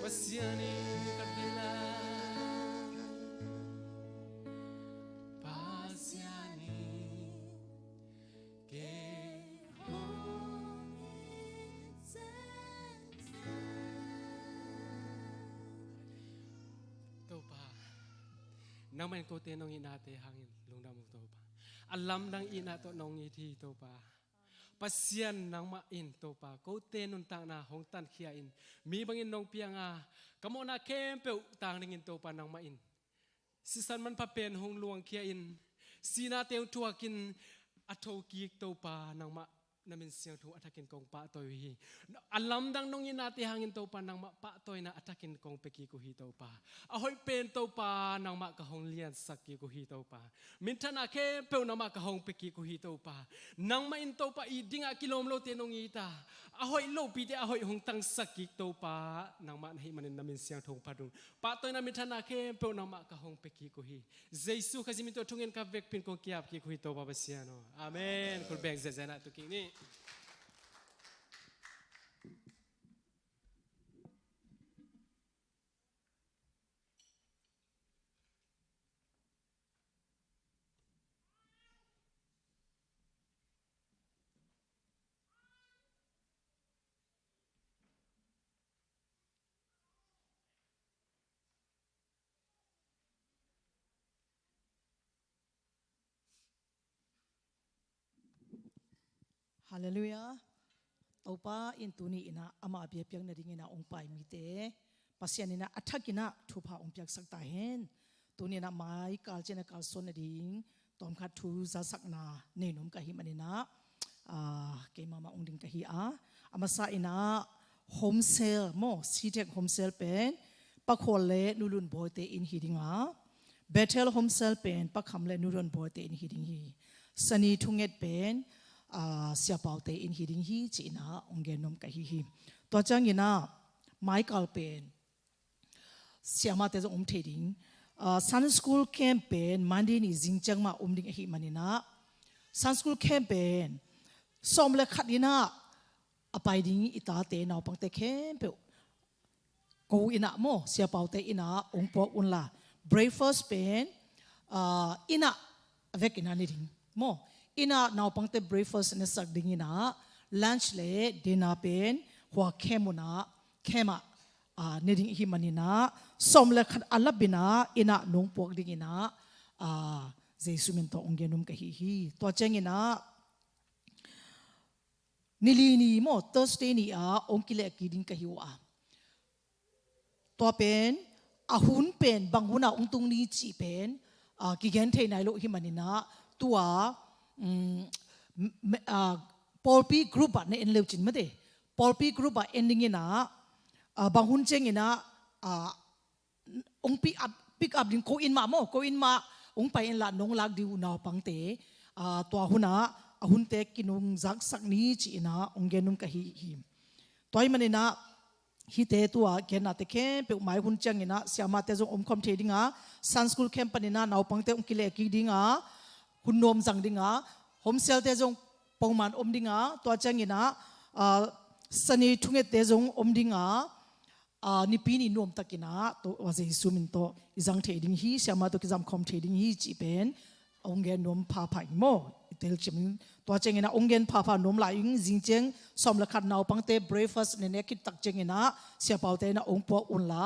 pasiani kabila pasiani ke topa nang man ko tenong inate hangin lungdam topa alam nang inato nong iti topa pasyan nang main topa ko tenun tang na hong tan khiain mi bangin nong pianga kamo na kempe tang ningin topa nang main sisan man papen hong luang khiain sina teu tuakin atho ki topa nang ma namin siyang tu atakin kong pa toy hi alam dang nong inati hangin topa nang ma pa toy na atakin kong peki ko hi topa ahoy pen topa nang ma kahong lian sakki ko hi topa mintana ke pe na ma kahong peki ko hi topa nang ma in topa iding a kilomlo te nong ita ahoy lo pite ahoy hong tang sakki topa nang ma hi manin namin siyang thong padung pa toy na mintana ke pe na ma kahong peki ko hi jesu kazimito tungen ka vek pin kong kiap ki ko hi topa basiano amen kul bek zezana to king ni Hallelujah. Opa intuni ina ama abia piang na dingina ongpai mite pasianina athakina thupa ongpiak sakta hen tunina mai kaljena kalson na ding tom kha thu za sakna nenum ka hi manina ke mama ongding ka hi amasa ina home sale mo sitek home sale pen pakhole nulun boite in hidinga Bethel home sale pen pakhamle nulun boite in hiding hi sani thunget pen siapaute in hiding hi china ongenom ka hi to changina Michael pen siama te theding sun school campaign Monday ni jingchang ma ding hi manina sun school campaign somle khatina apai ding ita te naw pangte khem pe ko ina mo siapaute ina ongpo unla breakfast pen ina vekina ni ding mo ina naw pangte breakfast na sak ding ina lunch le dinner pen hwa khemuna khema ni ding hi manina somle khat alabina ina nong pok ding ina jesu min to ongenum ka hi to chengina nilini mo Thursday ni ongkile kiding ka hiwa to pen ahun pen banghuna ongtung ni chi pen kigen thei nai lo hi manina tua Paul P group na enleu chin mate Paul P group ending ina banghun cheng ina ong pick up din ko in ma ong pa in la nong lag diu na pangte to huna ahun te kinung zak sak ni chi ina ongenum ka hi toy manina hi te tua kena te khem pe mai hun chang ina siama te jong omkhom thedinga sun school camp panina naw pangte ongkile ki dinga hunnom jang dinga home sale te jong pongman omdinga to changina sani thunge te jong omdinga ni pini nom takina to waje sumin to izang theding hi siama to kizam khom theding hi chi pen ongen nom pha phai mo itel chimin to changina ongen pha nom la ing jingcheng somla khat naw pangte breakfast ne ne kit tak chengina siapaute na ongpo unla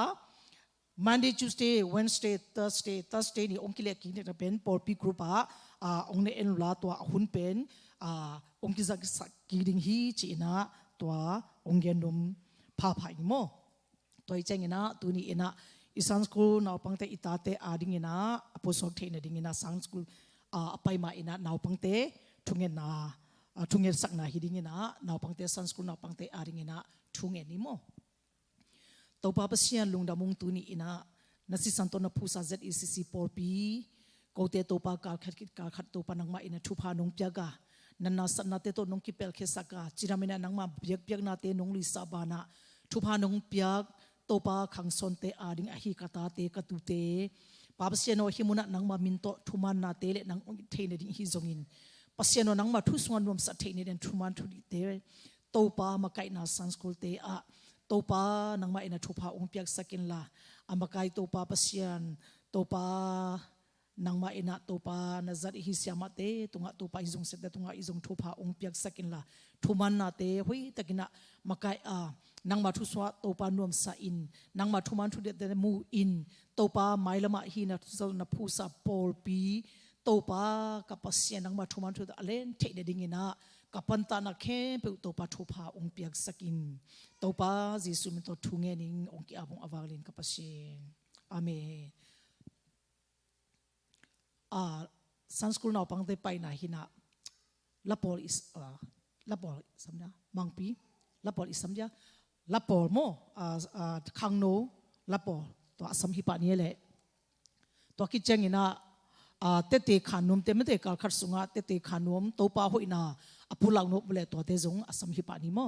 Monday Tuesday Wednesday Thursday ni ongkile ki ne pen Paul P group ongne enula to hun pen ongkizak kiding hi china to ongenum pha phai mo toy chengina tuni ina isan school naw pangte itate ading ina aposok theina ding ina sang school apai ma ina naw pangte thungen na thungen sakna hiding ina naw pangte san school naw pangte ading ina thungen ni mo to pa pasian lungdamung tuni ina nasi santona phusa ZECC Paul P kote to pa kal khat to pa nangma ina thupha nong pyaga nanna sanna te to nong kipel khesaka chiramina nangma biak na te nong li sabana thupha nong pyak to pa khangson te ading a hi kata te katute papsiano himuna nangma minto thuman na te le nang theine ding hi zongin pasiano nangma thu suan nom sa theine den thuman thu te to pa ma kai na san school te topa nang ma ina thupa ong piak sakin la amakai topa pasian topa nang ma ina topa na zat hi siama te tunga topa izong set tunga izong thupa ong piak sakin la thuman na te hui takina makai a nang ma thu swa topa nuam sa in nang ma thuman thu de mu in topa mailama hi na zo na phu sa pol pi topa kapasian nang ma thuman thu da len the de dingina kapanta na khe pe topa thupa ong piak sakin topa jisu mi to thunge ning ong ki abong awalin kapasien amen sanskul na pang te pai na hina lapol is lapol samya mangpi lapol is samya lapol mo khangno lapol to asam hi pa ni le to ki chengina te te khanum te me te kal khat sunga te te khanum to pa hoina apulang no bule to te jong asam hi pa ni mo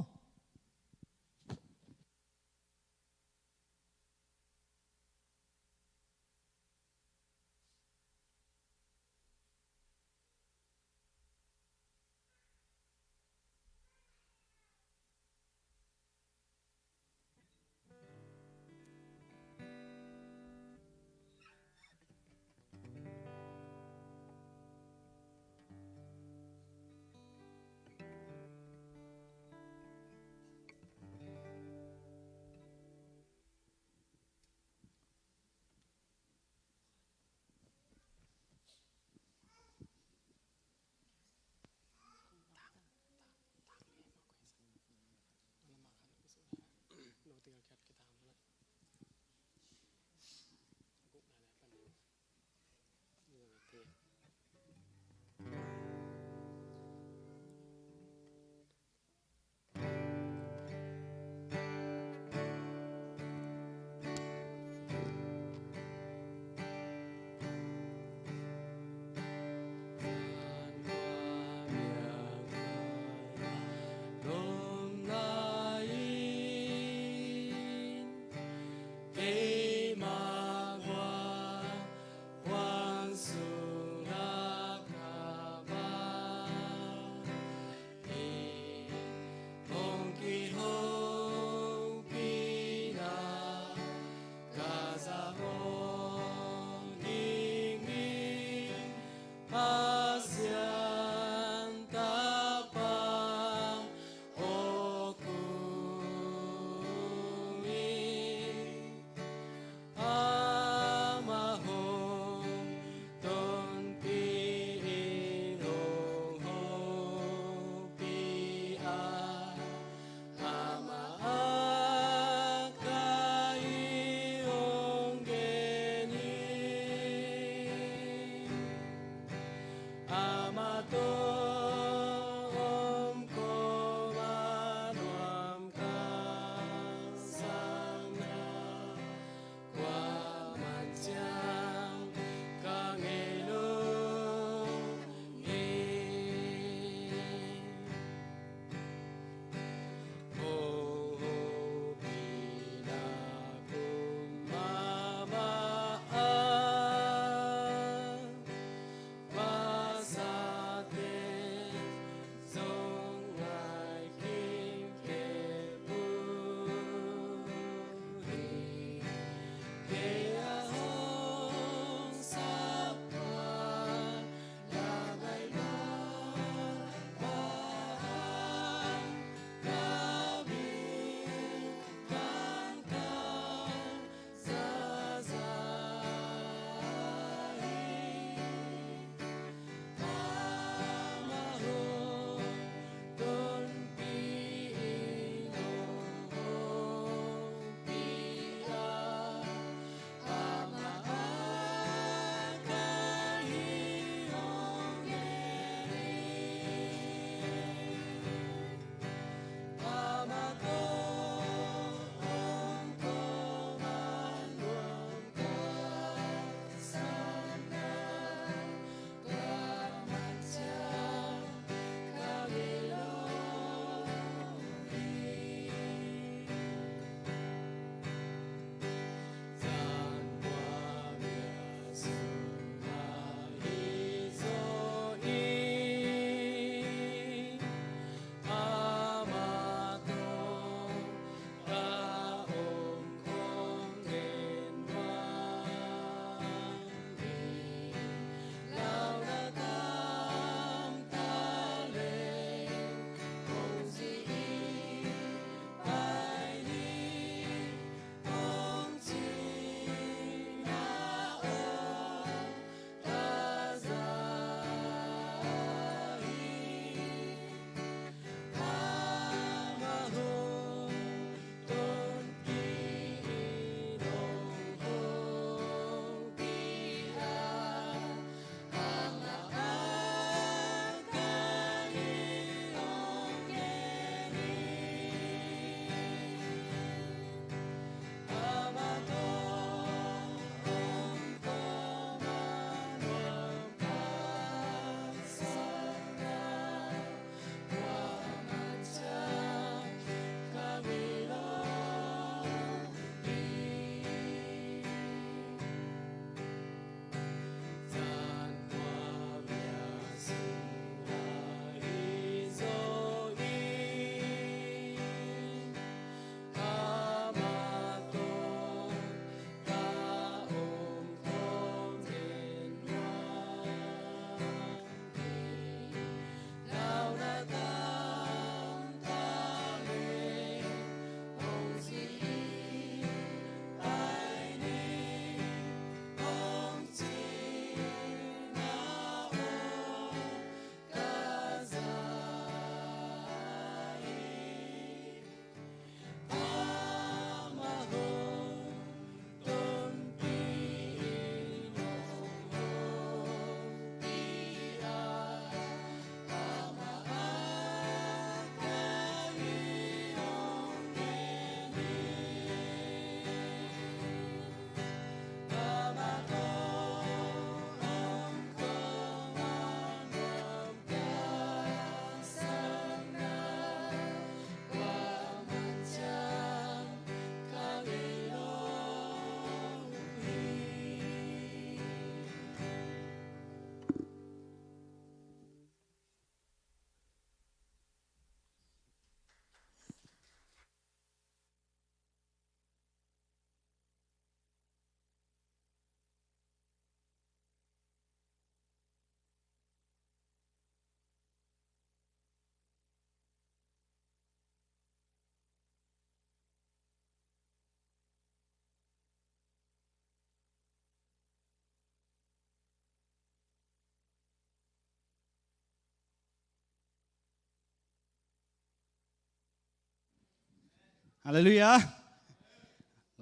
ฮาเลลูยา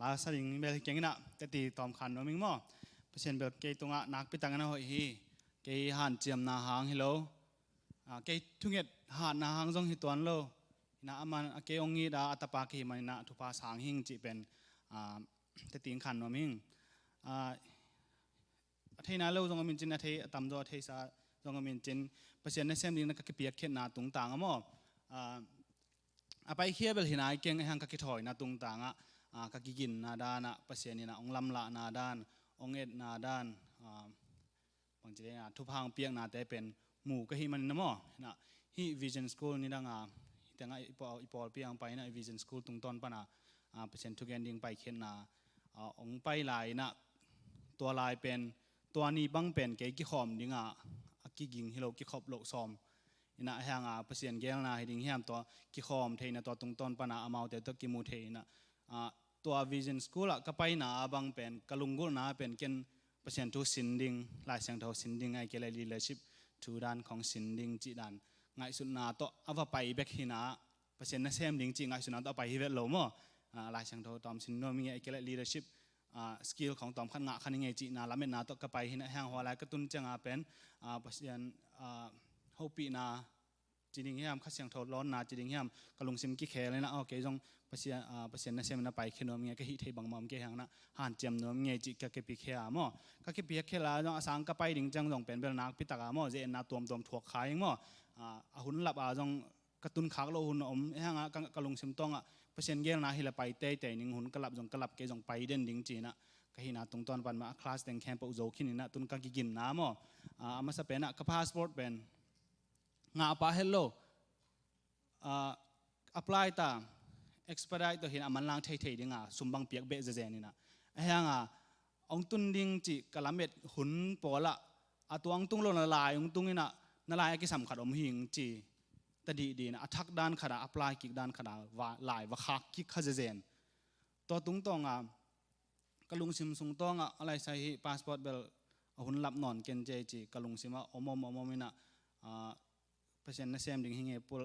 ลาสลิงเบลเก่งนะกติตอมขันว่ามิงมอเปอร์เซ็นต์เบลเกยตรงอ่ะนักไปตั้งกันหอยฮีเกยหันเจียมนาหางฮิโลเกยทุ่งเอ็ดหันนาหางจงฮิตวันโลนะมันเกยองงี้ดาอัตปากีมันนะทุพาสางหิงจีเป็นแต่ติงขันว่ามิงเทน่าโลจงมินจินนะเทตำโดเทสาจงมินจินเปอร์เซ็นต์ในเซมดิงนักเปียกเข็นนาตุงต่างอ่ะมอไปเคียเบลหินาเก่งให้หังกักกิถอยนาตุงต่างอ่ะกักกินนาดานอ่ะเปอร์เซ็นต์นี่นะองลำละนาดานองเอ็ดนาดานบางทีเนี่ยทุพางเปียกนาแต่เป็นหมู่ก็ฮิมันนะมั้งนะฮิวิชั่นสคูลนี่ดังแต่ngaอีปอลเปียงไปนะวิชั่นสคูลตุงตอนปะนะเปอร์เซ็นต์ทุกอย่างดิ่งไปเข็นนาองไปหลายนะตัวลายเป็นตัวนี้บังเป็นเกกิขอมดิ่งกิกิงฮิโลกิขอบโลซอมนะแหงเปอร์เซ็นต์เกลนาให้ดิ่งเฮียมตัวกิขอมเทนะตัวตุงตอนปะนะอามาแต่ตัวกิมูเทนะตัววิชั่นสคูลก็ไปนะบังเป็นกะลุงกุลนะเป็นเกณฑ์เปอร์เซ็นต์ทุสินดิ่งหลายเสียงทุสินดิ่งไอเกลลีเลชิปทูด้านของสินดิ่งจีด้านไงสุดนาตัวเอาไปเบกหินะเปอร์เซ็นต์นั่นเซมดิ่งจีไงสุดนาตัวไปฮิเวตโลมหลายเสียงทุตอมสินโนมีไอเกลลีเลชิปสกิลของตอมขันงะขันยังไงจีนาละเมนาตัวก็ไปหินะแหงหัวไหลกระตุ้นจังเป็นเปอร์เซ็นต์ฮอปีนาจีดิ่งเฮียมขัดเสียงทุร้อนนาจีดิ่งเฮียมกะลุงซิมกิเคเลยนะโอเคจงเปอร์เซ็นต์นั่นเซมนาไปขนมยังก็ฮิตให้บังมอมเกี่ยงนะหันเจียมโนมยังจีก็เก็บปีเคมั่ก็เก็บปีเคละจงสังก็ไปดิ่งจังจงเป็นเบลนักพิตากามั่เจนนาตัวมถั่วขายมั่หุ่นหลับจงกระตุ้นขากโลหุ่นอมแหงกะลุงซิมต้องเปอร์เซ็นต์เกลนะฮิละไปเตะนิ่งหุ่นกลับจงกลับเกจงไปเด่นดิ่งจีนะก็ฮินาตรงตอนปันมาคลาสแต่งแคมป์ปุโจขินนะตุนกักกินน้ำมั่มาสเปนกับพาสปอร์ตเป็นงาปะเฮลโลอัพไลน์ตาexpedite ตัวเห็นมันล้างเทๆดิ่งสุมบังเปียกเบะเจนี่นะแหงองตุนดิ่งจีกะละเม็ดหุ่นปอละตัวองตุงโลนลายองตุงนี่นะนลายกิสำขัดอมหิงจีแต่ดีนะอัทักด้านขนาดอัพไลน์กิกด้านขนาดว่าลายว่าคักกิกขจเจนตัวตุงตองกะลุงซิมซุงตองอะไรใส่พาสปอร์ตเบลหุ่นลับนอนเกนเจจีกะลุงซิมอมมินะเปอร์เซ็นต์ในเซมดิ่งหิงเอปุล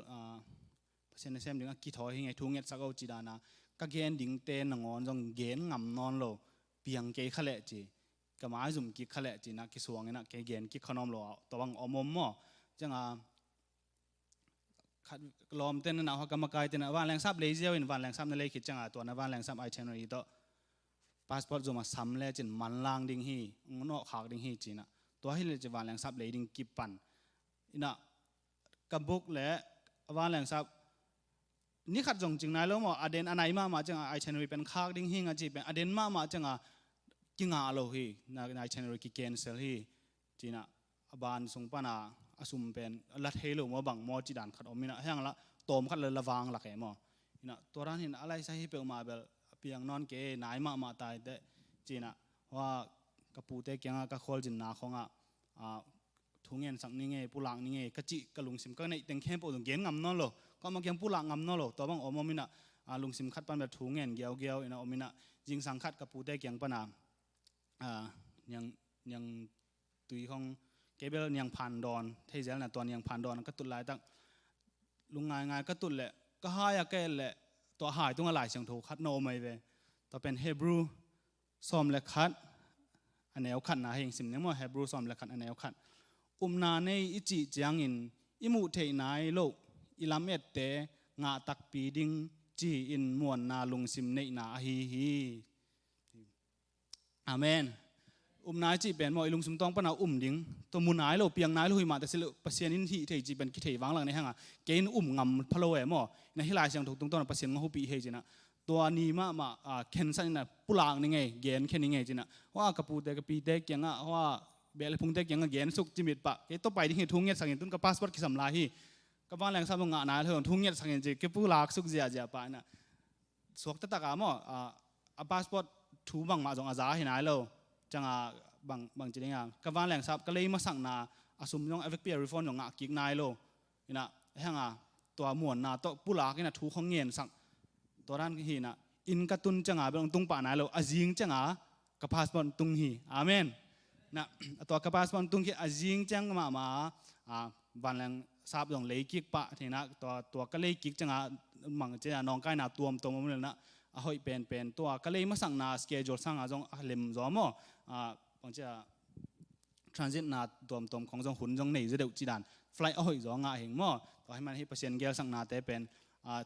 เปอร์เซ็นต์ในเซมดิ่งกิถอยหิงเอทุ่งเอ็ดสักเอาจีดานะก็เกนดิ่งเตนงอนจงเกนงำนอนโลเปียงเกยขเลจีก็มาจุ่มกิขเลจีนะกิสวงนะเกเกนกิขนมโลตัวบังอมมั่วจังลอมเต้นนะเขากรรมการเต้นวันแรงซับเลยเจียวอินวันแรงซับนั่นเลยคิดจังตัวนั้นวันแรงซับไอเชนอรีตัวพาสปอร์ตจะมาซ้ำเลยจินมันล่างดิ่งฮีงอขากดิ่งฮีจีนะตัวให้เลยจะวันแรงซับเลยดิ่งกิปันอินะกับบุกและวันแรงซับนี่ขัดจงจริงนะแล้วมั้งอเดนอันไหนมาจังไอเชนอรีเป็นขากดิ่งฮีงจีเป็นอเดนมาจังกิงอาโลฮีนะไอเชนอรีกิเกนเซลฮีจีนะบานสงปนาอสุมเป็นลัดเฮโลมาบังมอจีดานขัดอมินะแห้งละโตมขัดเลยละวางละแกมอนะตัวร้านเห็นอะไรใช่เปลมาเบลเปียงนอนเก๋นายมาตายแต่จีนะว่ากระปูเตกียงกระโคลจินนาของทุ่งเงินสังนี่ไงปูหลังนี่ไงกระจิกระลุงซิมก็ในเต็งเข้มปูตรงเกณฑ์งำนอนโลก็มาเกียงปูหลังงำนอนโลตัวบังอมมินะลุงซิมขัดปันแบบทุ่งเงินเกี่ยวอินะอมินะยิงสังขัดกระปูเตกียงปนายังตุยของเกเบลยังผ่านดอนเทเจลนะตัวยังผ่านดอนก็ตุลายตั้งลุงงายก็ตุลแหละก็หายแก่แหละตัวหายตรงอะไรเสียงถูกคัดโนไม่เวตัวเป็นเฮบรูซอมเล็กคัดอันแนวขัดนะเฮงสิมเนี่ยมั้งเฮบรูซอมเล็กคัดอันแนวขัดนาในอิจิจางอินอิมูเทนายโลอิลามเอตเตงาตักปีดิงจีอินมวนนาลุงสิมในนาฮีอาเมนนายจีเป็นมอยลุงสมตองปนาดิ่งตัวมุนายเราเปียงนายเราหุยมาแต่สิลปัสเซียนินที่เทจีเป็นกิเทวังหลังในห้างเกณฑ์งำพะโลเอมอในที่ลายเสียงถูกตรงต้นปัสเซียนงหุปีเฮจินะตัวนี้มาเคนสันนะปุลางนี่ไงเกณฑ์แค่นี้ไงจินะว่ากระปูเตกปีเตกยังว่าเบลพุงเตกยังเกณฑ์สุกจิมิตปะเกต่อไปที่ทุ่งเงียบสังเกตต้นกับพาสปอร์ตกิสัมลาฮีกับบ้านแรงซ้ำงานนายเถอะทุ่งเงียบสังเกตจีเก็บปุลากสุกเจียปะนะสวกตะตะกามพาสปอร์ตถูบังมาจงอาซาเห็นนายเราจังบางจีนกับวันแหล่งทรัพย์ก็เลยมาสั่งนาอาสมยองเอฟเปียรีฟอนยองกิกนายโลนี่นะแห่งตัวหมวนนาตัวปุลากนี่นะถูของเงียนสั่งตัวด้านหีนะอินกระตุนจังเป็นตุงป่านายโลอาจิงจังกับพาสปอร์ตตุงหีอาเมนนะตัวกับพาสปอร์ตตุงหีอาจิงจังมาวันแหล่งทรัพย์ยองเลยกิกปะทีนะตัวก็เลยกิกจัง มังเจ้าน้องใกล้นาตัวมันเลยนะหอยเป็นตัวก็เลยมาสั่งนาสเกจสั่งอาจงเล็มจอมบางเจ้า transit นาตัวของจงหุ่นจงในจะเดือดจีดัน flight หอยจงเหงมั่วต่อให้มันให้เปอร์เซ็นต์เกลสั่งนาแต่เป็น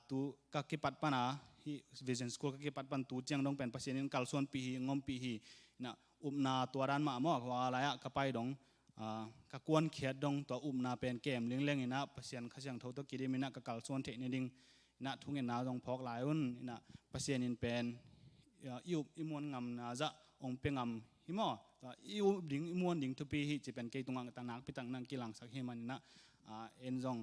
ตูกักกิปัดปนาที่ vision school กักกิปัดปันตูเจียงดงเป็นเปอร์เซ็นต์กัลส่วนปีงอมปีนะนาตัวด้านมามั่วว่าอะไรก็ไปดงกกวนเขียดดงตัวนาเป็นเกมเลี้ยงนะเปอร์เซ็นต์ข้าเสียงทตัวกิริมินะกัลส่วนเทคนิคดิ้งนะทุ่งเงินนาดงพอกหลายอุ่นนะเปอร์เซ็นต์เป็นอิมวนงำนาจะองเป็นงำหิมออิวดิ้งอิมวนดิ้งทุปีจะเป็นเกตุงังต่างนักพิตังนังกิลังสักเฮมันนะเอ็นจง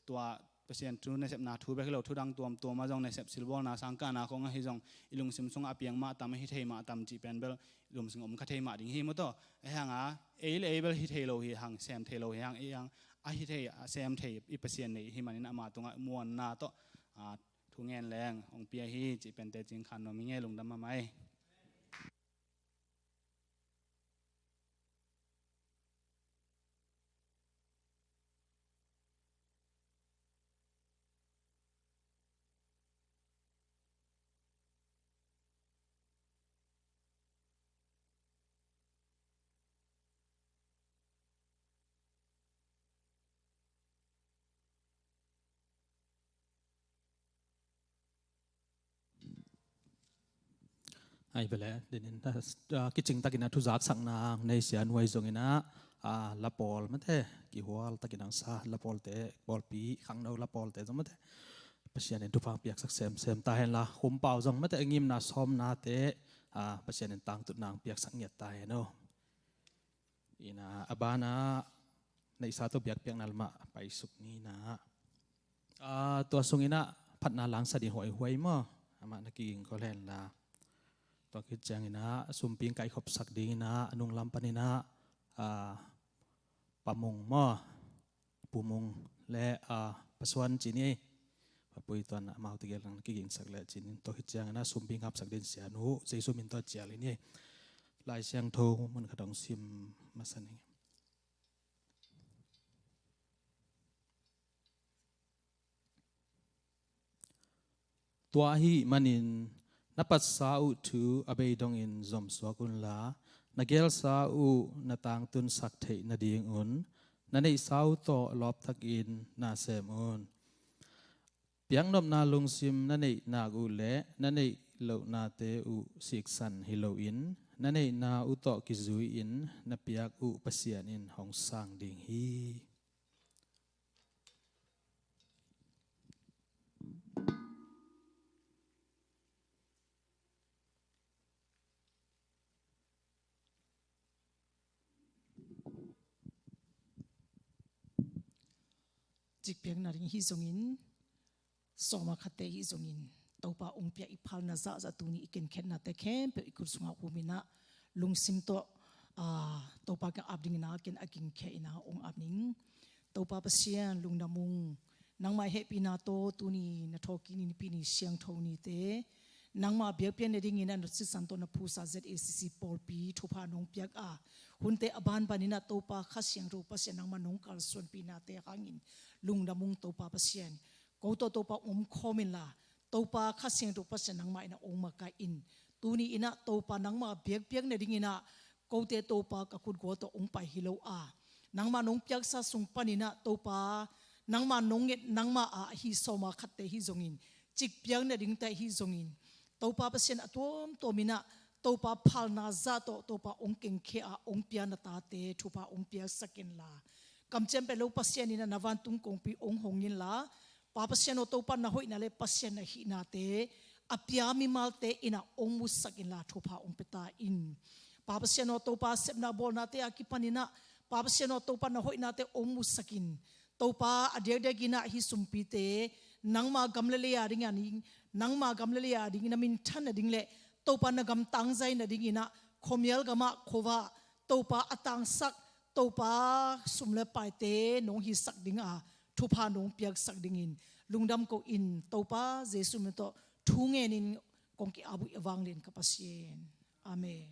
ตัวเปอร์เซ็นต์ทุนในเสพนาทูเบกเราทุดังตัวมาจงในเสพซิลบอลนาสังกานาของให้จงอิลุงซิมซงอาเปียงมาตามให้เทมาตามจีเป็นเบลอิลุงซิงอมคัทเทมาดิ้งหิมตัวไอ้ห่างเอเบลฮิเทโลฮิห่างเซมเทโลฮิห่างไอ้ห่างฮิเทเซมเทอีเปอร์เซ็นต์ในหิมันนะมาตรงมวนนาตัวทุ่งเงินแรงองเปียฮีจีเป็นแต่จริงขันว่ามีเงี้ยลงดำมาไหมไอ้เปล่าเดี๋ยวนี้คิดจริงตะกินทุจักสังนางในเสียนวยจงอินะละปอลมันเถอะกี่หัวตะกินังซาละปอลเตะบอลปีขังเราละปอลเตะจงมันเถอะภาษาเนี่ยทุฟังเปียกสักเซมตาเห็นละคุมเป่าจงมันเถอะงิมนาซ้อมนาเตะภาษาเนี่ยต่างตุนางเปียกสังเงียตายเนาะอินะอบานะในสาตุเปียกนัลมาไปสุกนี้นะตัวสุงินะพัดนาลังสะดีหวยมั้งอามานักกิงก็เล่นละตัวคิดจังนะสุมปิงไก่ขบสักดีนะนุ่งลำปนินะปะมงม้อปูมงและปะสวนจีนี่ปุยตัวน่ะมาเอาติเกลังกิ่งสักและจีนี่ตัวคิดจังนะสุมปิงขับสักดินเสียนูใจสุมินตัวเจียเลยนี่ลายเสียงโทมันกระดองซิมมาสันนี่ตัวฮีมันินนับปัสสาวทูอเบยดงอินซอมสวกุนลานักเกลสาวนาต่างตุนสักเทนาดีงอุนนั่นไอสาวโตลอบทักอินนาเซมอุนเปียงนบนาลุงซิมนั่นไอนากูเละนั่นไอโลนาเตอุสิกสันฮิโลอินนั่นไอนาอุโตกิซุยอินนับเปียกอุปัสยานินหงสังดิงฮีจิกเพียงนาริงฮิจงอินสอมาคัตเตฮิจงอินตัวปาองเปียอิพัลนาซาจะตูนี่อีกเข็นนาเตเข้มเปอิคุสุงาคูมินะลุงซิมตัวปากันอับดิงนาเกนอากิงเขนะองอับนิงตัวปาเสียนลุงดามุงนังมาเฮปีนาโตตูนี่นาทอกินิปีนี่เสียงทอนี่เตนังมาเบียเปียนในดิ่งนั้นสิสันโตนพูซา ZACC ปอลปีทุพานงเปียกหุ่นเตอบานปานินาตัวปาข้าเสียงรูปเสียนังมานงกัลส่วนปีนาเตหางินลุงดามุงตัวปาเสียนกูตัวปาคอมินลาตัวปาข้าเสียงรูปเสียนังมาอินาองมากาอินตูนี่อินาตัวปานังมาเบียกในดิ่งนะกูเตตัวปากกุดกัวตัวองไปฮิโลนังมานงเปียกซาสุงปานินาตัวปานังมานงเงนังมาฮิโซมาขัดเตฮิจงอินจิกเปียกในดิ่งเตฮิจงอินตัวปาเสียนตัวมินะตัวปาพัลนาซาตัวปาองเก่งเของเปียนตาเตทุปาองเปียสกินลากำเจมเปลูเสียนนะนวันตุงกงปีองหงยินลาปาเสียนตัวปานะหอยนาเลเสียนนะหินาเตอพิอามิมาลเตอินะองมุสกินลาทุปาองเปตาอินปาเสียนตัวปาเซบนาบอลนาเตอากิปานินะปาเสียนตัวปานะหอยนาเตองมุสกินตัวปาอเดียเดกินะฮิสุมปีเตนังมากำเลลียดิงานิงนังมากำเลลียดิงนามินทันดิงเลตัวปานกำตังใจนาดิงนะคมยัลกามะโควาตัวปาอตังสักตัวปาสุมเลปายเตนงฮิสักดิงทุพานงเปียกสักดิงินลุงดำก็อินตัวปาเจสุมิโตทุงเงินินกงกิอาบุอวังเลนกับปัสเยนอาเมน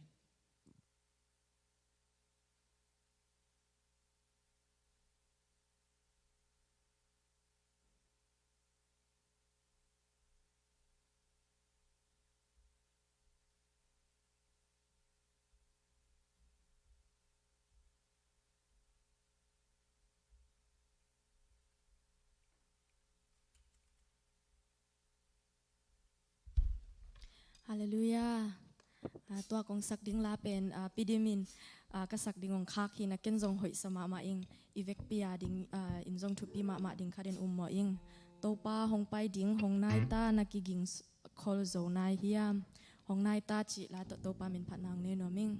ฮาเลลูยาตัวกองสักดิ้งลาเป็นปิดิมินกษักดิ้งองคักฮินักเก็นจงหอยสมามาอิงอีเวกปียดิ้งอินจงทุปีมาดิ้งคาเดนมออิงโตป้าหงไปดิ้งหงนายตานักกิกิงคอลโซนายเฮียมหงนายตาจิลาโตป้ามินพันนางเนนอมิง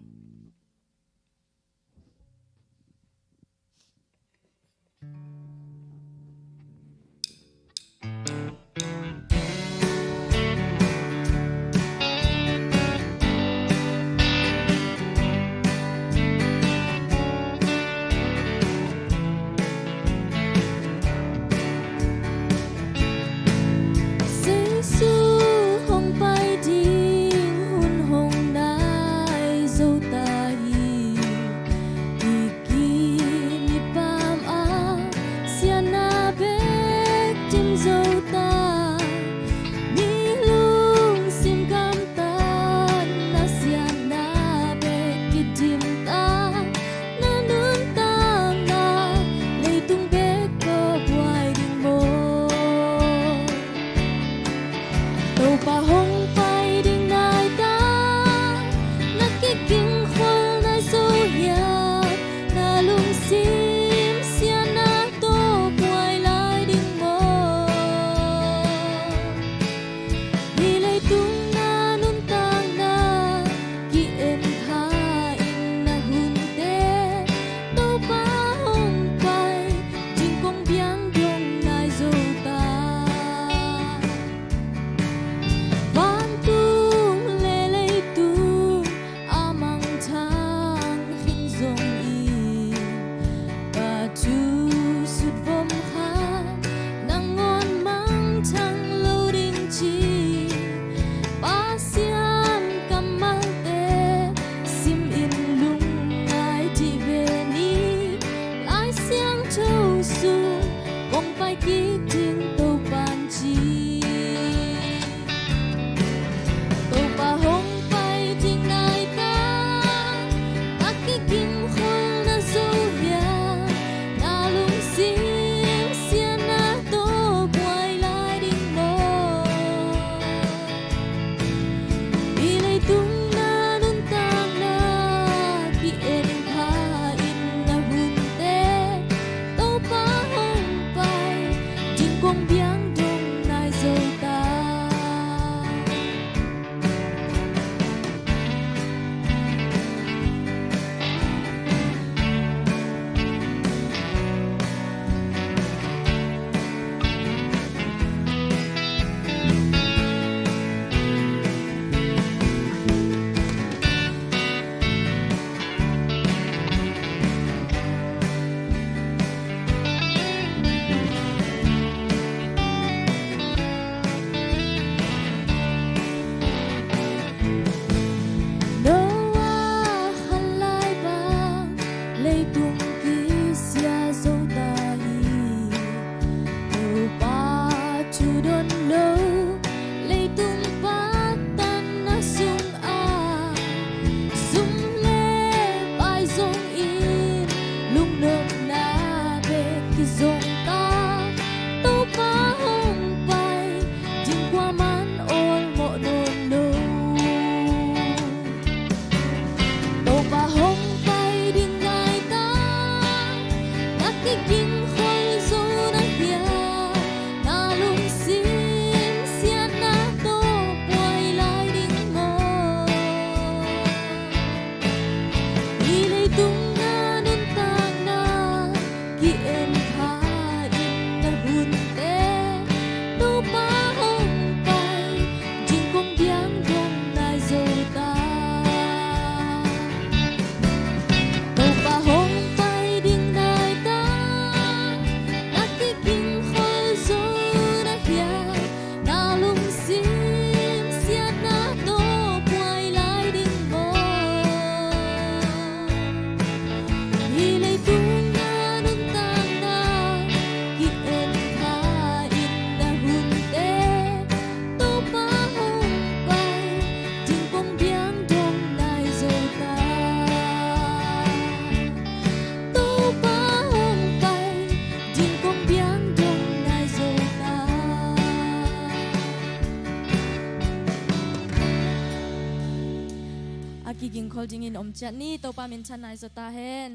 holding in chat ni to pa min chanai so ta hen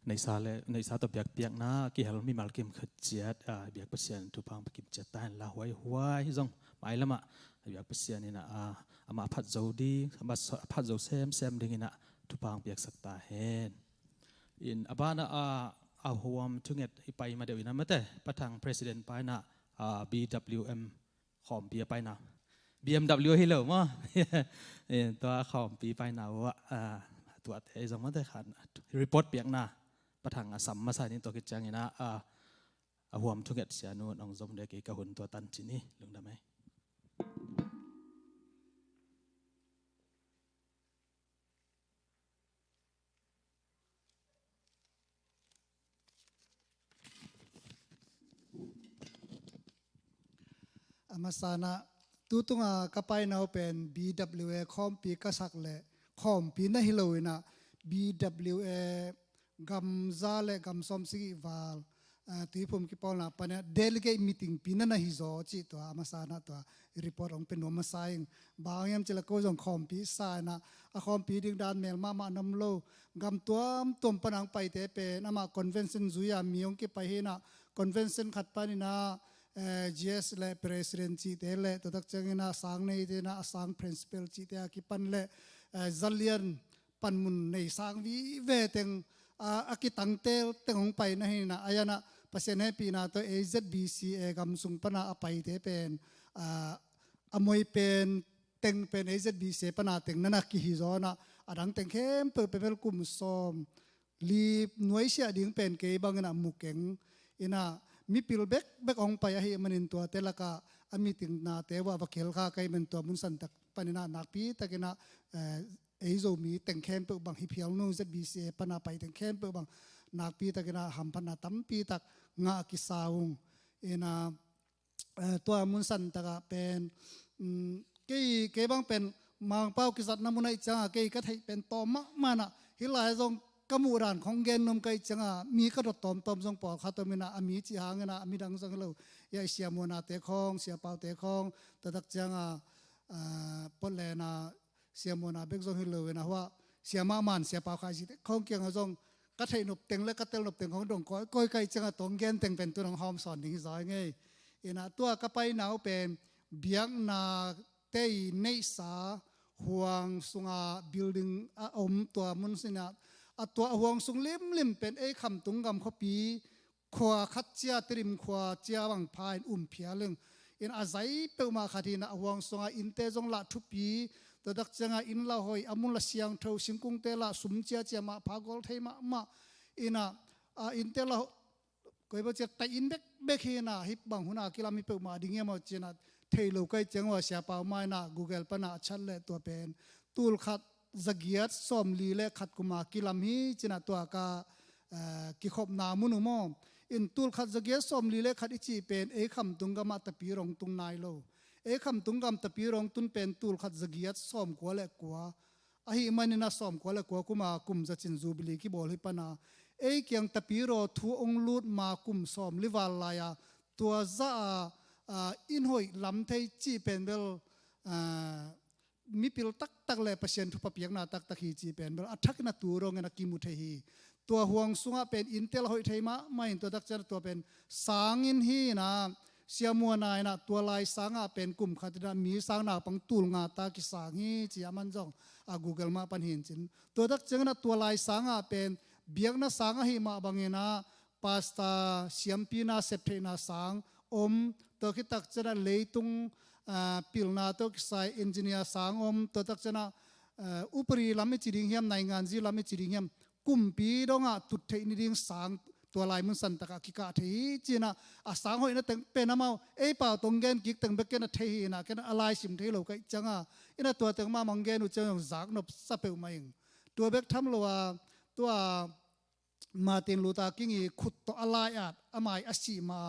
ในซาเลในซาตัวเปียกนะกี่ฮัลมีมาลกิมขจีดเบียกเปอร์เซียนทุพังกิมเจตานละหวยจงไปละมาเบียกเปอร์เซียนนี่นะมาพัดโจดีมาพัดโจเซมดิ่งนะทุพังเบียกสักตาเห็นอินบ้านหัวมทุงเอ็ดไปมาเดี๋ยวนะเมื่อแต่ประธานประธานไปนะ BWM ขอมเบียไปนะ BMW ให้เหล่ามั้งตัวขอมปีไปนะว่าตัวเอจังมันได้ขันรีพอร์ตเปียกนะประทังสัมมาสานิตัวกิจจังนะหัวมทุกเอ็ดเสียนูนองจมเด็กกะหุ่นตัวตันจินี่ลงได้ไหมมาสานะตูตุงกไปนาเป็น BWA คอมปีกษักเลคอมปีน่าฮิโลวินะ BWA กัมซาเลกัมซอมซิกิวาลที่ผมคิดว่านะปนเดลิเกตมีติ้งปีนั้นนะฮิโซจิตัวมาสานะตัวรีพอร์ตองเป็นนมาสายบางอย่างจะละก็จงคอมปีสายนะคอมปีดิ่งด้านเมลมานำโลกัมตัวปนังไปเตเป็นนามาคอนเวนชั่นจุยามีองค์ไปเห็นนะคอนเวนชั่นขัดปานินะGS และ President จีเตเลตัวตักจังนะสังในเตนะสัง Principal จีเตอากิปันเลจัลเลียนปันมุนในสังวิเวเตงอากิตังเตลเตงองไปนะฮินะอายนะปัสเนปีนาตัว AZBC กำสุงปนาอภัยเตเป็นอมวยเป็นเต็งเป็น AZBC ปนาเต็งนั่นกิฮิโซนะอดังเต็งเข้มเปิดเป็นกุมซอมลีหน่วยเสียดิ่งเป็นเกย์บางนะมุกเก่งอินะมีพิลเบกองไปให้มันอินตัวเตลกาอามีติงนาเตว่าวักเคลข้าใครเป็นตัวมุนสันตักปนินานักปีตะกินะเอโซมีแต่งแคมเปบางฮิพิลโนเซบีเซปนาไปแต่งแคมเปบางนักปีตะกินะหัมพนาตั้มปีตักงากิสาวงเอนะตัวมุนสันตักเป็นเกย์บางเป็นมังเป้ากิสัตน้ำมุนัยจังเกย์ก็ให้เป็นตอมมานะฮิลายจงกมูรานของเกณฑ์นมไกจังมีกระดตอมทรงปอข้าตัวมินาอามีจีหางนะอามีดังสังเลวยายเสียมวนาเตคองเสียเปาเตคองแต่ตักจังปนเลนะเสียมวนาเบกทรงฮิโลเวนะว่าเสียมามันเสียเปาข้าจิตของเกียงจงกระไทนบเต็งและกระเตลนบเต็งของดงก้อยไกจังตองเกณฑ์เต็งเป็นตัวของหอมสอนดิ้งซอยไงนะตัวกระไปหนาวเป็นเบียงนาเตยเนสาห่วงสุงาบิลดิ้งอมตัวมุนสินะตัวห่วงสุงลิมเป็นคำตุงกำขปีขวาคัดเจียตริมขวาเจียวังพายเพียลึงอินอาศัยเปิลมาขัดินะห่วงสุงอินเตจงละทุปีตัวดักจังอินละหอยอมุลละเสียงเท่าสิงกุงเตละสุมเจียมาพากอลเทมาอินะอินเตละก็ยบเจตอินเบกเฮนะฮิปบังหุนากิลามิเปิลมาดิ่งเงี้ยมาเจนะเทโลกัยจังว่าเสียเปล่าไม่นะ Google ปนะชัดเลยตัวเป็นตูลขัดจักยัดสมลีเล่ขัดกุมากิลามีจินาตัวกากิขบนามุนุโมอินตูลขัดจักยัดสมลีเล่ขัดอิจิเป็นคำตุงกามาตะปีรองตุงนายโลคำตุงกามตะปีรองตุนเป็นตูลขัดจักยัดสมกัวเล่กัวอหิมันนะสมกัวเล่กัวกุมากุมจัจินจูบิลีกิบอลฮิปนาเกียงตะปีโรทูองลูดมากุมสมลิวาลายาตัวจ้าอินหอยลำเทจีเป็นเบลมีพิลตักเลยเปอร์เซ็นต์ทุบเปียกนาตักฮีจีเป็นเบลอัฐกนาตูรงนักกิมุเทฮีตัวห่วงสุงเป็นอินเทลหอยเทมาไม่ตัวตักจะตัวเป็นสางอินฮีนะเสียมัวนายนะตัวลายสางเป็นกลุ่มขัดนามีสางนาปังตูลงาตากิสางฮีจีอามันจงGoogle มาปันหินจินตัวตักจังนะตัวลายสางเป็นเบียกนะสางฮีมาบังเงินะพาสต้าเสียมปีนาเซปเทนาสางตัวคิดตักจะนะเลยตุงพิลนาตัวสายเอนจิเนียร์สางตัวตักจะนะอุปริลามิจิริงเฮียมในงานจีลามิจิริงเฮียมกุมปีดงตุดเทนิริงสางตัวลายมุนสันตะกิกาเทีจีนะสางหอยนะแต่เป็นน้ำเอาเปล่าตรงเกนกิกแต่งเบกเกนเทีนะแค่อะไรสิมเทโลกันจังอินะตัวแต่งมามังเกนุจังจากนบสเปลมาเองตัวเบกทำโลว่าตัวมาตินลูตากิงขุดตัวอะไรอามายอาชีมา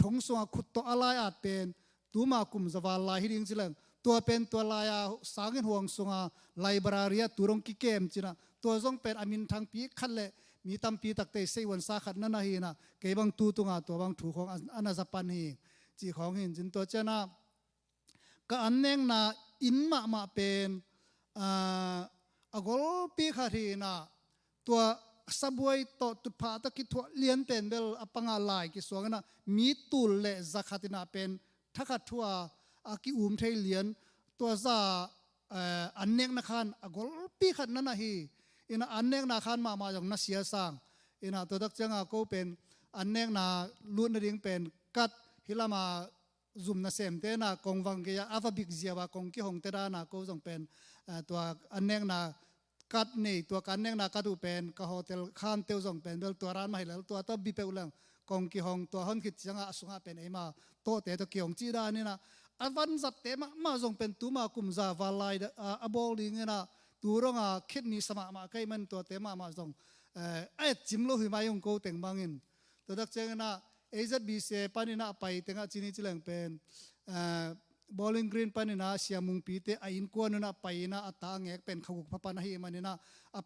ทงสวงขุดตัวอะไรเป็นตัวมากุมสวาลายฮิริงจิเลงตัวเป็นตัวลายสางเงินห่วงสวงไลบรารีตัวรงกิเกมจินะตัวจงเป็นอามินทางปีขันเล่ มีตั้มปีตักเตะเสวันสาขัดนั่นนะฮีนะเก็บบางตูตุงาตัวบางถูของอันนั้นจะปันฮีจีของหินจินตัวเจ้านะก็อันเน่งนะอินมาเป็นกอลปีขารีนะตัวสบวยต่อตุดผาตะกิทัวเลียนเป็นเบลอปังอะไรกิสวงนะมีตุลเละจักขัดนะเป็นทักทัวกิเทเลียนตัวซาอันเน่งนะคันกอลปีขัดนั่นนะฮีอินะอันเน่งนะคันมาอย่างนักเสียสังอินะตัวดักจังก็เป็นอันเน่งนะลุ้นดิ่งเป็นกัดฮิลามาซุมนะเซมเตนะกงวังเกียอาฟาบิกเจียบากงกิหงเตรานะก็จงเป็นตัวอันเน่งนะกัดนี่ตัวกันเน่งนะกัดอุเป็นก็โฮเทลข้านเตียวจงเป็นเบลตัวร้านมาให้แล้วตัวตัวบิเปอุลังกงกิหงตัวฮันคิดจังอาสุงาเป็นไอมาโตเตตัวกิหงจีดานี่นะอวันจัดเตมาจงเป็นตัวมากุมซาวาลายอบอลิงนะตัวรองคิดนี่สมาใกล้มันตัวเตมาจงจิมโลหิมายังโกเต็งบางอินตัวดักเจงนะเอเจบีเซปานินาไปเต็งจินิจิเลงเป็นบอลลิงกรีนปานินาเสียมุงปีเตอินกวนนะไปนะอัตางเอกเป็นขกุกพปานะฮีมันนะ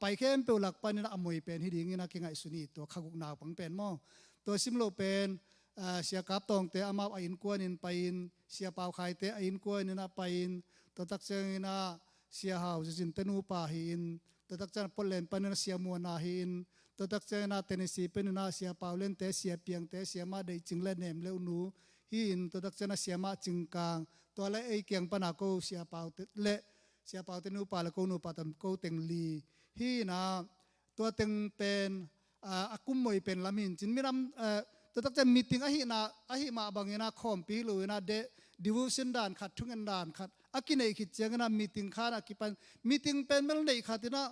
ไปเข้มเปลักปานินาอมวยเป็นฮิดิงินะกิงไอสุนีตัวขกุกนาวปังเป็นมอตัวซิมโลเป็นเสียกับตองเตอามาอินกวนอินไปอินเสียเปาไข่เตอินกวนนะไปอินตัวดักเจงนะเสียหาวจินเตนูปาหินตัวดักเจงปนเลนปานินาเสียมัวนาหินตัวตักเจนาเทนนิสีเป็นนาเสียเปาเล่นเตะเสียเปียงเตะเสียมาได้จึงเล่นเนมเล่วนูหินตัวตักเจนาเสียมาจึงกลางตัวเล่ไอเกียงปนาโกเสียเปาเละเสียเปาเตนูปาละโกนูปาตันโกเต็งลีหินะตัวเต็งเป็นอากุมมวยเป็นลามินจินมิรำตัวตักเจมีติงอหิมาบางนะคอมปีลุยนะเดดิวสินดานขัดทุ่งอันดานขัดอากินไอขิดเจงนะมีติงขาดอากิปันมีติงเป็นเมลในขัดนะ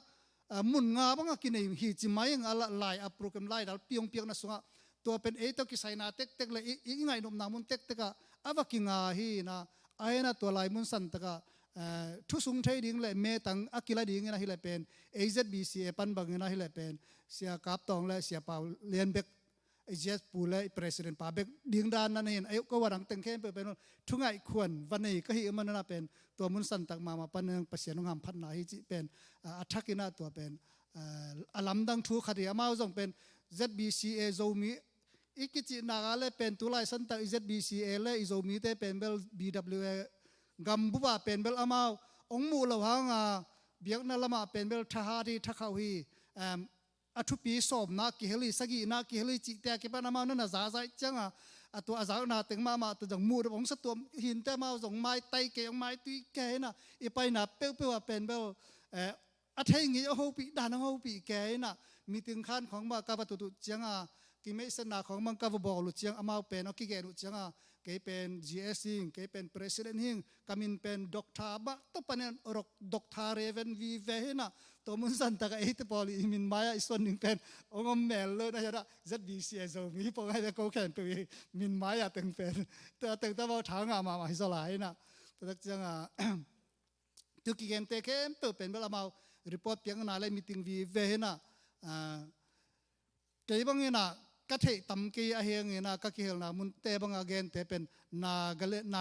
มุนงาบังกินไอหิจิมายังอะไรลายอัปโปรแกรมลายดัลปียงนะสุงะตัวเป็นตัวกิไซนาเต็กเลยอีไงนุ่มนามุนเต็กะอาวกิงาฮีนะไอ้นะตัวลายมุนสันตะทุสุงไทยดิ่งเลยเมตังอากิลาดิ่งนะฮิเลเป็น AZBCA ปันบังนะฮิเลเป็นเสียกับตองเลยเสียเปาเลียนเบกAZS ปูเลยประธานปาเบกดิ่งดานนั่นเห็นไอ้ก็ว่าดังเต็งเข้มเป็นทุกไงควรวันนี้ก็ฮิมันน่ะเป็นตัวมุนสันตักมาปันยังประเสียนงามพัฒนาฮิจิเป็นอัฐกินาตัวเป็นอลัมดังทุกขดีอามาจงเป็น ZBCA โจมีอีกจินากาเลเป็นตุลายสันตัก ZBCA เลยโจมีเตเป็นเบล BWA กัมบุบะเป็นเบลอามาองมูลหางเบียกนั่นละมาเป็นเบลทหารีทักเขาฮีอัทุปีสอบนักกิเฮลิสกีนักกิเฮลิจิแต่กิปนามานั่นน่ะจ่าจังตัวอาจารย์นาตึงมาตัวจังมูดของสตัวหินแต่มาส่งไม้ไตเกยไม้ตีแกน่ะอีไปน่ะเปี้ยวเป็นเบลอัฐิงี้โอ้โหปีด่านโอ้โหปีแกน่ะมีถึงขั้นของมากาบตุตุจังกิเมสนาของมังกาบบอกลุจังอามาเป็นกิเกลุจังเกเป็น GS หิงเกเป็นประธานหิงกามินเป็นด็อกเตอร์บ้าตัวปนันรกด็อกเตอร์เรเวนวีเวน่ะตัวมุนสันตะกไอ้ตัวพอลีมินมายส่วนหนึ่งเป็นองค์เมลเลยนะจ๊ะ ZBCS มีพวกให้ก็แข่งตัวมินมายตึงเป็นแต่ว่าทางมาให้สลายนะแต่จังตัวกิเกมเตะเข้มตัวเป็นเวลามารีพอร์ตเพียงนาเลยมีติงวีเวน่ะเกี่ยบางอย่างน่ะก็เทตั้มกี้อาเฮียงน่ะก็เกี่ยวน่ะมุนเตะบางอาเกนเตะเป็นนาเ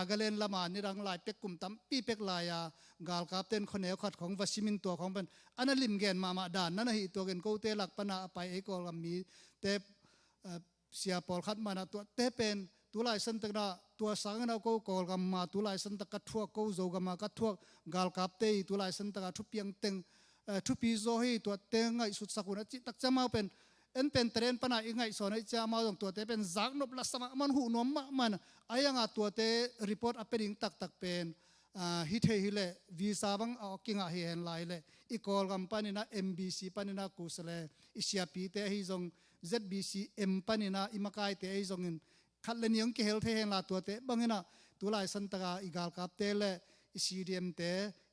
กเลนละมานี่รังลายเป็กกุมตั้มปีเป็กลายกาลกับเต้นคนเหนียวขัดของวัชิมินตัวของเป็นอันนั้นลิมเกนมาด่านนั่นหิตัวเกนกูเตะหลักปนาไปเอกอลมีเตะเสียปอลขัดมานะตัวเตะเป็นตัวลายสันตะนะตัวสังนะกูกอลกัมมาตัวลายสันตะกัดทั่วกูโจกัมมากัดทั่วกาลกับเตะตัวลายสันตะกัดทุบยังเต็งทุบปีโจฮีตัวเต็งไงสุดสักคนจิตักจะมาเป็นเป็นเทรนปนาอีกไงสอนไอ้จะมาตรงตัวเตเป็นจักนบลัสมามันหูนมมันไอ้ยังตัวเตรีพอร์ตอัปเปดิ้งตักเป็นฮิตเฮฮิเลวีซ่าบังเอากิ่งอาเฮียนไลเลอีกอลกัมปานินา MBC ปานินากุสเลอิเชียปีเตฮิจง ZBC M ปานินาอิมากายเตฮิจงอินขัดเลนิยงเกลเทเฮนลาตัวเตบังอินะตัวลายสันตกาอีกาลกับเตเลอิ CDM เต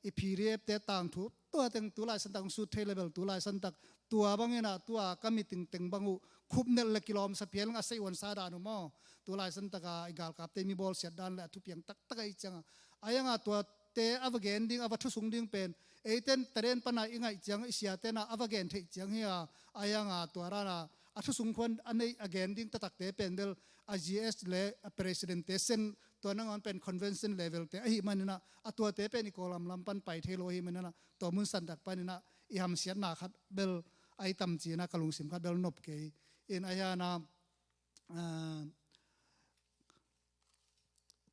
อี PRF เตต่างทุตัวเต็งตัวลายสันตังสุดเทเลเบลตัวลายสันตักตัวบางอย่างนะตัวก็มีติงบังอุคุบเนลกิโลมสเปียงอาศัยวันซาดานุมอตัวลายสันตกาอีกาลกับเตมีบอลเสียดานและทุบยังตักไอจังไอ้ยังตัวเตอวเกนดิ้งอวทุสุงดิ้งเป็นเอเทนเทรนปนัยยังไงจังเสียเตนะอวเกนเทจังเฮียไอ้ยังตัวรานะอทุสุงคนอันนี้อเกนดิ้งตักเตเป็นเดลGS เลประธานเตเซนตัวนั้นเป็น convention level เตไอ้มันนะตัวเตเป็นอีกอลัมลำปันไปเทโลหิมันนะตัวมุนสันตักปันนะอีหำเสียนาขัดเบล ไอตำจีนะกลุงสิมขัดเบลนบเกยอินอายานา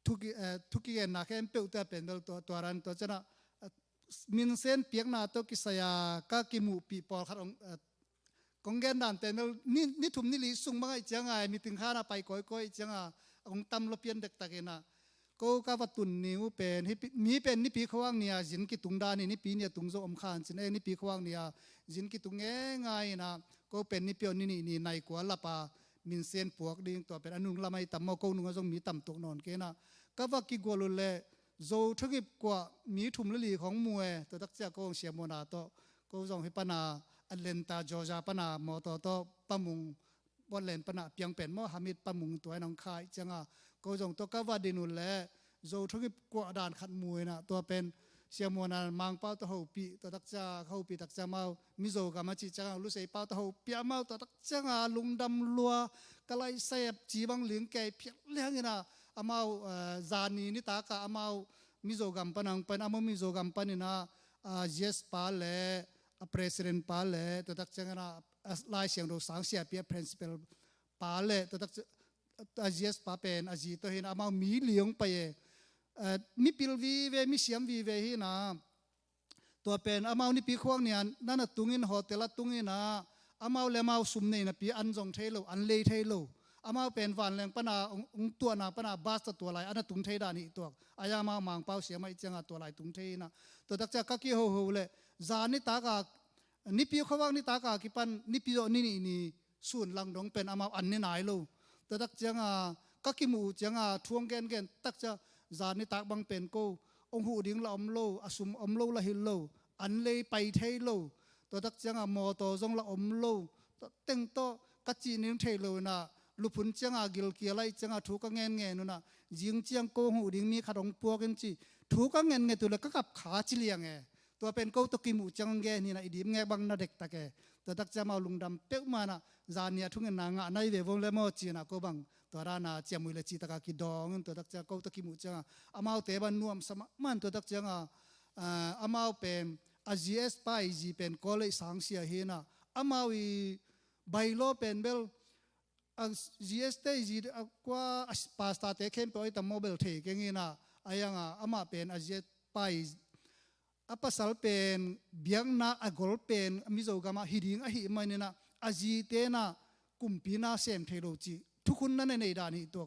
ทุกเกนนักเอ็มเปิลแต่เป็นเบลตัวรันตัวเจ้านะมินเซนเปียกนาตัวกิสยาก็กิมูปีปอลขัดกงเกนดันเป็นเบลนี่ทุ่มนี่ลีสุ่งบ้างไอจังไงมีถึงข้านะไปก้อยจังอ่ะองตำลเปียนเด็กตะเกนะก็กวัตุนนิวเป็นมีเป็นนี่ปีขวางเนี่ยจินกิตุงดานี่ปีเนี่ยตุงโซอมขานจินนี่ปีขวางเนี่ยจินกิตุงง่ายนะก็เป็นนี่เปียวนี่ในกัวละปามินเซนปวกดิ่งตัวเป็นอนุละไม่ต่ำมอกูนุงจงมีต่ำตกนอนเกนะก็ว่ากิกัวลุเล่โจทุกิบกว่ามีทุ่มละลีของมวยตัวตักเจ้าก็เสียโมนาโตก็จงให้ปนาอัลเลนตาจอร์จาปนามอโตโตปะมุงบอลเลนปนาเปียงเป็นมอฮามิดปะมุงตัวน้องคายจังอ่ะก็จงตัวก็ว่าดินุเล่โจทุกิบกว่าด่านขัดมวยนะตัวเป็นเสียโมนามังเป้าตัวหูปีตัวตักเจ้าเขาปีตักเจ้าเมามิโซกามาจิจังรู้สึกเป้าตัวหูปีเมาตัวตักเจ้าลุงดำลัวกะไลเสพจีบังเหลืองแก่เพียงเลี้ยงนะอามาจานีนิตากาอามามิโซกัมปนังเป็นอามามิโซกัมปนินะเจสปาเล่ประธานปาเล่ตัวตักจังนะลายเสียงเราสังเสียเปีย principal ปาเล่ตัวตักเจสปาเป็นอาจีตัวเห็นอามามีเลี้ยงไปมีปิลวีเวมีเสียมวีเวหินะตัวเป็นอามานี่ปีขวางเนี่ยนั่นตุงินโฮเทลตุงินะอามาเลมาสุมเนี่ยนะปีอันจงเทโลอันเลเทโลอามาเป็นวันแรงปนาตัวนาปนาบาสตัวลายอันนั้นตุงเทดานี่ตัวอายามามังเป้าเสียไม่จังตัวลายตุงเทนะตัวตักจะกักกี้โฮเลยจานิตากานิปีขวางนิตากากิปันนิปีโอนี่ส่วนหลังดงเป็นอามาอันนี้ไหนโลตัวตักจังกักกี้มูจังทวงเกนตักจะจานิตากบังเป็นโกองหูดิ้งละอมโลอสุมอมโลละหิลโลอันเลยไปเทโลตัวตักจังมอโตจงละอมโลเต็งโตกัจจีนิเทโลนะลุพุนจังกิลเกียไลจังถูกเงินนู่นนะยิงเจียงโกหูดิ้งมีขนมปัวกันจีถูกเงินตัวเล็กกับขาจิเลียงตัวเป็นโกตกิมูจังเงนี่นะอีดิมเงบังนาเด็กตะแกตัวตักจะมาลุงดำเป๊กมานะจานเนี่ยทุกเงินนางในเววงเลมอจีนะก็บังตัวรานาเจียมุยเลจีตะกากิดองตัวตักจะโกตกิมูจังอามาเตบันนวมสมันตัวตักจังอามาเป็นอาจีเอสไปจีเป็นโกเลสังเสียเฮนะอามาวีใบโลเป็นเบลGST จีกว่าพาสต้าเทเข้มไปตั้งโมเบลเทกันงี้นะอายังอามาเป็นอาจีไปอาภาษาเป็นเบียงนาอากอลเป็นมิโซกามาฮิดิงอหิมันเนี่ยนะอาจีเตนะกุมปีนาเซมเทโลจีทุกคนนั่นในด้านนี้ตั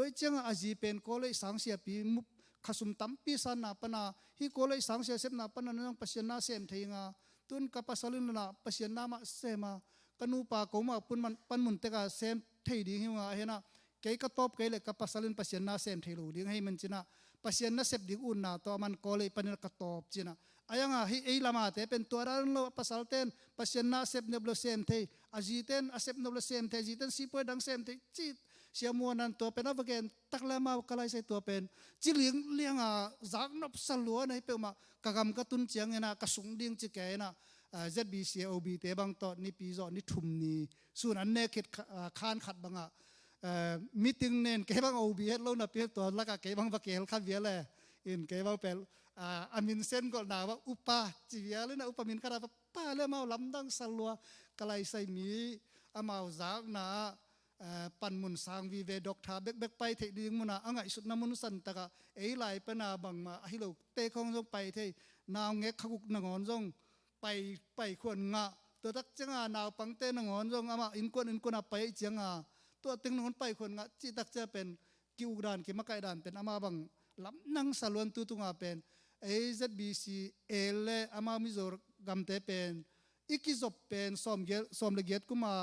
วจังอาจีเป็นโกเลยสังเสียปีมุขสุมตั้มปีสันนาปนาฮิโกเลยสังเสียเซมนาปนานั่งปัศยนาเซมเทงาตุนกับภาษาลินนาปัศยนามาเซมากันูปาโกมาปุ่นมันปันมุนเตกาเซมเทดีหิวเฮนะเกยกระตบเกยเล็กกับภาษาลินปัศยนาเซมเทโลดีให้มันจีน่าปัศยนาเซมดิอุ่นนาตัวมันโกเลยปันกระตบจีน่าอายังฮิเอลามาเตเป็นตัวรันโลภาษาเตนปัศยนาเซมเนบโลเซมเทอาจีเตนอาเซมเนบโลเซมเทจีเตนซีปวยดังเซมเทจีเสียมัวนั้นตัวเป็นอัฟเกนตักแล้วมากลายใส่ตัวเป็นจิเลี้ยงจากนับสลัวในเปมากะกำกะตุนเจียงนะกะสุงดิ้งจิแกนะZBCOB เตบังตอนี่ปีจอนี่ทุ่มนี่ส่วนอันเนคิดคานขัดบังมีติงเน้นเก็บัง OB เฮ็ดโลนะเปียตัวละกะเก็บังวะเกลคับเวียเลยอินเก็บังเป็นอามินเซนก็นาว่าอุปาจิเวียเลยนะอุปมินคาราป้าเลยมาลำดังสลัวกลายใส่มีอามาจากนะปันมุนสางวีเวดอกทาเบกไปเทดิงมุนะอ่างไอสุดน้ำมุนสันตะกะเอไลปนาบังมาฮิโลเตคงจงไปเทนาวเง็กขกุกนงอนจงไปควรงะตัวตักจังนาวปังเตนงอนจงอามาอินกวนไปจังตัวตึงนงอนไปควรงะจิตักจะเป็นกิวดานกิมะไกดานเป็นอามาบังลำนังสลวนตุตุงาเป็นAZBC เอเลอามามิโซกัมเตเป็นอิกิจบเป็นสมเลเกตกุมา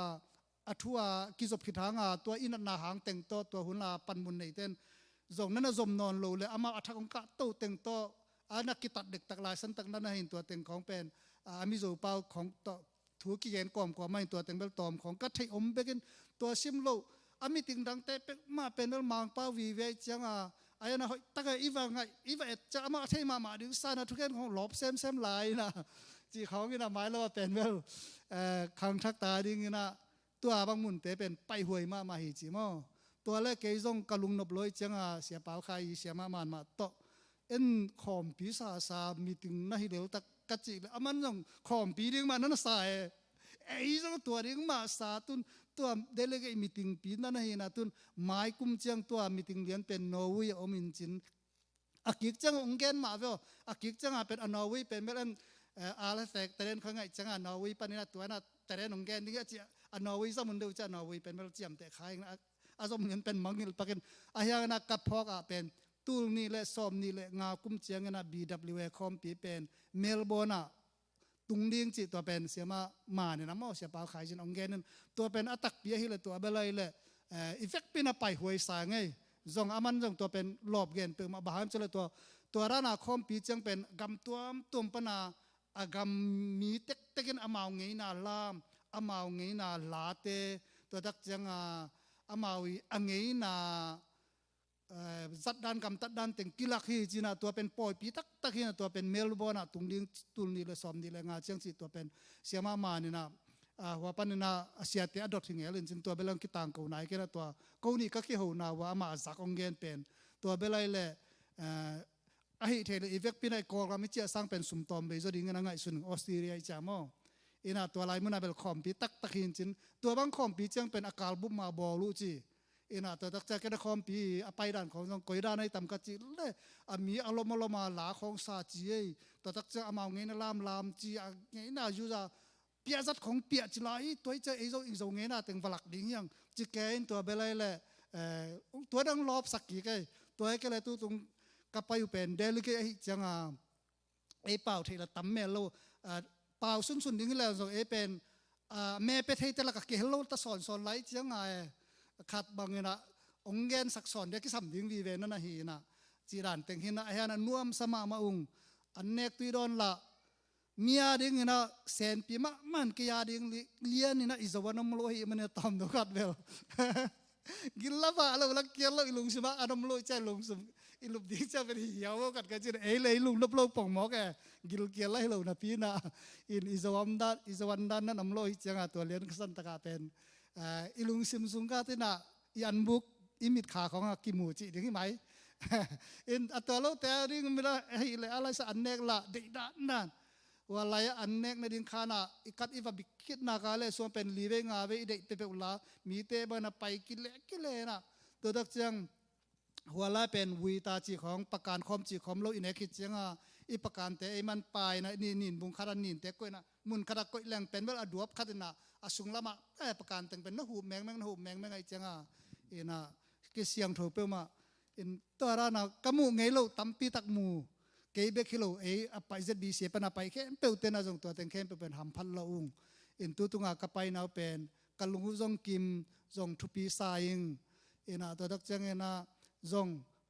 อัทัวกิจบขิดหางตัวอินนาหางเต็งตัวหุ่นลาปันมุนในเต้นจงนั้นจมนอนโลเลยอามาอัฐของกะโตเต็งโตอานักกิตัดเด็กตักลายสันตักนั้นเห็นตัวเต็งของเป็นอามิโซเปาของตัวถูกกิเกนกอมกว่าไม่ตัวเต็งเบลตอมของกัดไทยอมเบกินตัวซิมโลอามิติงดังเตเป็กมาเป็นเบลมังเปาวีเวจังอายันหอยตะกอีว่าไงอีว่าจะอามาไทยมาดึงซานะทุกแก่ของหลบเซมลายนะจีเขากินหมายแล้วว่าเป็นเบลคังทักตาดิ้งนะตัวบางมุนเตเป็นไปหวยมาหิจิมอตัวแรกเกยจงกะลุงนบลอยจังเสียเปล่าใครเสียมาโตเอ็นขอมปีซามีถึงนาฮิเดลตะกัจจิเลยมันจงขอมปีดิ้งมานั่นสาย จงตัวเรื่องมาสาตุนตัวเดลเกมีติงปีนั่นเองนะตุนไม้กุมเจียงตัวมีติงเลียนเป็นนอร์เวย์อมินจินอากิกจังองเกนมาเวลอากิกจังเป็นนอร์เวย์เป็นเมื่อนั้นอาเลเซกแต่เรนเขาไงจังนอร์เวย์ปนินะตัวน่ะแต่เรนองเกนนี่ก็จะนอร์เวย์สมุนเดียวจะนอร์เวย์เป็นเมื่อเจียมแต่ขายนะอาสมเงินเป็นมังงิลปะกันอายังนักกับพอกเป็นตูลนี่และซอมนี่และงากุมเจียงนะ BWA คอมปีเป็นเมลโบร์นตุงดิ้งจิตัวเป็นเสียมาเนี่ยนะมั่วเสียเปล่าขายจินองเกนตัวเป็นอัตักเปียฮิเลยตัวเบลัยเลยอีเฟกปีน่ะไปหวยสายไงจงอามันจงตัวเป็นหลอบเกนเปิดมาบ้านจะเลยตัวร้านอาคอมปีจังเป็นกำตัวปนาอากำมีเต็กนอามาวไงนาลามอามาวไงนาลาเตตัวดักจังอามาวอังไงนาจัดด้านกำตัดด้านเต็งกิลักฮีจีน่ะตัวเป็นปอยปีตักฮีน่ะตัวเป็นเมลโบน่ะตุงดิ้งตุนนี่เลยซ้อมนี่เลยงาเชียงสิตัวเป็นเสียมานี่นะว่าปันนี่นะเสียเตะดอทถึงเอลินจินตัวเบลังกิตังกูนายกันนะตัวกูนี่ก็ขี้หูนาว่ามาสักองเกนเป็นตัวเบลัยเลยไอ้เทเลอีเวกปีนไอ้กอร์ก็ไม่เจ้าสร้างเป็นสุ่มตอมไปจนดิ้งง่ายสุดออสเตรเลียจ้ามออิน่ะตัวลายมันน่ะเป็นคอมปีตักฮีจินตัวบางคอมปีจังเป็นอากาศบุบมาบอลูจีอิน่ะตัวตักจะกันคอมปีไปด้านของต้องกอยด้านในตำกะจิเลยมีอารมณ์มาหลาของซาจีตัวตักจะเอามาเงินลามจีเงินน่ะอยู่จะเปียจัดของเปียจิลายตัวจะอีโซเงินน่ะถึงฝรั่งดิ้งยังจีแกนตัวเบลัยเลยตัวดังรอบสักกี่ไงตัวไอ้ก็เลยตัวตรงกับไปอยู่เป็นเดลิเกไอ้จังไอ้เป่าที่เราตั้มเมลโลเป่าสุนดิ้งแล้วส่งไอ้เป็นแม่ไปที่แต่ละกะเกลโลตะสอนไลท์จังไงขัดบางเงินองเงินสักสอนเด็กที่สัมดิ้งวีเวนั่นนะฮีนะจีรันเต็งหินะไอ้ฮะนั่นน่วมสมามาอุงอันเนกตุยโดนละเมียดิ้งเงินเซนปีมันกี่ยาดิ้งเลี้ยนี่นะอิสวรรณมโลหิมันเนี่ยตอมดูกัดเบลกินละบ้าเราลักเกียร์เราอิลุงสมาอารมณ์โลใจลงสมอิลุบดิ้งจะเป็นเหี่ยวกัดกันจีเอ้เลยลุงลบโลป่องหมอกกินเกียร์ไล่เรานะพี่นะอิสวรรณด้านนั้นอำโลหิจังตัวเลี้ยงสันตะกาเป็นอิลุงซิมซุงกาตินะยันบุกอิมิดขาของกิมูจิถึงไหมอัตัวเราแต่ริ่งไม่ได้ให้เลยอะไรสันเนกละเด็กด้านนั้นว่าอะไรอันเนกในดินขานะอีกัดอีว่าบิคิดนาคาเลยส่วนเป็นลีเวงาเวเด็กเตเปอุลามีเตบันไปกิเลนะตัวดักจังหัวไล่เป็นวีตาจีของประการคอมจีของเราอินเนคิดจังอีประการแต่ไอ้มันไปนะนินบุงคารานินแต่ก็นะมุนคาราก็แรงเป็นเวลาดวบคาดนะอาสุงละมาประการแต่งเป็นนหูแมงนหูแมงไงจังอินะกิเสียงโถเปมาอินตัวรานะกมูไงเราตั้มปีตักมูเกย์เบคิโลไปจะบีเสียปนาไปแค่เปิลเตนะจงตัวแต่งแค่เป็นหำพันละอุงอินตัวตุงากไปนาเป็นกัลุงจงกิมจงทุปีสายิงอินะตัวดักจังอินะจง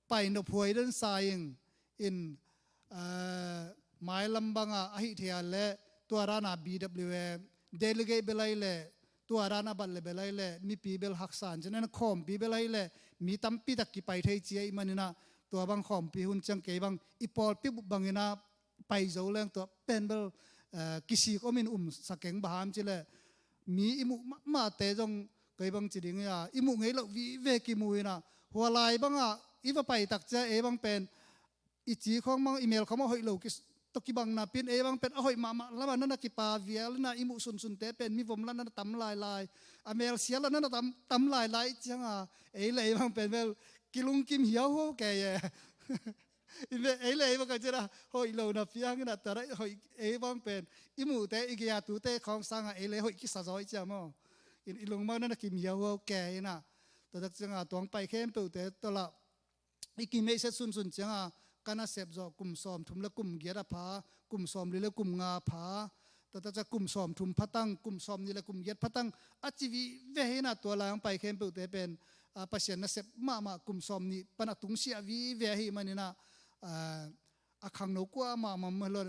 ไปนพวยเดินสายิงอินหมายลำบังอหิเทียเล่ตัวรานะ BWA เดลิเกเบลัยเล่ตัวรานะบัลเลเบลัยเล่มีปีเบลฮักสันฉะนั้นคอมปีเบลัยเล่มีตั้มปีตะกี้ไปไทยเจียมันนะตัวบางคอมปีหุ่นจังเกบังอีปอลปีบุบังนะไปเจ้าเรื่องตัวเป็นเบลกิสิก็มินสักเก่งบามจิเล่มีอิมุมาเตจงเกบังจิดิงยาอิมุไงเราวิเวกิมุยนะหัวลายบังอีว่าไปตักเจบังเป็นอีจีของมังอีเมลเขามาหอยโลกิสตกิบังนาเป็นบังเป็นหอยมาแล้วมันนั่นนักกิปาเวียลนะอิมุสุนเตเป็นมีผมแล้วนั่นตำลายอเมลเสียแล้วนั่นตำลายจังเลยบังเป็นเวลกิลุงกิมเหี่ยวแกอีเมเลยบังก็จะนะหอยโลนะเพียงนะแต่หอยบังเป็นอิมุเตอีกยาตูเตของสังเลยหอยกิสซอยจ้ามออีลุงมันนั่นนักกิมเหี่ยวแกนะตัวจังตัวไปเข้มเปิดเตตัวละอีกิเมเสสุนจังกันอาเสพจอกุมซ้อมทุ่มละกุมเกียร์ผากุมซ้อมนี่ละกุมงาผาแต่จะกุมซ้อมทุ่มพัตังกุมซ้อมนี่ละกุมเกียร์พัตังอาชีวิเวหินาตัวลางไปเข้มเปิดเป็นปัศยนาเสพมากุมซ้อมนี่ปนักตุงเสียวิเวหิมันนี่นะขังนกว่ามาเมื่อเลย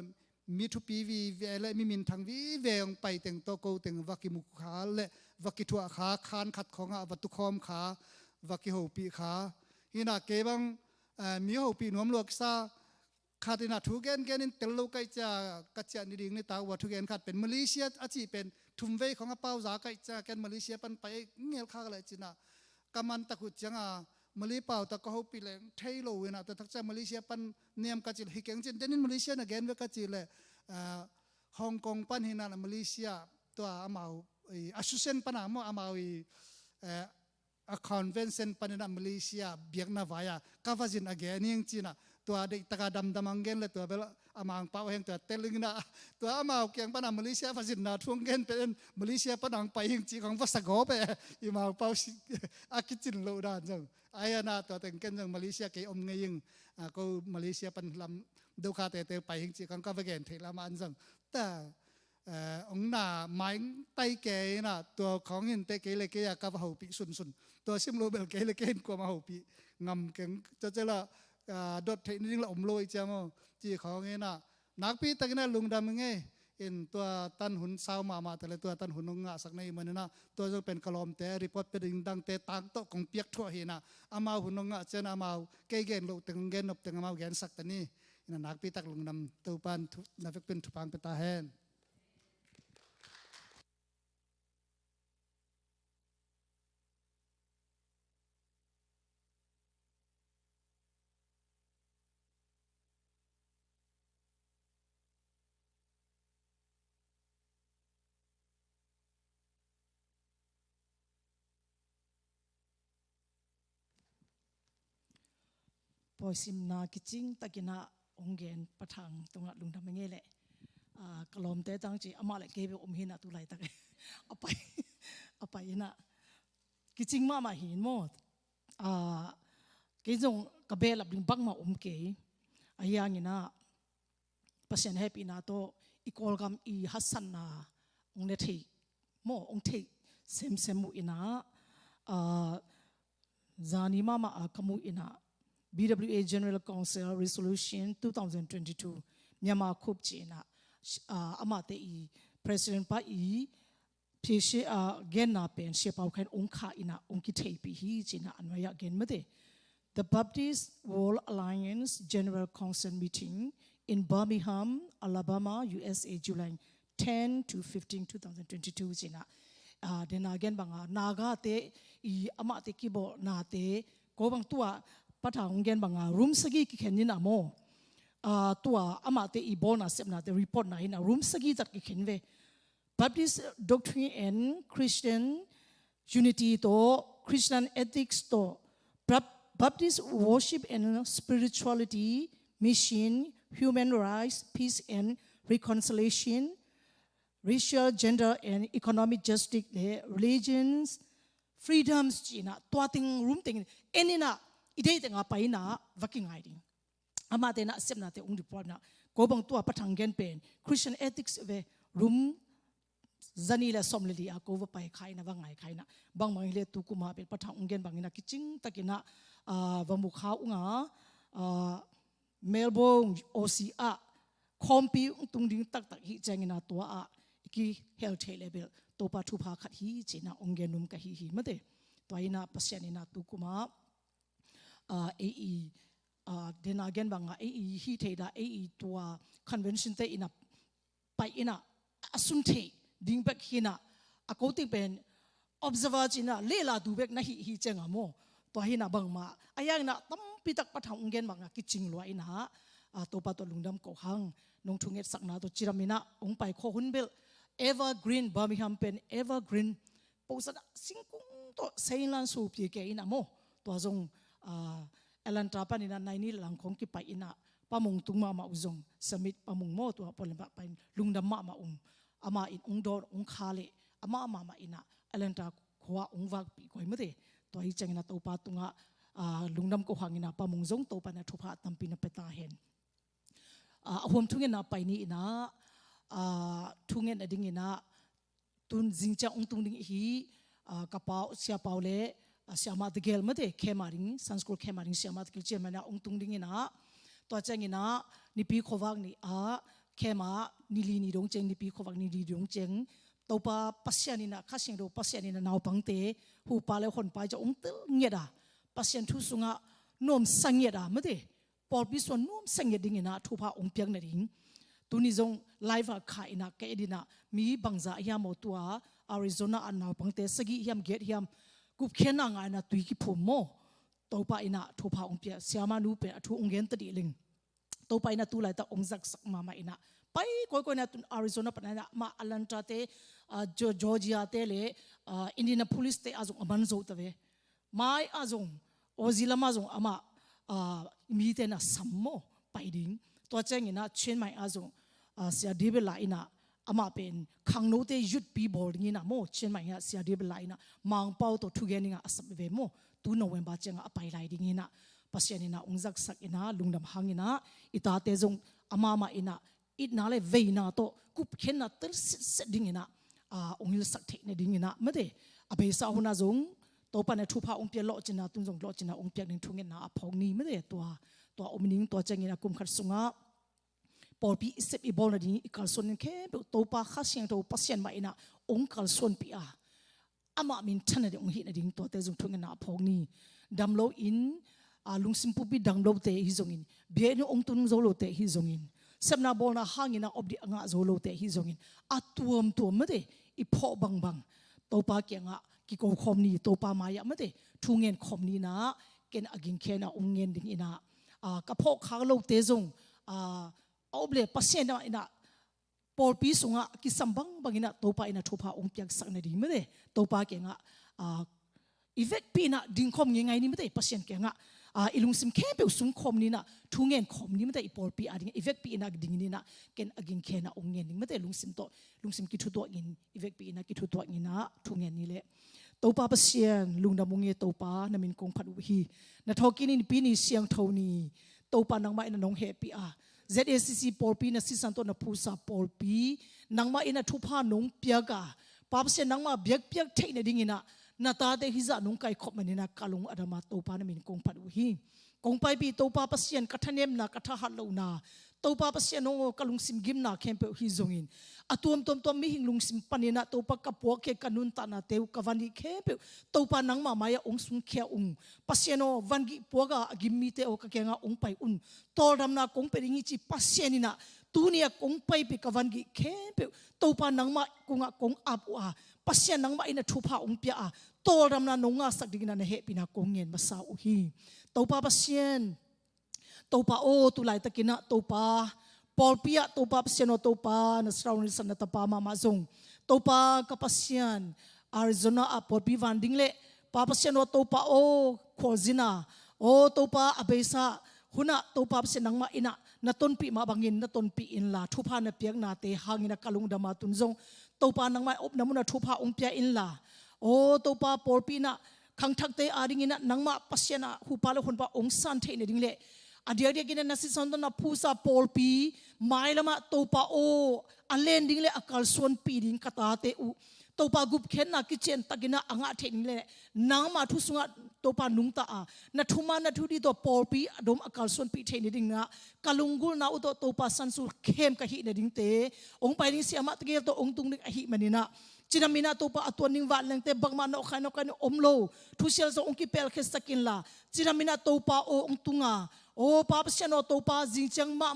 มีทุปีวิเวและมีมินทางวิเวงไปแต่งโตโกแต่งวักิมุขาและวักิทัวขาคานขัดของวัตุคอมขาวักิโหปีขาหินาเกบังมีหัวปีนวมลวกซาขาดนะทุกแกนินเตลูกไกจะกัจจานิดิ่งในตาว่าทุกแกนขาดเป็นมาเลเซียอาชีเป็นทุ่มเวของเป้าจากไกจะแกนมาเลเซียปันไปเงี้ยข้าเลยจีน่ะกำมันตะกุดจังมาเลเป้าตะก็หัวปีเลยเทโลเวนะแต่ทักจะมาเลเซียปันเนียมกัจจิลฮิเกงจินเดนินมาเลเซียนะแกนเวกัจจิเลยฮ่องกงปันหินามาเลเซีย ตัวอามาอาสุเซนปนามอามาa convention panina Malaysia biakna vaya kavazin age ning china to de taka dam damangen le to bel amang pau heng to telling na to amau kyang pana Malaysia vazin na thungen pen Malaysia panang pai hing chi khong vasago pe i mau pau akichin lo dan jong aya na to teng ken jong Malaysia ke om ngeng ko Malaysia pan lam do kha te pai hing chi khong ka vagen the lam an jong ta ông nà máy tay kề nà tua khó nhìn tay kề lấy kề cả vào hậu bị sùn sùn tua xiêm lô bel kề lấy kề qua mà hậu bị ngầm keng cho là đốt thấy nên là ông lôi chăng không chỉ khó nghe nà nát pi tay cái lùng đam nghe in tua tan hun sao màแต่ละตัวtan hun ngãสักในมันนะตัวจะเป็นกลอมแต่รีพอร์ตเป็นดังแต่ต่างโตของเปียกทั่วเห็นนะอามาหุ่นงะเจนอามาเกยเกนโลตึงเกนนบตึงอามาเกนสักแต่นี่นักปีตักลงนำตัวปันนักเป็นทุพังเป็นตาแหน พอสิมนากิจิงตะกินะองเกนปะทังตรงลุงทำยังไงแหละกลมเตตังจีอามาเลยเก็บอมหินะตุไลตักเอาไปนะกิจิงมาหินหมดกิจงกระเบลบิงบักมาอมเกยอายางินะปัสยันเฮปีนาโตอีกอลกัมอีฮัสซันนาองเนทีโมองเทเซมมุอินะจานิมาขมุอินะ BWA General Council Resolution 2022 Myanmar Kup China Amate E President Pa E Pishe Genna Pen Shepau Khan Ongkha Ina Ongki Tepi Hi China Anwaya Gen Mate The Baptist World Alliance General Council meeting in Birmingham, Alabama, USA July 10 to 15 2022 China then again banga naga te I amate kibo na te ko bang tua patang gen banga room sagi ki khenin amo tua amate I bona sepna the report na ina room sagi tat ki khenve Baptist doctrine and Christian unity to Christian ethics to Baptist worship and spirituality mission human rights peace and reconciliation racial gender and economic justice religions freedoms China tuating room ting enina idei tenga paina working hiding amate na sepna te ung report na gobang tua patanggen pen Christian ethics ve room zanila somleli a ko pai khaina wangai khaina bangmang le tu kuma pel patang ungen bangina kiching takina vamukha unga Melbourne OCA kompi tungding tak hi changina tua a ki health level topa thupa khat hi china ongenum ka hi mate toina pasyanina tukuma AE dena again banga AE hi theida AE tua convention te ina pai ina asunte dingbek hina akouting pen observer china lela dubek na hi changamo tohina bangma ayang na tampitak pathang ongen banga kiching lwa ina topa to lungdam ko hang nong thunget sakna to chiramina ongpai kho hunbel evergreen Birmingham pen evergreen posada singkung to sailan su pi ke ina mo to zong elan trapan ina naini langkhong ki pa ina pamung tungma ma uzong summit pamung mo to polemba pain lungdam ma ama in ungdor ungkhale ama ma ina elan tra khwa ungwak pi koi mate to hi changina to pa tunga lungdam ko hangina pamung zong to pa na thupa tampi na peta hen ahom thungen na paini ina thungen ading ina tun jingcha ungtung ding hi kapau sia paule siama de gel mate khemaring sanskul khemaring siama de chemana ungtung ding ina to changina nipi khowang ni khema nili ni dong cheng nipi khowang ni dong cheng topa pasyanina khasing do pasyanina naw pangte hu pale hon pai ja ungtel ngeda pasyan thu sunga nom sangeda mate por biswan nom sangeding ina thupa ongpiang na ring tuni zong live kha ina ke edina mi bangza ya mo tua Arizona annaw pangte sagi hiam get hiam kup khena nga na tui ki phum mo topa ina thupa ongpia siama nu pe athu onggen ta di ling topa ina tu lai ta ongjak sak mama ina ไปko na tun Arizona pa na ma Atlanta te Georgia te le Indianapolis te azong aman zo tawe mai azong ozilama azong ama mi te na sammo paiding to cheng ina chen mai azong sia debela ina ama pen khangno te yut pi bol ngi na mo chen mai ya sia debela ina mang pau to thugeni nga asap ve mo tu November chenga apai lai ding ina pasien ina ungjak sak ina lungdam hangina ita te jong ama ma ina itna le veina to kup khen na tel set ding ina ongil sak the ne ding ina made abe sa huna jong to pa ne thu pha ong pia lo china tung jong lo china ong pia ning thungen na aphong ni made to omning to chengina kum khat sunga polpi isep I bol na ding ikal son ke to pa kha siang to pasien ma ina ong kal son pi ama min thana de ong hi na ding to te jong thungen na aphong ni damlo in lungsim pu pi danglo te hi zongin bie no ong tung zo lo te hi zongin sabna bol na hangina obdi anga zo lo te hi zongin atuam tuam made I pho bang bang to pa kyanga ki ko khom ni to pa ma ya made thungen khom ni na ken agin khena ungen ding ina ka pho khang lo te zong oble pasien na ina pol pi sunga ki sambang bangina to pa ina thopa ong pyak sak na di made to pa kenga effect pi na ding khom ngi ngai ni mate pasien kenga ilung sim ke pe sung khom ni na thungen khom ni mate ipol pi ading effect pi na ding ni na ken agin khe na ong ngen ni mate lung sim ki thu to in effect pi na ki thu to ni na thungen ni le to pa pasien lung da munge to pa na min kong phat hi na thoki ni pi ni siang thoni to pa nang ma ina nong he pi ZACC pol pi na sisan to na pusa pol pi nang ma ina thu pha nong pya ga pa pasien nang ma biak piak thei na ding ina na ta te hiza nung kai khop manina kalung adama to pa na min kong phat hi kong pai bi to pa pasien kathanem na katha hat lo na to pa pasien no kalung sim gim na kempe hi zongin atum tom mi hinglung sim panina to pa kapo ke kanun ta na teu kawani kempe to pa nang ma maya ong sung khia pasien no wangi poga gimmi te o ka kenga ong pai tol ram na kong pe ringi chi pasien ina tunia kong pai pi kawangi kempe to pa nang ma kunga kong ap pasien nang ma ina thupa ong pia tol ram na nonga sak ding na he pina kongen masa uhi to pa pasien to pa o tu lai takina to pa pol pia to pa pasien to pa na srauni san ta pa ma zong to pa ka pasien Arizona pol pi vanding le pa pasien to pa o khozina o to pa abesa huna to pa pasien nang ma ina na ton pi ma bangin na ton pi in la thupa na piak na te hangina kalung dama tunjong to pa nang mai op namuna thupa ong pia in la o to pa pol pi na khang thak te aring ina nang ma pasiana hu pa lo hun pa ong san the ne ding le adia dia gina nasi son na pusa pol pi mai lama to pa o alen ding le akal son pi ding kata te u to pa gup khen na kitchen tagina anga the ding le nang ma thu sunga to pa nung ta na thuma na thu di to pol pi adom akal son pi the ne ding na kalungul na u to pa san su khem ka hi ne ding te ong pai ding siama tgel to ong tung ning a hi manina Chinamina to pa atwan ning wat lang te bagma no khano omlo thusel so ongki pel khe sakin la Chinamina to pa o ong tunga o pa pasano to pa jingchang ma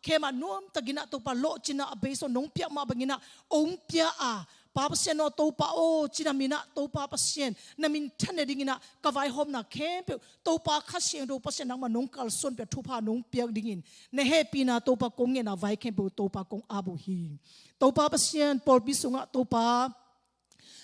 khema nom tagina to pa lo china abeso nong pia ma bangina ong pia pa pasano to pa o Chinamina to pa pasien namin thane dingina kawai hom na kempe to pa khasieng do pasien nang ma nong kal son pe thu pa nong pia dingin ne happy na to pa kong na vai kempe to pa kong abu hi to pa pasien pol bisunga to pa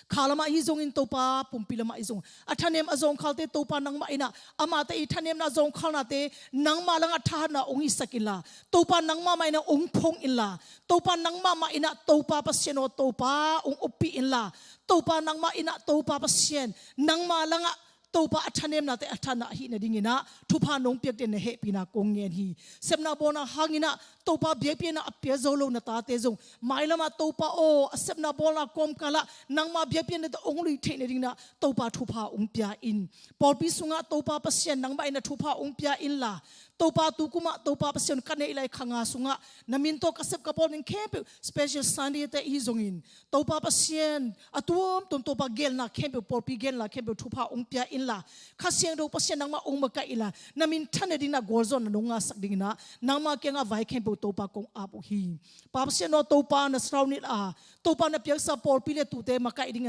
khalama izong in to pa pumpilama izong athanem azong khalte to pa nang ma ina ama te ithanem na zong khalna te nang ma lang atha na ongi sakila to pa nang ma ina ong phong illa to pa nang ma ina to pa pasien to pa ong upi illa to pa nang ma ina to pa pasien nang ma lang to pa athanem na te athana hi na dingina thupa nong piak te ne he pina kongen hi semna bona hangina to pa bie pina apia zolo na ta te zong mailama to pa o semna bona kom kala nang ma bie pina te ongli the ne dingna to pa thupa ong pia in pol pi sunga to pa pasien nang ma ina thupa ong pia in la to pa tu kuma to pa pasien kane ilai khanga sunga namin to kasep kapol ning camp special sunday te hi zongin to pa pasien atuam tom to pa gel na camp pol pi gel la camp thupa ong pia in la khasiang do pasien nang ma ong ma ka ila namin thane ding na golzon na nonga sak ding na nang ma kenga vai camp to pa kong apu hi pa pasien no to pa na srauni to pa na piak sa pol pi le tu te ma ka ding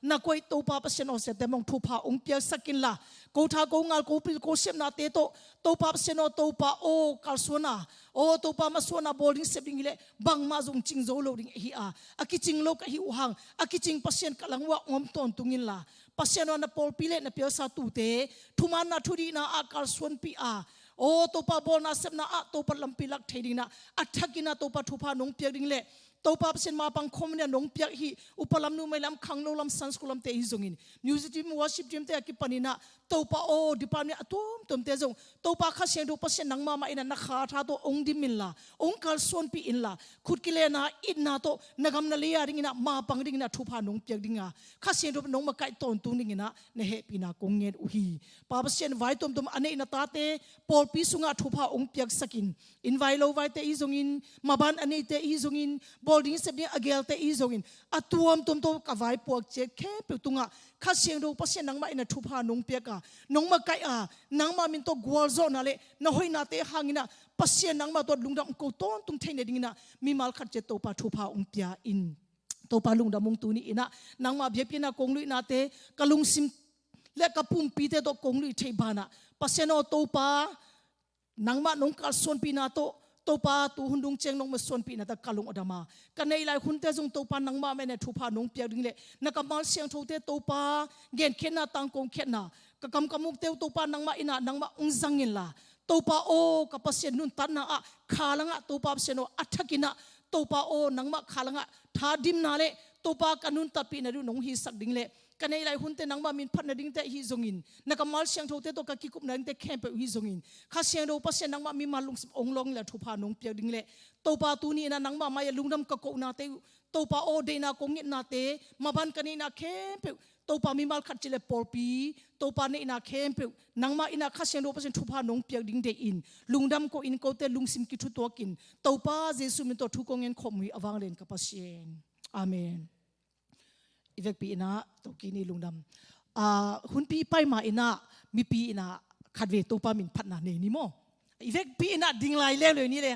na koi to pa pasien o se te mong thupa ong piak sakin la ko tha ko ngal ko pil ko sem na te to pa pasien no to pa o kalsona o to pa masona boarding sepding ile bang ma jong ching zo lo ding hi a akiching lo ka hi uhang akiching pasien kalangwa ngom ton tungin la pasien na pol pile na pia sa tu te thuman na thudi na a kalson pi a o to pa bol na sep na a to pa lampilak theding na athakina to pa thupa nong pia ding le to pa pasien ma pang khom ne nong pia hi upalam nu mai lam khang lo lam sans kulam te hi zongin music team worship team te akipanina to pa o department atom te zong to pa kha seng do pasien nang ma ma ina na kha tha to ong dimin la ong kal son pi in la khut kile na in na to nagam na leya ring ina ma pang ring na thupa nong pia dinga kha seng do nong ma kai ton tu ning ina ne he pi na kong ngen u hi pa pasien vai tom ane ina ta te pol pi sunga thupa ong pia sakin in vai lo vai te i zongin maban ane te i zongin boarding sep ni agel te i zongin atuam tom to ka vai puak che khe pe tunga kha siang do pasien nang ma ina thupa nong pia ka nong ma kai a nang ma min to gwal zo na le na hoi na te hangina pasien nang ma to lungdam ko ton tum theine dingina mi mal khat che to pa thupa ong pia in to pa lungdam mong tu ni ina nang ma bhepi na kong lui na te kalung sim le kapum pi te to kong lui thei bana pasien o to pa nang ma nong kal son pi na to pa tu hundung cheng nong ma son pi na ta kalung adama kanai lai hun te jong to pa nang ma me ne thupa nong pia ding le na kamal siang tho te to pa gen khen na tang kong khen na ka kam kamuk te to pa nang ma ina nang ma ung zangin la to pa o ka pasien nun tan na a khalanga to pa pasien o athakina to pa o nang ma khalanga tha dim na le to pa kanun ta pi na ru nong hi sak ding le kanai lai hun te nang ma min phat na ding te hi zongin na kamal siang tho te to ka ki kup na ding te khem pe hi zongin kha siang do pasien nang ma mi ma lung ong long la thupa nong pia ding le to pa tu ni na nang ma ma ya lungdam ka ko na te to pa o de na kong na te ma ban kani na khem pe to pa mi mal khat chile pol pi to pa ne na khem pe nang ma ina kha siang do pasien thupa nong pia ding de in lungdam ko in ko te lungsim ki thu to kin to pa jesu min to thu kong en khom hi awang len ka pasien amen ivek pi ina to kini lungdam hun pi pai ma ina mi pi ina khatve to pa min phat na ne ni mo ivek pi ina ding lai le ni le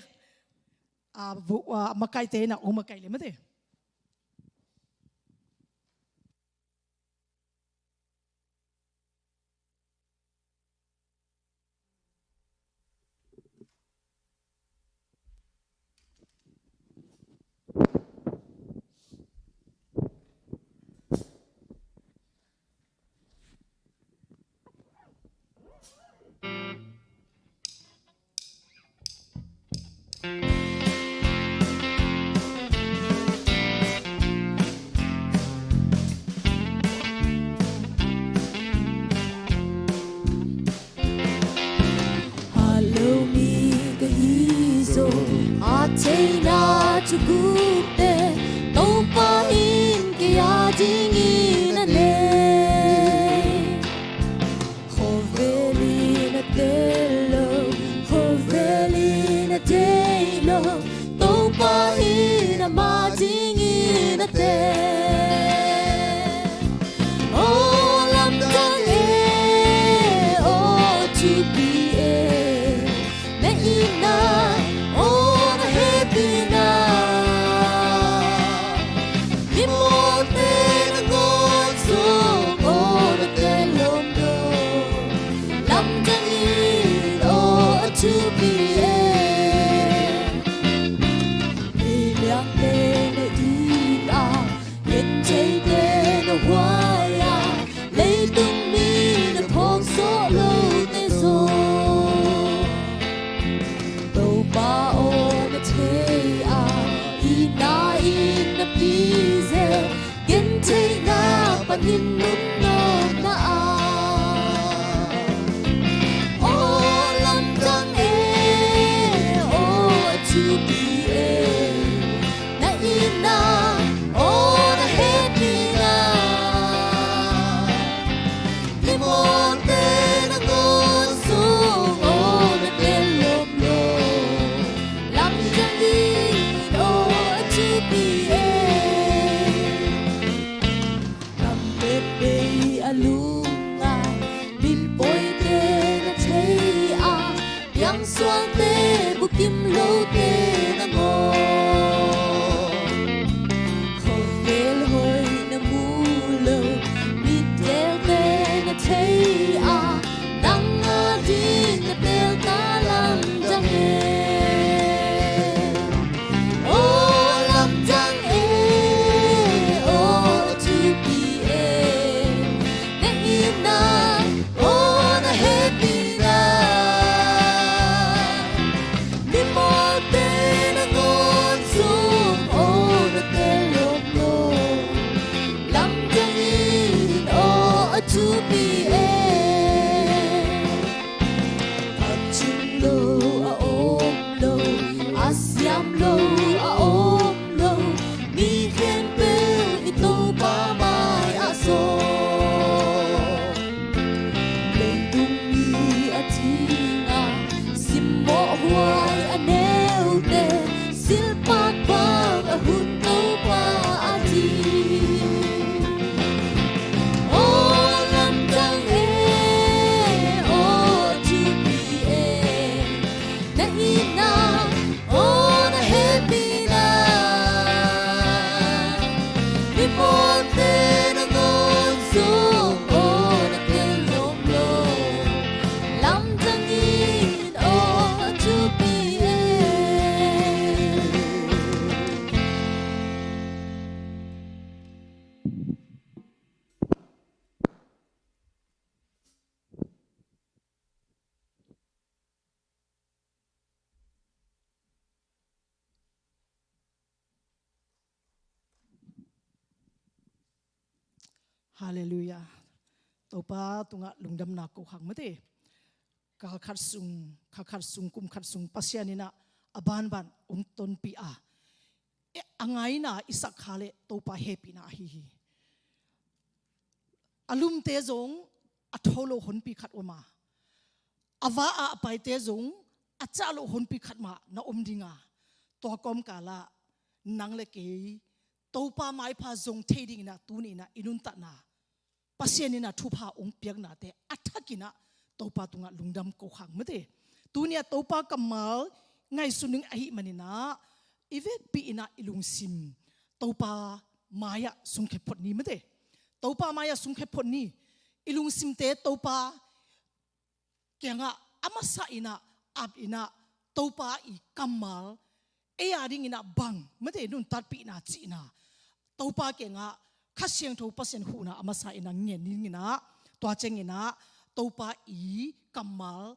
makai te na o makai le mate Atena chukute topa in kya jingina ne hovelina telo hovelina telo topa in ma jingina te oh lam dang e oh to be na ina in nung nong na oh lam dang e oh to be na ina oh na happy na limon te na ngon sung oh na telom lo lam dang e oh to be alunga bin poi te na thei a yang suang te bukim lo te na ngo hovel hoi na mu lo mi tel te na thei a dang a din na tel ta la na ina oh na happy na bipote na ngon sung oh na ken lom lom lam tang in oh to be Hallelujah. Topa tunga lungdam na ko hang mate. Khat sung kum khat sung pasyanina aban ban ton pi a. Angai na isak khale topa happy na hi. Alum te zong atholo hon pi khat oma. Ava a pai te zong achalo hon pi khat ma na omdinga. To kom kala nang le ke topa mai pha zong theding na tuni na inun ta na. Pasien na thupa ong piak na te athakina topa tunga lungdam ko khang mate tunia topa kamal ngai suning ahi manina ivet pi ina ilung sim topa maya sungkhe phot ni mate topa maya sungkhe phot ni ilung sim te topa kenga amasa ina ab ina topa I kamal e ading ina bang mate nun tat pi na chi na topa kenga khasiang tho pasien huna amasa ina ngen ni na twa chengina topa I kamal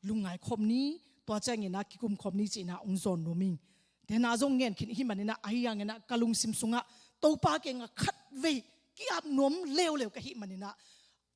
lungai khomni twa chengina kikum khomni china ongzon noming dena zong ngen khin hi manina ahiyang na kalung sim sunga topa kenga khat ve ki ap nom lew lew ka hi manina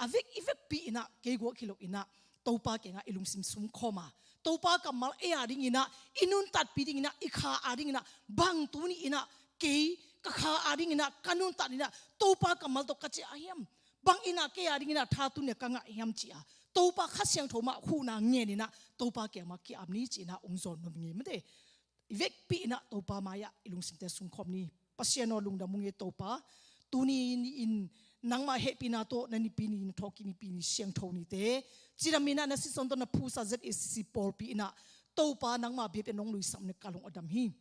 avik ivek pi ina ke go khilo ina topa kenga ilung sim sum khoma topa kamal e ading ina inun tat pi ding ina ikha ading ina bang tuni ina ke kakha ading ina kanun ta ina topa kamal to kachi ahiam bang ina ke ading ina tha tu ne kanga hiam chia topa khasyang thoma khuna nge ni na topa ke ma ki amni chi na ongzon no ngi mate vek pi ina topa maya ilung simte sung khom ni pasiano lung da munge topa tuni in nangma he pina to na ni pini ni thoki ni pini siang thoni te chiramina na si son to na phusa ZSC pol pi ina topa nangma be pe nong lui sam ne kalung adam hi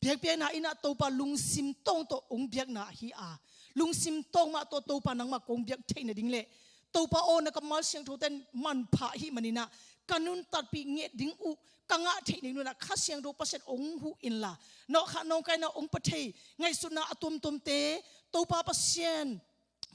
biak biak na ina topa lung sim tong to ong biak na hi a lung sim tong ma to topa nang ma kong biak thein ding le topa o na kamal siang thoten man pha hi manina kanun tat pi nge ding u kanga thein nu na kha siang do paset ong hu in la no kha nong kai na ong pathei ngai suna atum tum te topa pasien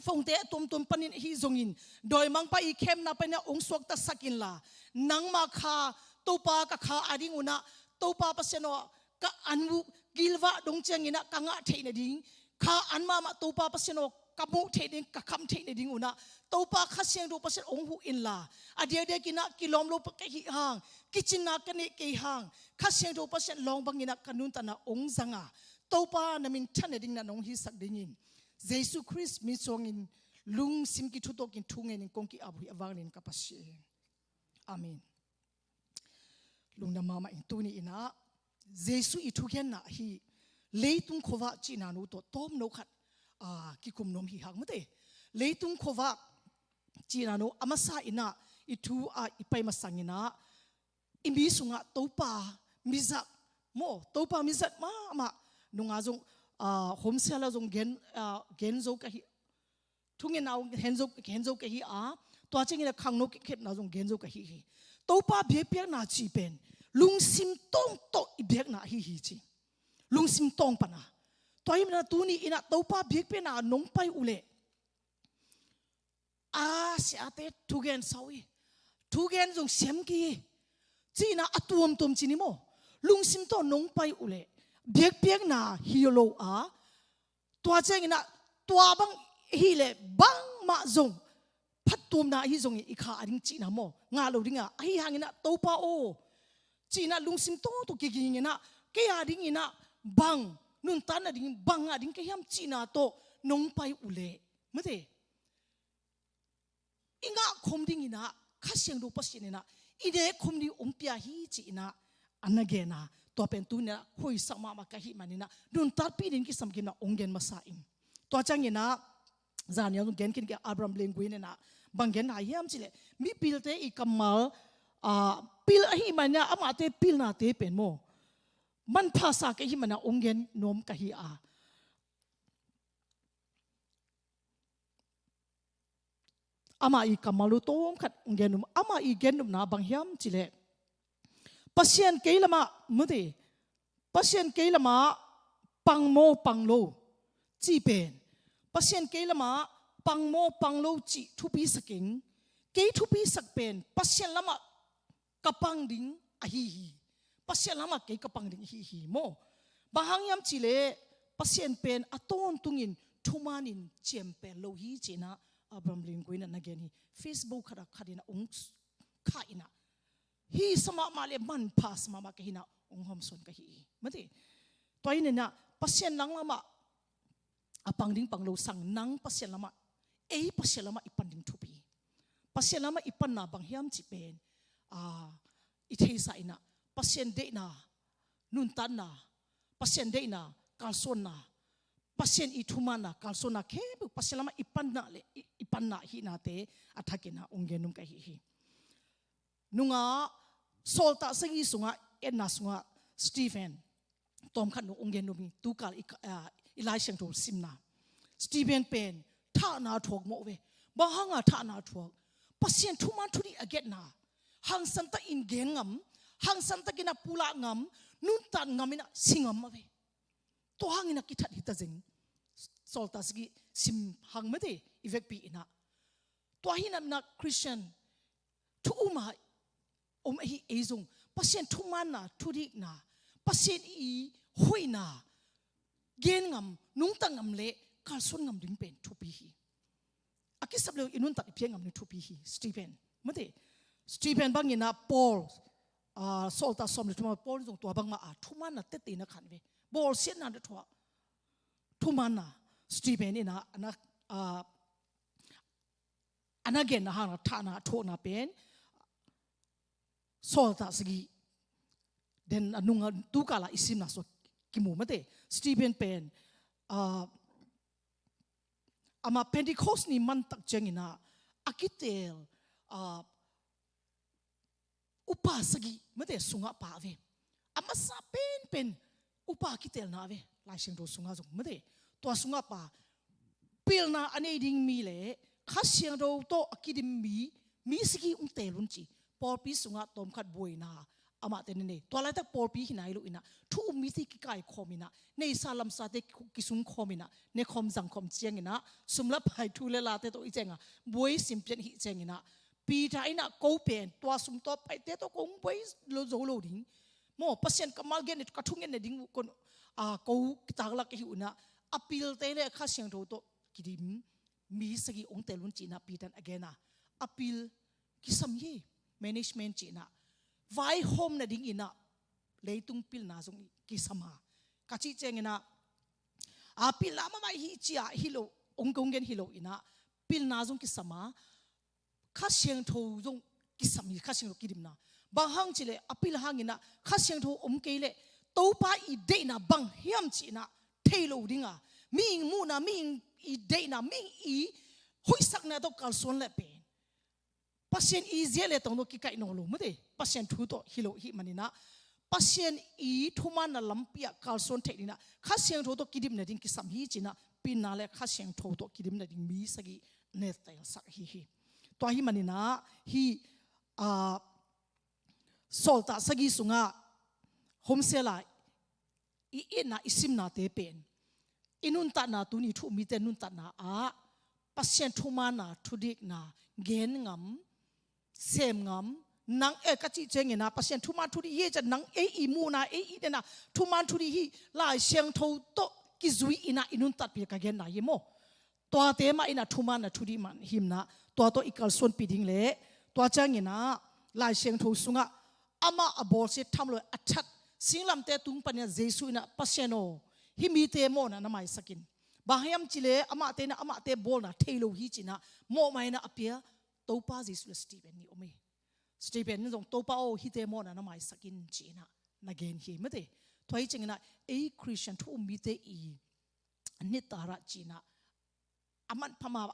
phong te atum tum panin hi zongin doi mang pa I khem na pa na ong swak ta sakin la nang ma kha topa ka kha ading una topa paseno ka anwu gilwa dong chang ina kanga thein ding kha anma ma topa paseno kamu thein ka kham thein ding una topa kha siang do paset ong hu in la adia de kina kilom lo pa hi hang kitchen na kani ke hang kha siang do paset long bang ina kanun ta na ong zanga topa na min than ding na nong hi sak dingin Jesus Christ mi song in lung sim ki thu to kin thungen in kong ki abu awang nin ka pasye amen lung na mama in tuni ina Jesus I thugen na hi leitung khova china nu to tom no khat ki kum nom hi hang mate leitung khova china no amasa ina I thu ipai masangina imi sunga topa mizak mo topa mizak ma nunga jong homsela jong genzo ka hi thungen naw genzo ka hi to chengina khangno ki khet na jong genzo ka hi topa bhe pek na chi pen lung sim tong to ibek na hi chi lung sim tong pana toy na tuni ina topa bek pe na nong pai ule si ate thugen sawi thugen jong sem ki china atuam tum chini mo lung sim to nong pai ule bek pek na hiolo to chengina to bang hi le bang ma jong phatum na hi jong I kha ading china mo nga lo ringa hi hangina topa o china lungsim to kiging ina ke ading ina bang nun tan ading bang ading ke yam china to nong pai ule mate inga khomding ina khasiang do pasinina ide khomni ompia hi china anagena to pen tu na hoi sama ma ka hi manina nun tar pi din ki samkina ongen masain to changina zan yang gen kin ke Abraham lenguin na banggen na yam chile mi pilte I kamal pil a hi manya ama te pil na te pen mo man phasa ke hi mana onggen nom ka hi a ama I kamalu tom khat onggenum ama I genum na banghiam chile pasien keilama mude pasien keilama pangmo panglo chi pen pasien keilama pangmo panglo chi thupi saking ke thupi sak pen pasien lama kapang ding a hi hi pasien lama ke kapang ding hi hi mo bahangyam chile pasien pen aton tungin thumanin chempe lo hi china abram ling koina nageni Facebook khara khadina ong kha ina hi sama male man pas mama ke hina ong hom son ka hi mate toine na pasien lang lama apang ding panglo sang nang pasien lama pasien lama ipan ding thupi pasien lama ipan na banghiam chi pen ithesa ina pasien de na nun tan na pasien de na kalson na pasien ithumana kalsona kebu pasien lama ipan na hi na te athakina onggenum ka hi nunga solta sagi sunga enna sunga Stephen tom khan no onggenum tu kal ilai seng to simna Stephen pen tha na thok mo we ba hanga tha na thok pasien thuman thuri aget na hang santa in gengam hang santa kina pula ngam nun tan ngamina singam ma we to hangina kithat hita jeng solta sagi sim hang mate evek pi ina to hina na Christian tu uma hi ezong pasien thuman na thuri na pasien I hoina gen ngam nung tangam le kalson ngam ding pen thupi hi akisablo inun tak piang ngam ni thupi hi Stephen mate Stephen bangina Paul solta som le thuma Paul jong to bang ma thuman na te te na khan ve bol sen na de thwa thuman na Stephen ina ana gen na hana thana tho na pen solta sigi den anunga tu kala isim na so kimu mate Stephen pen ama Pentecost ni man tak jengina akitel upasagi mate sunga pa ve ama sa pen upa kitel na ve lai sing do sunga jong mate to sunga pa pilna ane ding mi le khasiang do to akidim mi sigi telun chi por pi sunga tom khat boina ama tenene to lai tak por pi hinai lu ina thu mi ti ki kai khomina nei salam sa te kisum khomina ne khom jang khom chiangina sumla phai thu le la te to I chenga boi simpian hi chengina pi tha ina ko pen to sum to pai te to kong boi lo zo lo ding mo pasien kamal gen ka thungen ne ding kon ko kitagla ke hi una apil te le khasiang do to kidim mi sagi ong telun china pitan agena apil kisam ye management china vai home na ding ina leitung pil na jong kisama kachi chengina apil lama mai hi chia hilo ong kongen hilo ina pil na jong kisama khasiang tho jong kisam hi khasiang kidim na bahang chile apil hangina khasiang tho kele topa I de na bang hiam china thailo dinga ming mu na ming I de na ming I hoisak na to kalson le pen pasien I zele tong no ki kai no lo made pasien thu to hilo hi manina pasien I thuman na lampia kalson thedina khasiang tho to kidim na ding kisam hi china pin na le khasiang tho to kidim na ding mi sagi ne tel sak hi to hi manina hi solta sagi sunga homsela I ena isim na te pen inun ta na tu ni thu mi te nun ta na pasien thuma na thudik na gen ngam sem ngam nang kachi chengena pasien thuma thuri ye cha nang I mu na I de na thuma thuri hi la siang tho to ki zui ina inun tat pi ka gen na yemo to te ma ina thuma na thuri man himna to ikal son piding le to changena la siang tho sunga ama abol se thamlo athat singlam te tung panya jesu ina pasieno himi te mo na namai sakin bahayam chile ama te bol na thailo hi china mo mai na apia topa jesu Stephen ni ome Stephen ni jong topa o hi te mo na namai sakin china na gen hi mate thoi chingna Christian thu mi te ni tara china aman phama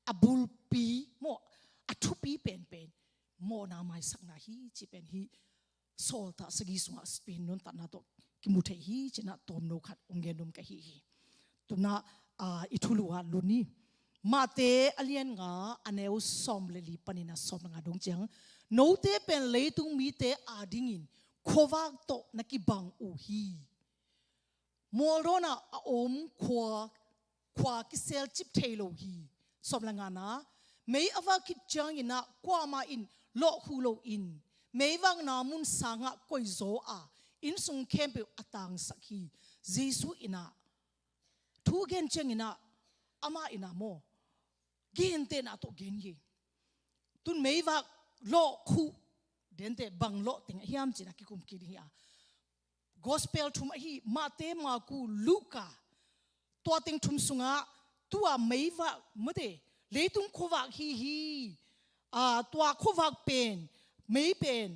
abul pi mo athu pi pen โมนาไม่สักนาฮีจีเป็นฮีโซลตาสกิสงสปินนนตันนาโตกิมุเทฮีจีน่าตอมโนขัดองเกนุมกะฮีตุน่าอิทุลุวาลุนีมาเตอเลียนงาอันเอวซอมเลลีปนินาซอมงาดงจังโนเตเป็นเลยตุงมีเตอาดิงินโควากโตนักิบังอูฮีโมโรนาอมควากิเซลจิบเทโลฮีซอมละงานะไม่อวาคิดจังอินะกว่ามาอินโลคูโลอินไม่วังนามุนสางะกวยโซอาอินสุงเข้มเปอตังสักฮีเจสุอินะทุกเกนเจงอินะอามาอินะโมเกนเตนะโตเกนเยตุนไม่วักโลคูเดนเตบังโลติงเฮียมจินะกิคุมกิริยา gospel ทุมฮีมาเตมากูลูกาตัวติงทุมสุงะตัวไม่วักมะเดเลตุงโควากฮีตัวโควากเป็นไม่เป็น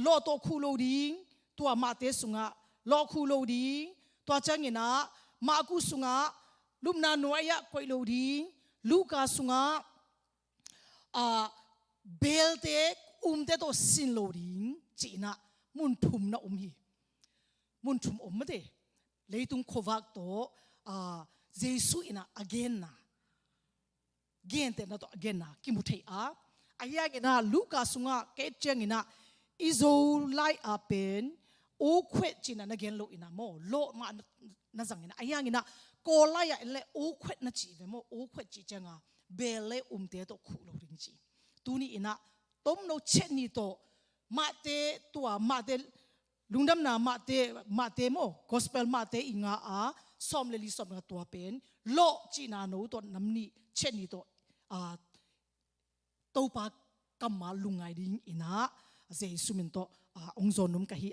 โลโตคูโลดิงตัวมาเตสุงะโลคูโลดิงตัวจังเงนะมากูสุงะลุมนาโนยะกวยโลดิงลูกาสุงะเบลเตเตโตสินโลดิงจีนะมุนทุมนะฮีมุนทุมมะเดเลตุงโควากโตเจสุอินะ again นะเกนเตนะโต again นะกิมุเทอาอายะเกนะลูกาสุงะเกเจงอินะอิโซไลอาเป็นโอเควจินะนะเกนโลอินะโมโลมานะจังอินะอายะกินะโกไลอะเลโอเควนะจีเวโมโอเควจิจังอะเบเลเตโตคูโลริงจีตูนี่อินะต้มโนเชนี่โตมาเตตัวมาเตลุงดำนามาเตโม gospel มาเตอิงาซอมเลลิซอมงาตัวเป็นโลจีนาโนตัวน้ำนี่เชนี่โตตัวปากกำมาลุงไงดิ้งอินะเจสุมินโตองค์โซนุมกะฮี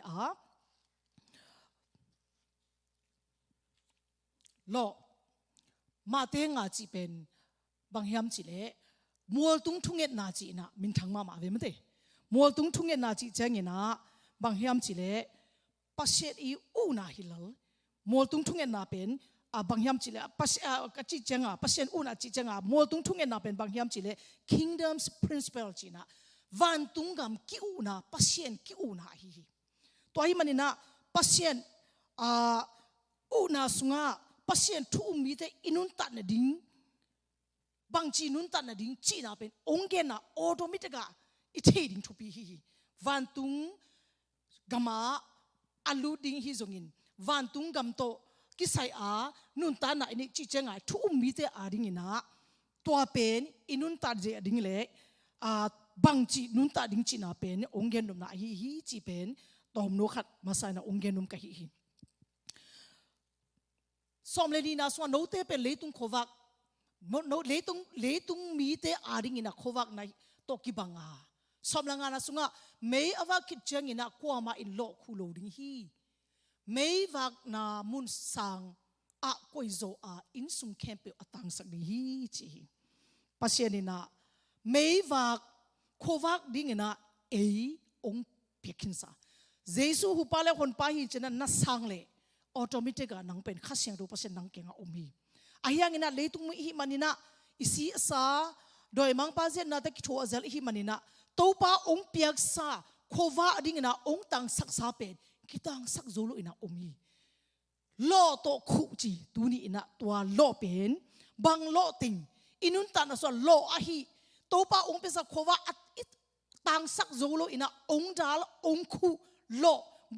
โลมาเตงาจีเป็นบางยามจีเล่มัวตุงทุงเอ็ดนาจีนะมินทังมาเวมเตมัวตุงทุงเอ็ดนาจีเจงนะบางยามจีเล่ปัสเชตอีอูนาฮิลล์มัวตุงทุงเอ็ดนาเป็นบางยามจีเล่ปัสกจีเจงปัสเชนอูนาจีเจงมัวตุงทุงเอ็ดนาเป็นบางยามจีเล่ kingdoms principle จีนะวันตุงกำกิอูนาปัสเชนกิอูนาฮีตัวฮีมันนะปัสเชนอูนาสุงะปัสเชนทุมีแต่อินุนตันดิ้งบางจีนุนตันดิ้งจีน่าเป็นองเกน่าออโตเมติกาอิเทดิ้งทุปีฮีวันตุงกำมาอัลลูดิ้งฮีจงินวันตุงกำโตกิไซนุนตันน่ะนี่จีเจงไงทุมีแต่อาดิ้งนะตัวเป็นอินุนตันเจดิ้งเล่บางจีนุนตันดิ้งจีน่าเป็นองเกนุมน่ะฮีจีเป็นตอมโนขัดมาใส่น่ะองเกนุมกะฮีสมเลนีนาสวานโนเตเป็นเลตุงโควากโนเลตุงมีเตอาริงินะโควากในโตกิบังสมลังานาสุงะไม่อวาคิดเจงินะกัวมาอินโลคูโลดิงฮีไม่วักนามุนสังกวยโซอินสุงเข้มเปอตังสักดีฮีจีปัสเชนินะไม่วักโควากดิงินะองเปียกินซาเจสุหุปาเลคนปาฮีเจนันนัสังเลออโตเมติกานังเป็นข้าเสียงรูปเส้นนังเก่งมีอายังอินะเลยตุงมีมันอินะอิสิสาโดยมังปาเซนนาตะกิโตอาเซลอิมันอินะตัวป้าองเปียกซาโควาดิ้งอินะองตังสักซาเป็นกิตังสักโซโลอินะมีโลโตคุจีตูนี่อินะตัวโลเป็นบางโลติงอินุนตันส่วนโลอาฮีตัวป้าองเป็นสักโควาตังสักโซโลอินะองดาลองคุโล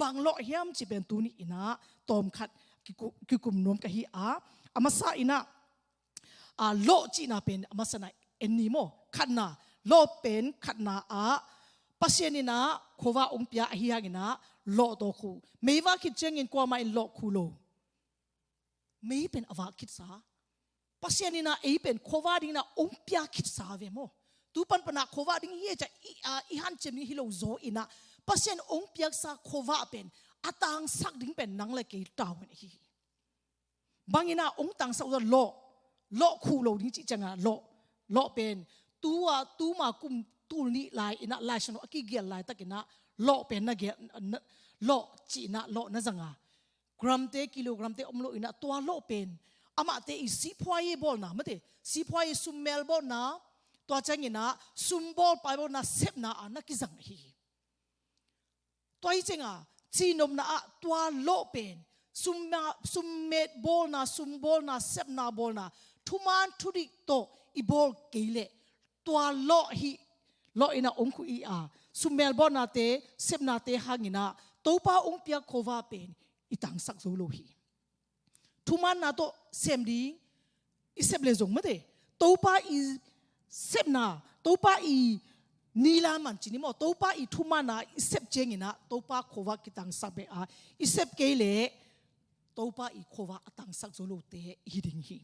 บางโลเฮียมจีเป็นตูนี่อินะตอมขัดกิกุมนวมกะฮีอามาซาอินะโลจีน่าเป็นอามาสนาเอ็นนิโมขัดนาโลเป็นขัดนาปัสเซนินะโควาองเปียเฮียกินะโลโตคูไม่ว่าคิดเจงินกว่ามาอินโลคูโลไม่เป็นอวาคิดซาปัสเซนินะเป็นโควาดินะองเปียคิดซาเวโมตูปันปนาโควาดิงเฮียจะอีฮันเจมิฮิโลโซอินะปัสเซนองเปียซาโควาเป็นอาตังสักดิ้งเป็นนังเลกิตาวเนฮีบางอินะองตังสักว่าโลคูโลดิ้งจิจังโลเป็นตัวมากุมตูนี่ลายอินะลายชนอกิเกียลายตะกินะโลเป็นนะเกียโลจีนะโลนะจังกรัมเตกิโลกรัมเตอมโลอินะตัวโลเป็นอามาเตอีสีพวายบอลนะไม่เตสีพวายซุมเมลบอลนะ ตัวจังอินะซุมบอลไปบอลน่ะเซฟน่ะนักกิจังฮีตัวอีเจงจีนมน่ะตัวโลเป็นซุมเมดบอลน่ะซุมบอลน่ะเซฟน่ะบอลน่ะทุมันทุดิโตอีบอลเกลเลตัวโลฮีโลอินะองคุอีซุมเมลบอลน่ะเตเซฟน่ะเตหางินะตัวป้าองเปียโควาเป็นอีตังสักโซโลฮีทุมันน่ะโตเซมดีอีเซฟเลจงมั้งเตตัวป้าอีเซฟน่ะตัวป้าอีนีลามันจินิโมตัวป้าอีทุมันน่ะอีเซฟเจงินะตัวป้าโควากิตังสักเบอีเซฟเกลเลตัวป้าอีโควาตังสักโซโลเตฮีดิงฮี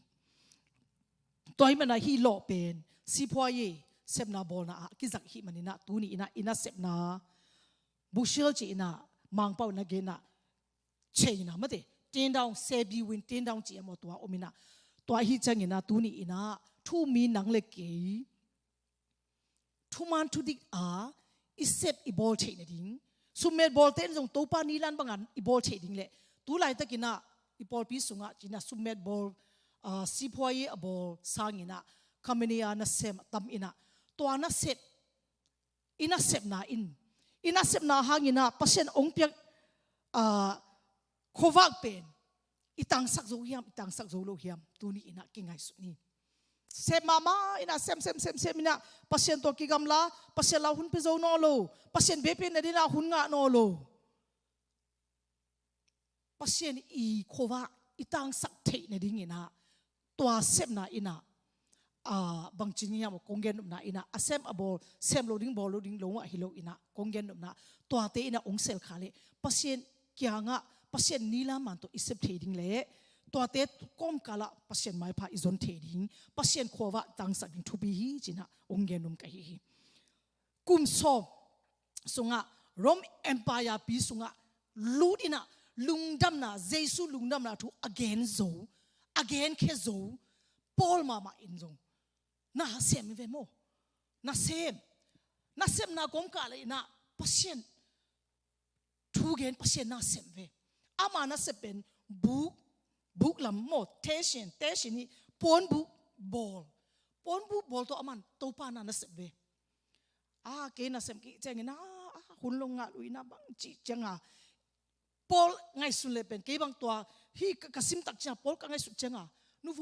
ตัวมันน่ะฮีโลเป็นสิพวายเซฟนาบอลน่ะกิจักฮีมันนี่นะตูนี่อินะเซฟนาบุเชลจีน่ะมังเป้านักเกน่ะเชยน่ะมั้งเตเทนดาวเซบีวินเทนดาวจีมตัวอมินะตัวฮีจังอินะตูนี่อินะทูมีนังเล็กเกยทูมันทูดิอีเซฟอีบอลเชยนี่ดิ้งสุมเมดบอลเต้นจงตัวป้านีลันบังอันอีบอลเชยดิ้งเละตูไล่ตะกินะอีบอลปีสุงะจีน่ะสุมเมดบอลสิพวายบอลสางอินะคำนี้น่ะเซมตัมอินะตัวน่ะเซฟอินะเซฟน่ะอินะเซฟน่ะหางอินะพัศยันองเปียโควากเป็นอีตังสักโซเฮียมอีตังสักโซโลเฮียมตัวนี้อินะกิงไงสุดนี้เซมมาอินะเซมอินะพัศยันตัวกิกำลาพัศยันลาหุ่นเปโซโนโลพัศยันเบเป็นนี่นะหุ่นงะโนโลพัศยันอีโควากอีตังสักเทนี่ดิ้งอินะตัวเซมน่ะอินะบางจีนี่ยามคงเงินน่ะอินะอาเซมอบอลเซมโลดิ้งบอลโลดิ้งลงอ่ะฮิโลอินะคงเงินน่ะตัวเตอินะองเซลขาเลพัศยันกี่งะพัศยันนีลามันตัวอิเซปเทดิ้งเล่ตัวเตก้มกาละพัศยันไม่พาอิจอนเทดิ้งพัศยันขวาตังสักดิ้งทุบีฮีจีนะองเงินนุ่มกันฮีกุมซอมสุงะโรมเอ็มพายาปีสุงะลูดินะลุงดำนะเจสุลุงดำนะทุagain zo againเคโซปอลมาอินซงน่าเซมเวโมน่าเซมน่ากงกาเลยน่าพัศยันทูเกนพัศยันน่าเซมเวอามาน่าเซเป็นบุกลำโมเทชันนี่ปอนบุกบอลตัวอามันตัวปาน่าเซมเวเกน่าเซมกี่เจงน่าหุ่นลงงาลุยน่าบังจีเจงปอลไงสุดเลยเป็นกี่บางตัวฮีกสิมตักจ้าปอลก็ไงสุดเจงนูโว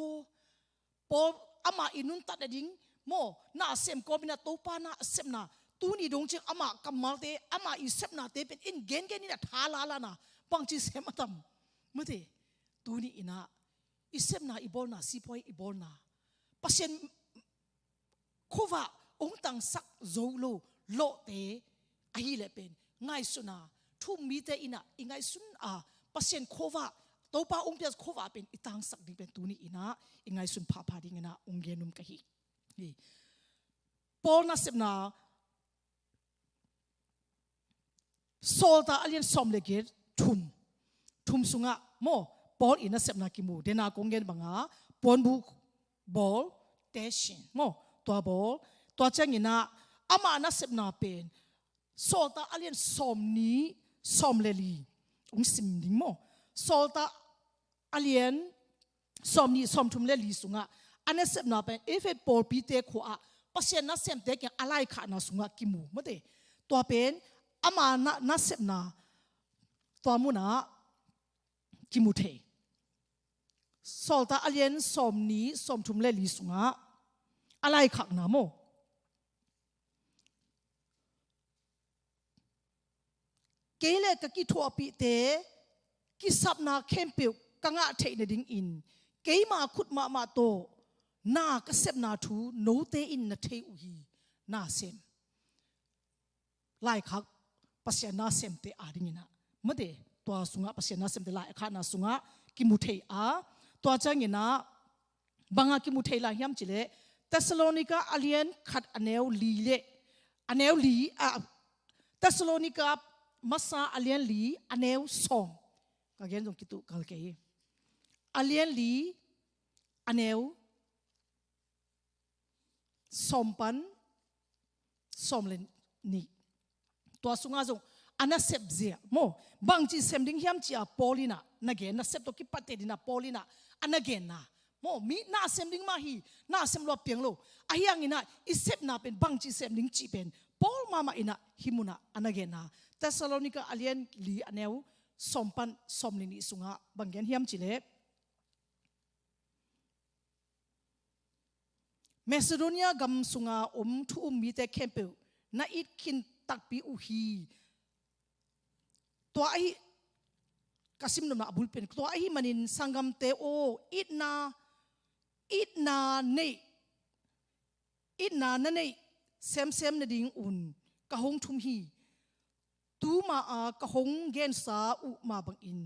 ปอลอามาอินุนตัดดิ้งโมน่าเซมก็เป็นตัวปาน่าเซมน่าตูนี่ดงเชอามากัมมาเตอามาอิเซมน่าเตเป็นอินเกนนี่น่ะทาลาลาน่ะบางจีเซมตัมเมื่อเตตูนี่อินะอิเซมน่าอีบอลน่ะซีพอยอีบอลน่ะพัศยันโควาองตังสักโซโลโลเตอหิเลเป็นไงสุนาทุ่มมีเตอินะอิไงสุนพัศยันโควาตัวป้าองเปียสโควาเป็นอีตังสักดิ้งเป็นตูนี่อินะอิไงสุนพาดิ้งนะองเกนุมกะฮิปอลน่ะเซมน่าโซลตาอเลียนซอมเลเกตทุมสุงะโมปอลอินะเซมนากิมูเดนากงเกนบังปอนบุบอลเตชินโมตัวบอลตัวเจงินะอามานะเซมนาเป็นโซลตาอเลียนซอมนี้ซอมเลลีองซิมดิงโมโซลตาอเลียนซอมนี้ซอมทุมเลลีสุงะอันนั้นเซมนาเป็นเอฟเอปอลปีเตขวาพัศยันนะเซมเตกอะไรขานาสุงะกิมูเมื่อเดตัวเป็นอามานะเซมนาตัวมุนะกิมุเทโซลตาอเลียนสมนี้สมทุมเลลีสุงะอะไรขักนาโมเกเลกกิทัวปีเตกิสับนาเข้มเปียวกังอาเทนดิ้งอินเกมาขุดมาโตนากเซมนาทูโนเตอินนาเทอุฮีนาเซมไล่ขักพัศยันนาเซมเตอาดิ้งนะเมื่อเดตัวสุงะพัศยันนาเซมเตไล่ขักนาสุงะกิมุเทตัวจังยินะบางกิมุเทลาหิมจิเลเทสโลนิกาอเลียนขัดอเนลลีเลอเนลลีเทสโลนิกามาซาอเลียนลีอเนลซอมก็เกณฑ์ตรงกิตุกัลเกยอเลียนลีอเนลซอมปันซอมเลนีตัวสุงะจงอันนั้นเซบเซียโมบางจีเซมดิ้งหิมจีอาโพลินะนักเกนนักเซบตัวกิปัตเตดินะโพลินะอันนักเกนนะ โมมีน่าเซมดิ้งมาฮีน่าเซมลอเปียงโลอายังอินะอิเซปนาเป็นบังจีเซมดิ้งจีเป็นปอลมาอินะฮิมุนะอันเกนาเทสโลนิกาอเลียนลีอันเนวสมปันสมลินิสุงะบังเกนฮิมจิเลเมซิโดเนียกัมสุงะทุมีเตเคมเปลนาอิดคินตักปีอุฮีตัวไอกัสิมนุมนาบุลเป็นตัวไอมันินสังกัมเตโออิดนาเนเซมนดิ่งอุนกะฮงทุมฮีตูมากะฮงเกนสาอุมาบังอิน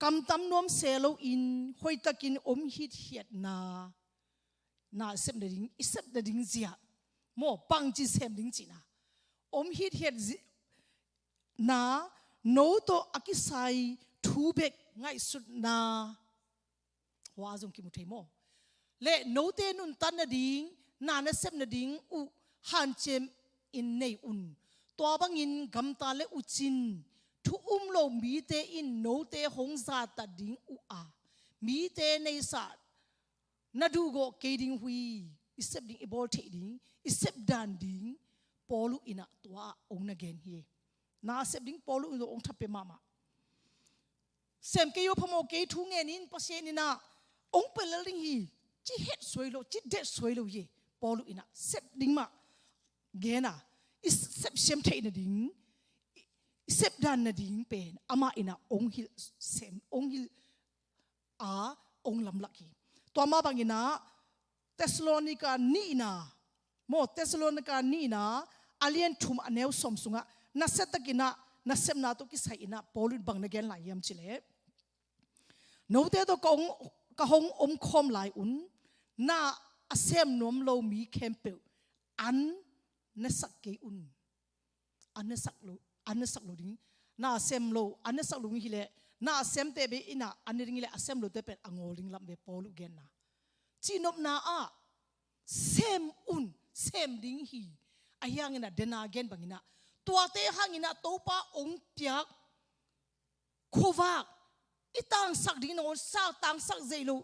กำตำนวมเซโลอินหอยตะกินฮิตเฮียดนาเซมนดิ่งอิเซมนดิ่งเจียโมปังจีเซมดิ่งจีนาฮิตเฮียดนาโนโตอากิไซทูเบกไงสุดนาว่าจงกิมุเทโมเลโนเตนุนตันนาดิงนาเซมนาดิงอุฮันเจมอินเนอุนตัวบังอินกำตาเลอุจินทุโลมีเตอินโนเตหงซาตดิงอุอามีเตในศาสนาดูโกเกดิงฮุยอิเซบดิงอิบอลเทดิงอิเซบดันดิงปอลุอินะตัวองนาเกนเฮนาเซบดิงปอลุอินองทัพเปมามาเซมเกยพโมเกยทุงเงินินปัสเซนินาองเปลลิงฮีจีเฮ็ดสวยโลจีเด็ดสวยโลเยปอลุอินะเซบดิงมาเกน่าอิเซบเชมเทนดิงอิเซบดันนดิงเป็นอามาอินะองฮิลเซมองฮิลองลำลักฮีตัวมาบังอินะเทสโลนิกานีนาโมเทสโลนิกานีนาอาเลียนทุมอันเนวสมสุงะนาเซตกินะนาเซมนาตุกิไซอินะปอลุบังนเกนหลายยามชิเลโนเตโตกะฮงคอมหลายอุนนาอาเซมนวมโลมีเคมเปลอันเนสักเกอุนอันเนสักโลดิงนาเซมโลอันเนสักโลฮิเลนาเซมเตเบอินะอันนี้เลอาเซมโลเตเป็นอังโอลิงลำเบปอลุเกนนาจีนบนาเซมอุนเซมดิงฮีอายังอินะเดนาเกนบังอินะตัวเตหังอินะโตปาองเปียกโควากอีตังสักดิงโนสักตังสักเจลู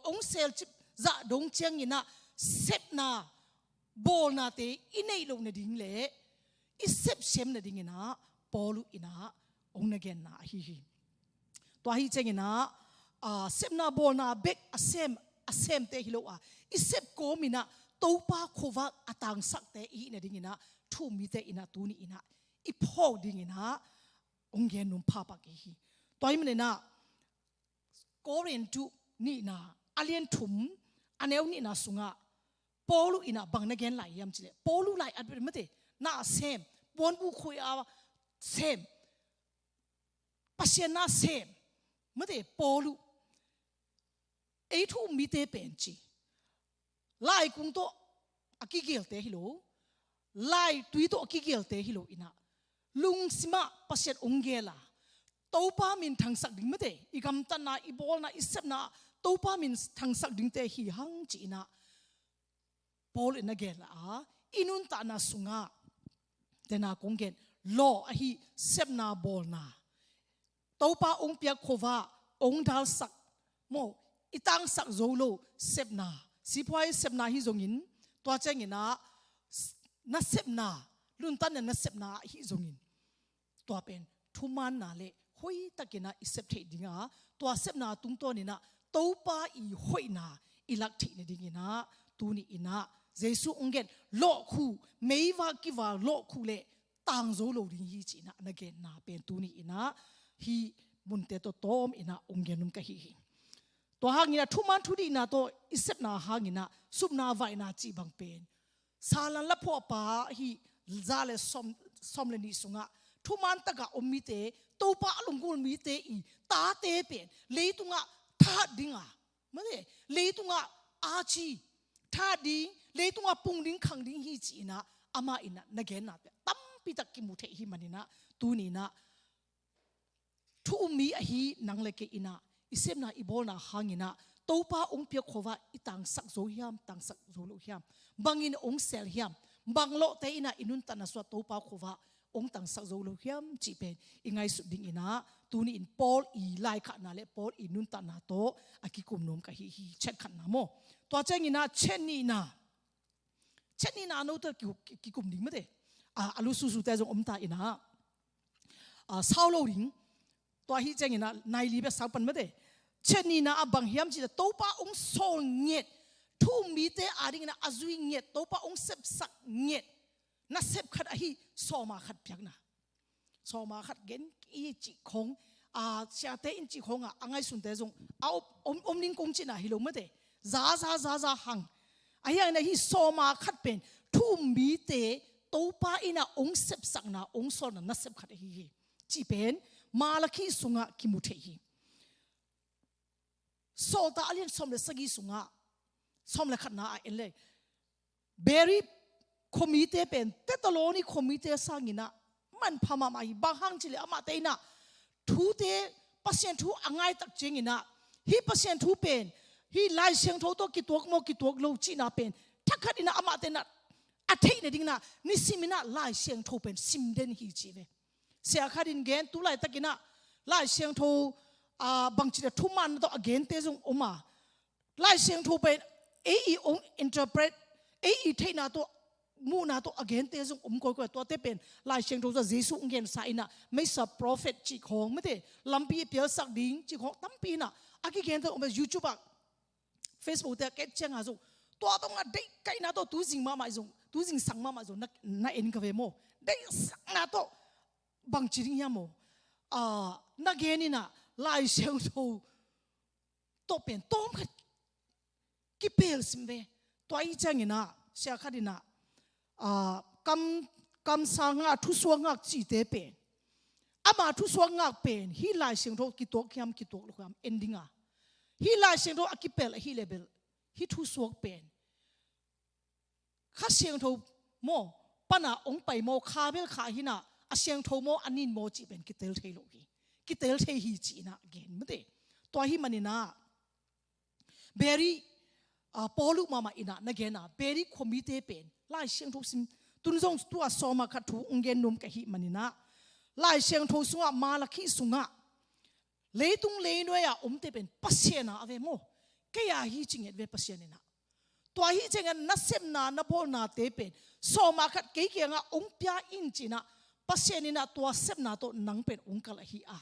องเซลจิจะดงเชียงอินะเซปนาบอลนาเตอินเนลงนดิ่งเล่อิเซปเชมนดิ่งอินะปอลุอินะองนเกนนาฮีตัวฮีเจงอินะเซปนาบอลนาเบกอาเซมเตฮิโลอิเซปโกมินะโตปาโควากอตังสักเตอีนดิ่งอินะทูมีเตอินะตูนีอินะอิพอดิ่งอินะองเกนุมพาปากีฮีตัวนี้มันนะโกเรนจูนี่นะอาเลียนทุมอันเอวนี่นะสุงะปอลุอินะบังนเกนหลายยามจิเลปอลุหลายอันเป็นไม่ได้น่าเซมปอนบุคุยเซมปัสเซน่าเซมไม่ได้ปอลุไอ้ทุมมีเตเป็นจีไล่กุงโตอากิเกลเตฮิโลไล่ตุยโตอากิเกลเตฮิโลอินะลุงสิมาปัสเซองเกล่าโตป้ามินทางสักดิ่งไม่ได้อีกำตันนาอีบอลนาอีเซปนาโตป้ามินทางสักดิ่งเตฮีหังจีนะปอลอินะเกล่าอินุนตานาสุงะเดนาคงเกนโลอฮีเซปนาบอลนาโตป้าองเปียกโควาองดาลสักโมอีตังสักโซโลเซปนาสิพอยเซปนาฮิจงินตัวเจงินะนัเซปนาลุนตันนัเซปนาฮิจงินตัวเป็นทุมันนาเลหอยตะกินะอิเซปเทดิงาตัวเซปนาตุงตัวนี่นะโตป้าอีหอยนาอิลักเทนดิงนะตูนี่อินะเยซูองเกนโลคูไม่ว่ากิว่าโลคูเลตังโซโลดิงฮีจีนะนักเกนนาเป็นตูนี่อินะฮีบุนเตโตโตมอินะองเกนุมกะฮีตัวหางินะทุมันทุดีนะตัวอิเซปนาหางินะซุปนาไวนาจีบังเป็นซาลันละพอป้าฮีซาเลซอมเลนิสุงะทุมันตะกะอมมิเตโตปะลุงกุลมิเตอีตาเตเป็นเลยตุงะท่าดิงะไม่ได้เลยตุงะอาชีท่าดิงเลยตุงะปุงดิงขังดิงฮีจีนะอามาอินะนักเกนนะตั้มปิตะกิมุเทฮิมันนะตูนี่นะทุมีอหีนังเลกอินะอิเซมนาอิบอลนะหางินะโตปะองเปียขวาอิตังสักโซฮิมตังสักโซโลฮิมบังอินองเซลฮิมบังโลเตอินะอินุนตันสวะโตปะขวา องตังสักโจโลเฮียมจีเป็นอิงไงสุดดิ่งอินะตูนี่อินปอลอีไลขัดนาเลปอลอีนุนตานาโตอากิคุมนมกะฮีเช็ดขัดนาโมตัวเจ้าอินะเช่นนี้นะโน้ตกิคุมดิ่งไม่ได้อาลูสุแต่จงอมตาอินะเศร้าโลดิ่งตัวฮีเจ้าอินะนายลีเบสักปันไม่ได้เช่นนี้นะบางเฮียมจีโตป้าองโซเงียดทุ่มมีเตอาดิ่งนะอาจุยเงียดโตป้าองเซบสักเงียดน่าเซบขัดฮีโซมาขัดเพียงนะโซมาขัดเกนอีจิคงเสียเตอินจิคงอังไงสุนเตจงอมนิงคงจินะฮิโลไม่ได้จ้าหังไอ้ยังนะฮีโซมาขัดเป็นทุ่มมีเตโตป้าอินะองเซบสักนะองโซนะน่าเซบขัดฮีจีเป็นมาลักฮีสุงะกิมุเทฮีโซตาอเลียนสมเลสกีสุงะสมเลขัดนาเอเลเบรีคอมมิเตเป็นเตตโลนี่คอมมิเตสังอินะมันพม่ามาบางหังจิเลอามาเตนะทูเตปัสยันทูอังไงตักจิงอินะฮีปัสยันทูเป็นฮีไลเชียงทูโตกิตัวโมกิตัวโลจีนาเป็นทักขัดอินะอามาเตนะอาเทนดิ่งนะนิสิมินะไลเชียงทูเป็นซิมเดนฮีจีเวเสียขัดินเกนตุไลตักินะไลเชียงทูบางทีทุ่มมันต่อ again เตจงอมาไล่เสียงทูเป็นอง interpret เทน่าตัวมูน่าตัว again เตจงก้อยตัวเตเป็นไล่เสียงทูจะเยซูเงินสายน่ะไม่สับ prophet จีของไม่ได้ลำปีเปียสักดิ้งจีของตั้มปีน่ะอากิเงินตัวYouTube อ่ะ Facebook แต่เก็ตเชียงหาจงตัวต้องได้ใกล้น่าตัวตู้จิงมาจงตู้จิงสังมาจงนักเอ็นกาเวโมได้สังน่าตัวบางจีริยามโมนักเงินนี่น่ะไล่เสียงทูตัวเป็นต้มขัดกิเปลสิมเวตัวอีจังอินะเสียขัดินะกำสังอาทุสวงอาจีเตเป็นอามาทุสวงอาเป็นฮีไล่เสียงทูกิตัวขยำกิตัวลูกขยำ ending อ่ะฮีไล่เสียงทูอากิเปลฮีเลเบลฮีทุสวงเป็นข้าเสียงทูโมปนะองไปโมคาเบลขาหินะอาเสียงทูโมอันนินโมจีเป็นกิเตลเทโลกีกิเตลเทฮีจีนะเกนไม่ได้ตัวฮีมันนะเบรีปอลุมาอินะนักเกนะเบรีคอมมิเตเป็นไล่เสียงทุกสิ่งตุนจงตัวสอมาขัดถูองเกนนุ่มกะฮีมันนะไล่เสียงทุกสุงะมาลักฮีสุงะเลตุงเลนวยอมเตเป็นปัสเซนะเวโมแกยาฮีจิงเอเวปัสเซนะตัวฮีจิงกันนัสเซมนานับโอนาเตเป็นสอมาขัดเกี่ยงะองปยาอินจินะปัสเซนินะตัวเซมนาตัวนังเป็นองกะละฮีอา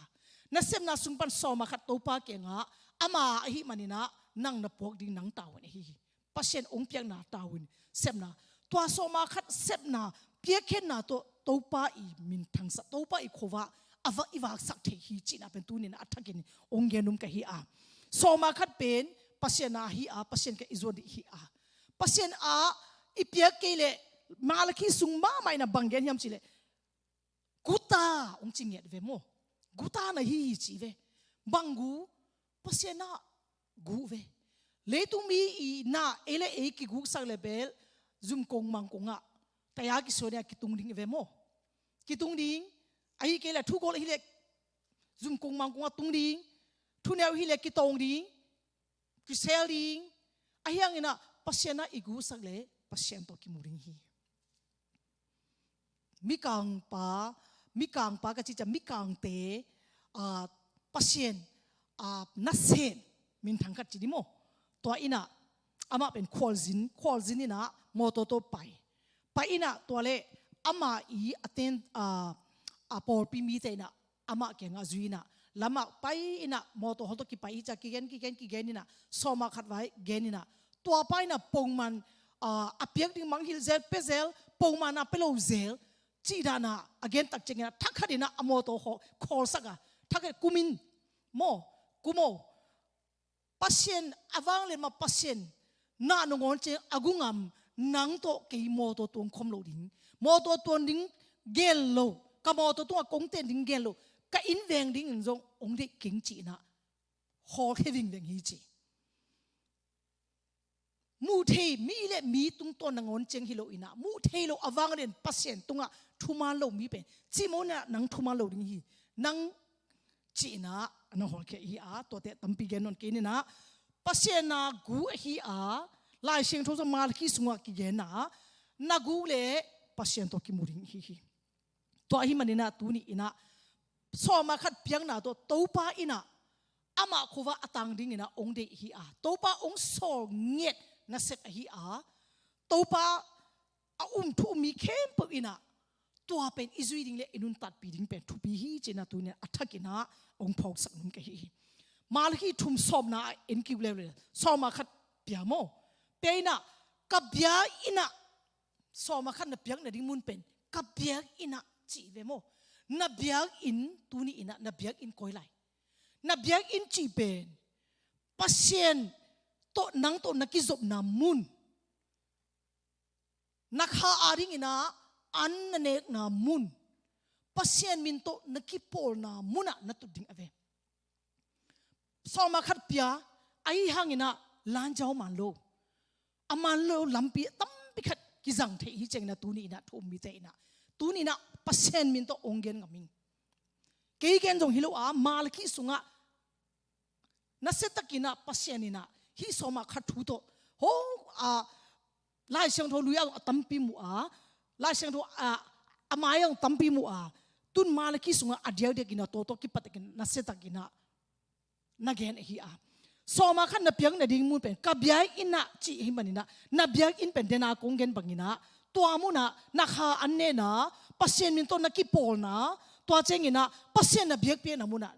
นัสเซมนาสุงปันสอมาขัดตัวปาเกงะอามาฮีมันนะนังนับพวกดิ้งนังตาวันฮีปัสเซนองเปียงนาตาวันเซมนาตัวสอมาขัดเซมนาเปียเข็นนาตัวปาอีมินทังสัตัวปาอีโควะอวะอีวากสักเทฮีจีนาเป็นตัวนี้นะอัฐกินองเกนุมกะฮีอาสอมาขัดเป็นปัสเซนาฮีอาปัสเซนกะอิโซดิฮีอาปัสเซนอาอีเปียเกเลมาลคีสุงมาไม่นะบังเกนยามจิเลกุตาองจิงเยดเวโมกุตานะฮีจีเวบังกูปัสเซนากูเวเลตุมีอีนาเอเลเอกิกูสักเลเบลซุมกงมังกงะแต่ยากิโซเนียกิตุงดิงเวโมกิตุงดิงไอ้เกลทุกคนฮิเลซุมกงมังกงะตุงดิงทุเนวฮิเลกิตงดิงกิเซลดิงไอ้ยังอินะปัสเซนาอีกูสักเลปัสเซนโตกิมูริงฮีมิกังปาก็จะมิกังเตปัสเซนนัสเซนมินทังกัดจีดิโมตัวอินะอามาเป็นควอลซินนี่นะโมโตโตไปอินะตัวเลอามาอีอเทนปอลปีมีเตนะอามาเก่งอาจุยนะลำมาไปอินะโมโตฮอตกิไปอีจากกิเกนนี่นะสอมาขัดไว้เกนนี่นะตัวไปนะปงมันอเปียกดิ้งมังฮิลเซลเปเซลปงมันนะเปโลเซลจีดานะagain ตักจิงนะทักขัดนะอโมโตคอลสักอะทักขัดกุมินกุโมปัสเซนอวังเลมาปัสเซนน่านงอนเจอากุงามนังโตเกยโมโตตัวคอมโลดิ้งโมโตตัวดิ้งเกลโลกับโมโตตัวกงเตนดิ้งเกลโลกับอินเวงดิ้งอินจงองเด็กเก่งจีนะฮอลเควิงเวงฮีจีมูเทมีเลมีตุงตัวนงอนเจงฮิโลอินะมูเทโลอวังเลนปัสเซนตุงะทุมาโลมีเป็นจีโมนะนังทุมาโลดิ้งฮีนังจีนะนั่งหัวแค่ฮีอาตัวเตะตั้มปีเกนนนกินนะปัสเซนากูฮีอาลายเชียงทุสมาลคีสุงกิเกนะนักูเลปัสเซนตัวกิมูริงฮี ตัวหิมันนะตูนี่อินะสอมาขัดเพียงนาตัวตัวป้าอินะอามาคูว่าตังดิ้งอินะองเดฮีอาตัวป้าองโซเงียดนะเสกฮีอาตัวป้าทุ่มมีเข้มปุ๊อินะตัวเป็นอิซุยดิ้งเล่อินุนตัดปีดิ้งเป็นทุบีฮีเจนะตัวเนี่ยอัฐกินะองพอกสักนุ่มกะฮีมาลฮีทุ่มสอมนาเอ็นกิวเลวเลยสอมาขัดเปียโมเปียนะกับเบียอินะสอมาขัดนับเปียกนะดิ้งมุนเป็นกับเบียอินะจีเวโมนับเบียอินตัวนี้อินะนับเบียอินคอยไลนับเบียอินจีเป็นปัสเซียนโตนังโตนักกิจบนามุนนักหาอาริงอินะอันนันเอกนามุนปัสเซียนมินโตนักกิปอลนามุนะนัตุดิ้งอเวสอมาขัดเปียไอหังอินะลานเจ้ามันโลอามันโลลำปีตั้มปิขัดกิจังเทฮิเจงนะตัวนี้นะทุ่มมีเจนะตัวนี้นะปัสเซนมินโตองเกนกับมิงเกี่ยกันจงฮิโลอามาลคิสุงะนัสเซตกินะปัสเซนินะฮิสมาขัดทุโตโฮลายเสียงโทลุยาตั้มปีมัวลายเสียงโทอามายังตั้มปีมัวตุนมาลคิสุงะอดียเด็กินะโตโตกิปัตกินนัสเซตกินะนักเกนฮิอาสอมาขันนับยังนัดดิ้งมูเป็นกับยายอินะจีหิมันนะนับยังอินเป็นเดนากงเกนบังอินะตัวมุนะนักหาอันเนนะปัสเซนมินโตนักกิปอลนะตัวเจงินะปัสเซนนับยังเปียนะมุนะ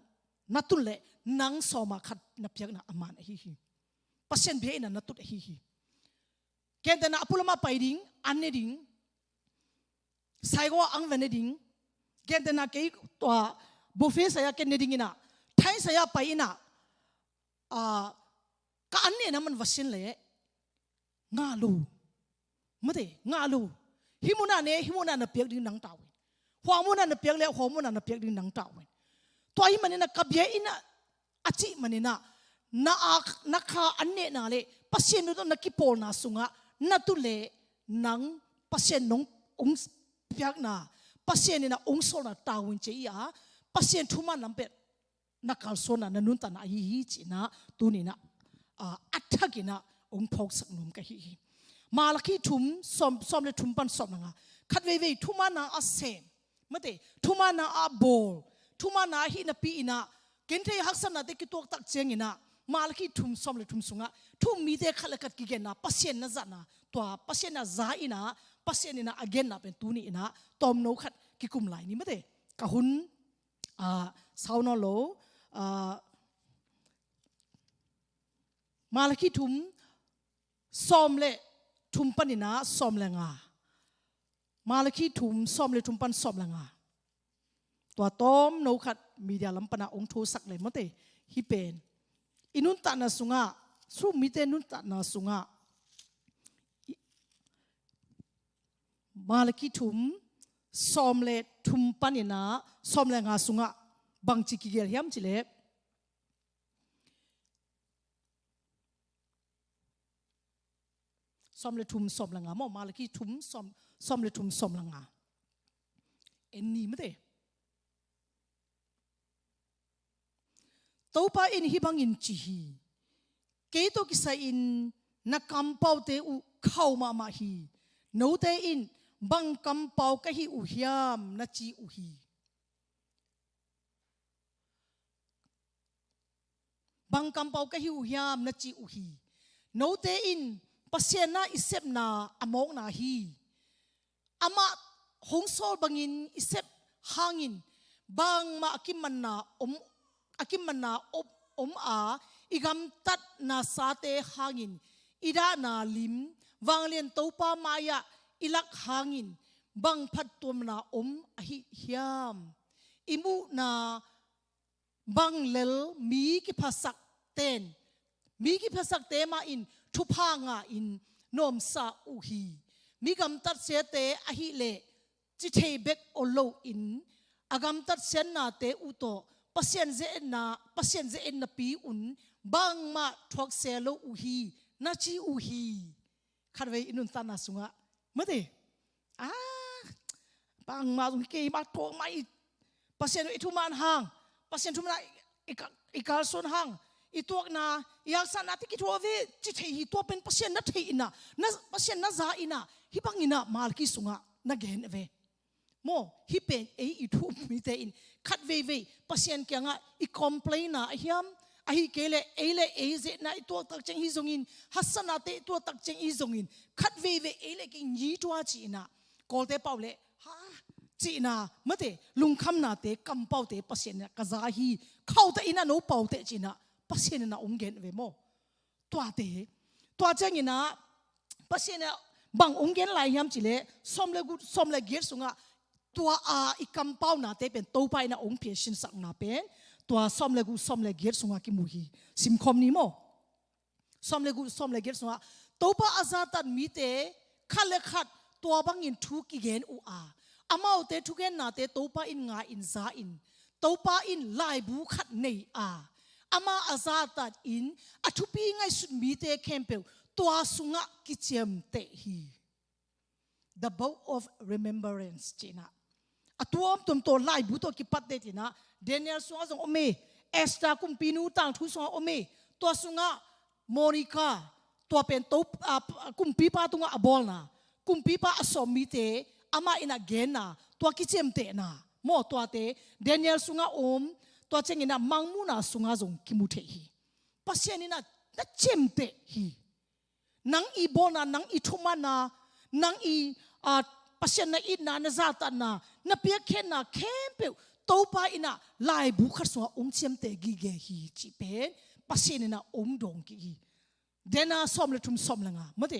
นัตุเล่นังสอมาขัดนับยังนะอามันฮิฮิปัสเซนเบียนะนัตุฮิฮิเกนเดนะอพุลมาไปดิ้งอันเนดิ้งไซโกอังเวนดิ้งเกนเดนะเกยตัวบุฟเฟ่สายเกนเนดิ้งอินะไทยสายไปอินะก็อันนี้นะมันวัชินเลยงาลูไม่ได้งาลูฮิมุนาเนี่ยฮิมุนาเนี่ยเปียกดิ้งนังตาวินหัวมุนาเนี่ยเปียกแล้วหัวมุนาเนี่ยเปียกดิ้งนังตาวินตัวฮิมันเนี่ยกับเยอินะอาจิมันเนี่ยนักขาอันนี้นะเลยปัสเซียนตัวนักกิปอลนาสุงะนัตุเล่นังปัสเซียนนงองเปียกนาปัสเซียนเนี่ยองโซนาตาวินเจียปัสเซียนทุมันลำเป็ดนักการสอนนันนุนตานาฮีจีนะตัวนี้นะอัฐกินะองพกสักนุ่มกะฮีมาลคีทุ่มสอมเลยทุ่มปันสอมนะขัดเวทุ่มนาอาเซมไม่ได้ทุ่มนาอาโบลทุ่มนาฮีนับปีนะเกณฑ์ที่ฮักษณะเด็กตัวตักเจงินะมาลคีทุ่มสอมเลยทุ่มสุงะทุ่มมีเด็กขัดกัดกิเกนะปัสเซียนนะจันนะตัวปัสเซียนนะจ่ายนะปัสเซียนนะอเกนนะเป็นตัวนี้นะตอมโนขัดกิกุมไหลนี่ไม่ได้กะหุนสาวนอโลมาลคิทุมซอมเลทุมปันินะซอมเลงามาลคิทุมซอมเลทุมปันซอมเลงาตัวต้มโนขัดมีเดียลำปนาองทูสักเลยมั้งเตฮิเป็นอินุนตานาสุงะสู้มิเตนุนตานาสุงะมาลคิทุมซอมเลทุมปันินะซอมเลงาสุงะบางจิกิเกลยามจิเลซอมเลทุมซอมลังามอมาลกีทุมซอมเลทุมซอมลังาเอ็นนี่ไม่ได้ตัวป้าอินฮิบังอินจีฮีเกยโตกิสอินนักกำเปาเตอุเข้ามาฮีโนเตอินบังกำเปากะฮีอุฮิยามนัจีอุฮีบังกำเปากะฮิอุฮิยามนัจีอุฮีโนเตอินปัสเซียนาอิเซปนาอมองนาฮีอามาหงโซบังอินอิเซปหางินบางมาอากิมันนาอาอิกำตัดนาซาเตหางินอิดานาลิมวางเลียนตัวปามายาอิลักหางินบางพัดตัวนาอหิฮิยามอิมูนาบางเลลมีกิภาษาเต้นมีกิภาษาเตมาอินทุพางาอินนอมซาอุฮีมีกำตัดเสเตอหิเลจิเทเบกโอโลอินอากำตัดเสนาเตอุโตปัสเซียนเจนนาปีอุนบางมาทวกเซโลอุฮีนาจีอุฮีขัดไว้อินุนตานาสุงะเมื่อเดบางมาตรงเกยมาทวกมาอีปัสเซียนอิทุมานห่างปัสเซียนทุมานอีกาลส่วนห่างอีตัวน่ะอยากสนาที่คิดว่าเวจิตเหตัวเป็นปัสเซียนนัทเหอินะปัสเซียนนัทจ่าอินะฮิบังอินะมาลกิสุงะนักเห็นเว โมฮิเป็นอีทุบมีแต่อินคัดเวปัสยันเกียงอีคอมเพลน่าเฮียมอีเกเลเจน่าตัวตักเจงอีซงอินฮัสนาเตตัวตักเจงอีซงอินคัดเวกินยีตัวจีน่ะกอลเตเปาเลฮะจีน่ะมะเตลุงคำนาเตกัมเปาเตปัสยันกะซาฮีเข้าแต่อินาโนเปาเตจีน่ะปัสยันน่ะองเกนเวโมตัวเตตัวเจงอินะปัสยันบางองเกนหลายยามจีเลสมเลเกียร์สุงะตัวอีกัมเปานาเตเป็นตัวไปนะองเพียชินสักนาเป็นตัวสมเลเกียร์สุงะกิมุฮีซิมคอมนี้โมสมเลเกียร์สุงะตัวปะอาซาตันมีเตขัดเลขัดตัวบางอินทุกอีเกนอามาเตทุกเกนนาเตตัวปะอินงาอินซาอินตัวปะอินลายบุขัดเนยอามาอาซาตันอินอทุปีไงสุดมีเตเคมเปลตัวสุงะกิเจมเตฮี the bow of remembrance จีน่ะตัวตัวไล่บุตรกิปัดเดตินะเดนิเอลสุงะส่งอเมเอสตาคุมปีนูตังทุสงะอเมตัวสุงะโมนิกาตัวเป็นตัวคุมปีปาตุงะอบอลนะคุมปีปาอสมมีเตอามาอินาเกนนะตัวกิเจมเตนะโมตัวเตเดนิเอลสุงะตัวเจงินะมังมูนาสุงะส่งกิมุเทฮีปัสยานินะนัเจมเตฮีนังอีโบนานังอีทุมานานังอีปัสยานะอินานาซาตานานับเปียเคนนาเข้มเปลตัวไปอินะลายบุคสวะองเจมเตกิเกฮีจีเป็นปัสยานินะองดงกิเดน่าสมเลทุมสมเลงะมะเด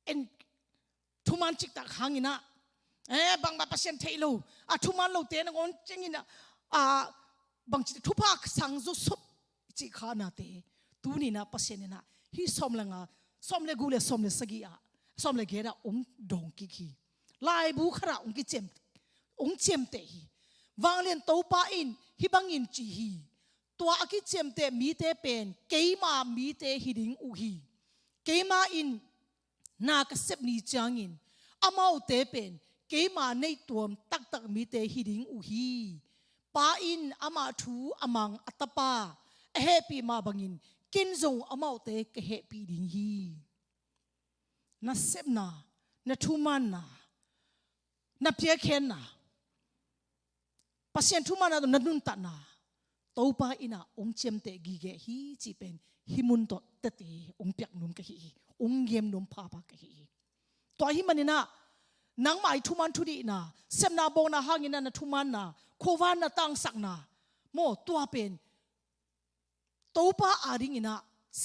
เอ็นทุมันจิกตักหางอินะบางปัสยานเทโลทุมันโลเตนะงอนเจงินะบางจิทุพักสังจุสุจิขานาเตตูนี่นะปัสยานินะฮิสมเลงะสมเลกูเลสมเลสกีสมเลเกระองดงกิคีลายบุคระองกิเจมเตฮีวางเลียนตัวป้าอินฮิบังอินจีฮีตัวอกิเจมเตมีเตเป็นเกยมามีเตฮิดิงอุฮีเกยมาอินนากเซบนีจางอินอามาเตเป็นเกยมาในตัวตักมีเตฮิดิงอุฮีป้าอินอามาทูอามังอัตปาเฮปีมาบังอินกินจงอามาเตกเฮปีดิงฮีนาเซบนานาทุมันนาเปียเคนนาปัสยันทุมันนาตัวนัดนุนตันนาตัวป้าอินะองเจมเตกิเกฮีจีเป็นฮิมุนโตเตติองเปียกนุมกะฮีองเยมนุมพาปากะฮีตัวฮิมันนี่นะนังหมายทุมันทุดีนะเซมนาโบนาหางินะนาทุมันนะโควานนาตังสักนาโมตัวเป็นตัวป้าอาริงินะ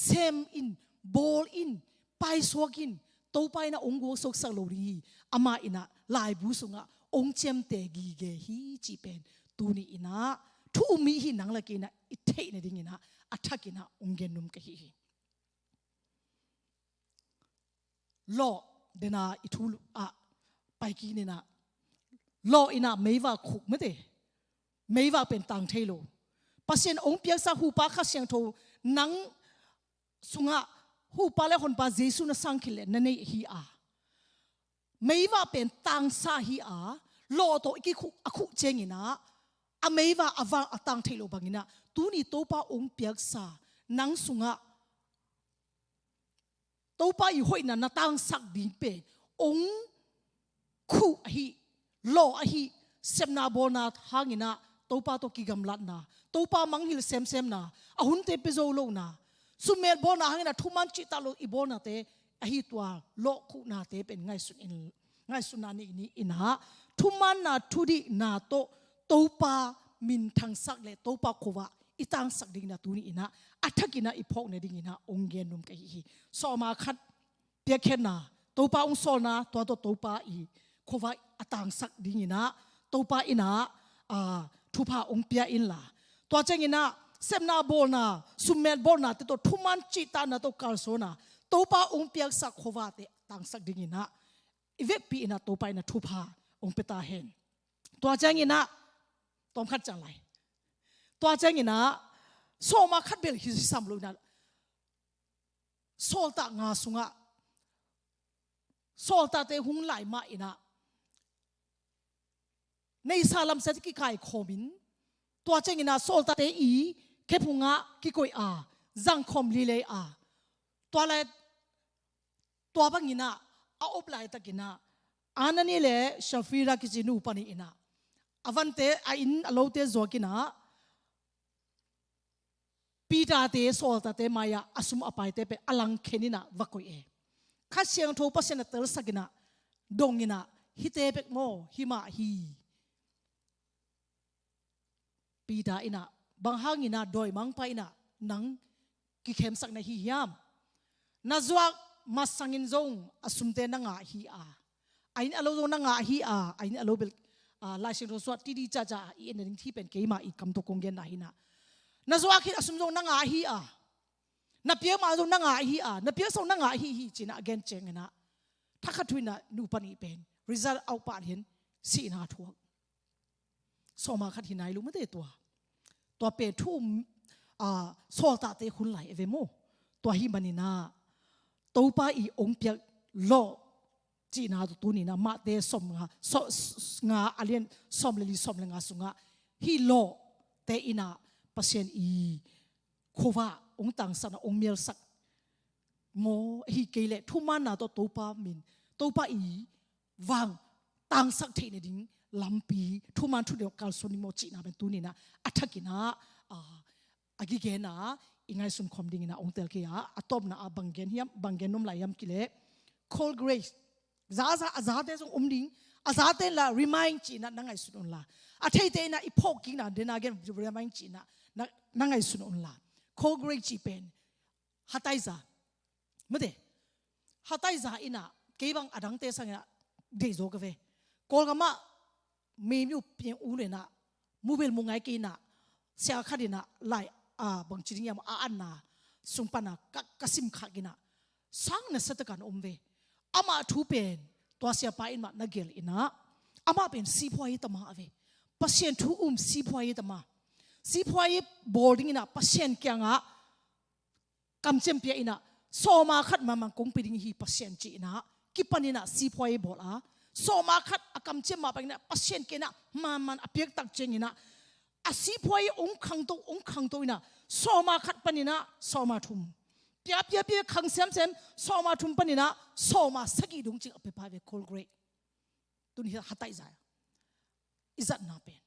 เซมอินบอลอินไปสวกินตัวไปนะองกูสกสักโลรีอามาอินะลายบุษงะองเจมเตกิเกฮีจีเป็นตูนี่อินะทุมีหินังละกินะอิเทนดิ่งอินะอัฐกินะองเกนุมกะฮีโลเดนาอิทุลไปกินนะโลอินะไม่ว่าขุกไม่ได้ไม่ว่าเป็นตังเทโลปัสยันองเปียกซาหูปาข้าเสียงโทนังสุงะหูปาเลคนปาเจสุนะสังคิเลนั่นเองฮีไม่ว่าเป็นตังซาฮีโลโตอีกคุเจงินะไม่ว่าอวังตังเทโลบังินะตูนี่โตปาองเปียกซานังสุงะโตปาอยู่ห้อยนั้นตังสักดินเป็นองคุฮีโลฮีเซมนาโบนาหางินะโตปาโตกิกำลัดนะโตปามังฮิลเซมนะหุ่นเตปิโซโลนะสุเมลโบนาหางินะทุมันจิตาโลอีโบนาเตฮีตัวโลคุนาเตเป็นไงสุนานี่อินะทุมันนาทุดีนาโตปามินทางสักเลโตปาโควะอีตังสักดิ่งนาตูนี่อินะอัฐกินะอีพกเนี่ยดิ่งอินะองเกนุมกะฮีสอมาคัดเปียเคนนาโตปาองโซนาตัวโตปาอีโควะอัตังสักดิ่งอินะโตปาอินะทุพาองเปียอินลาตัวเจงินะเซมนาโบนาสุเมลโบนาติโตทุมันจิตานาโตคาร์โซนาโตปาองเปียสักโควะเตตังสักดิ่งอินะอีเวกปีอินะโตปาอินะทุพาองเปตาเฮนตัวเจงินะตอมคัดจังไรตัวเจงินะโซมาคัดเบลฮิซัมลุนะโซลตางาสุงะโซลตาเตหุงไหลมาอินะในซาลัมเซติกิไคโคมินตัวเจงินะโซลตาเตอีเคพุงะกิโกยจังคอมลีเลตัวอะไรตัวบังงินะอาอบไลตะกินะ ana ni le shafira ki chinu pani ina avante a in alote zokina pita te solta te maya asum apai te pe alang khenina vakoi e kha siang tho pasena tel sakina dongina hite pek mo hima hi pita ina banghangina doi mangpa ina nang ki khem sak na hi hiam na zuak masangin zong asumte na nga hi a ain alo zong na nga hi a ain alo bel lai sing ro swat ti di cha cha i en ring thi pen ke ma i kam to konggen na hina na zuak hi asum zong na nga hi a na pia ma zong na nga hi a na pia song na nga hi hi china again cheng na thakhathuina nu pani pen result au pa hin si na thuak so ma khat hinai lu ma te to pe thum solta te hun lai eve mo to hi manina topa i ong pyak lo chi na tu ni na ma te som nga so nga alien som le li som le nga sunga hi lo te ina pasien i khova ong tang sana ong miel sak mo hi kele thuma na to topa min topa i wang tang sak the ne ding lampi thuman thu de kal soni mo chi na ben tu ni na athakina agi na ingai sun khom ding ina ong tel ke ya atop na abanggen hiam banggen nom la yam kile cold grace za azate song ding azate la remind chi na nangai sun on la athei te na ipok ki na dena gen remind chi na nangai sun on la cold grace chi pen hataiza made hataiza ina kebang adang te sang na de zo ka ve kol ga ma me myu pien u le na mobile mo ngai ki na sia khadina lai bang chiring yam anna sumpana kasim khagina sang na satakan omve ama thu pen to sia pa in ma na gel ina ama pen si phoi tama ave pasien thu si phoi tama si phoi boarding ina pasien kyanga kamchem pia ina soma khat mamang kong piding hi pasien chi ina kipanina si phoi bola soma khat akamchem ma pangina pasien kena man apiak tak chengina asi phoi ong khang to ina soma khat panina soma thum pia khang sem soma thum panina soma sagi dung chi ape pa ve cold grey tuni hatai za izat na pen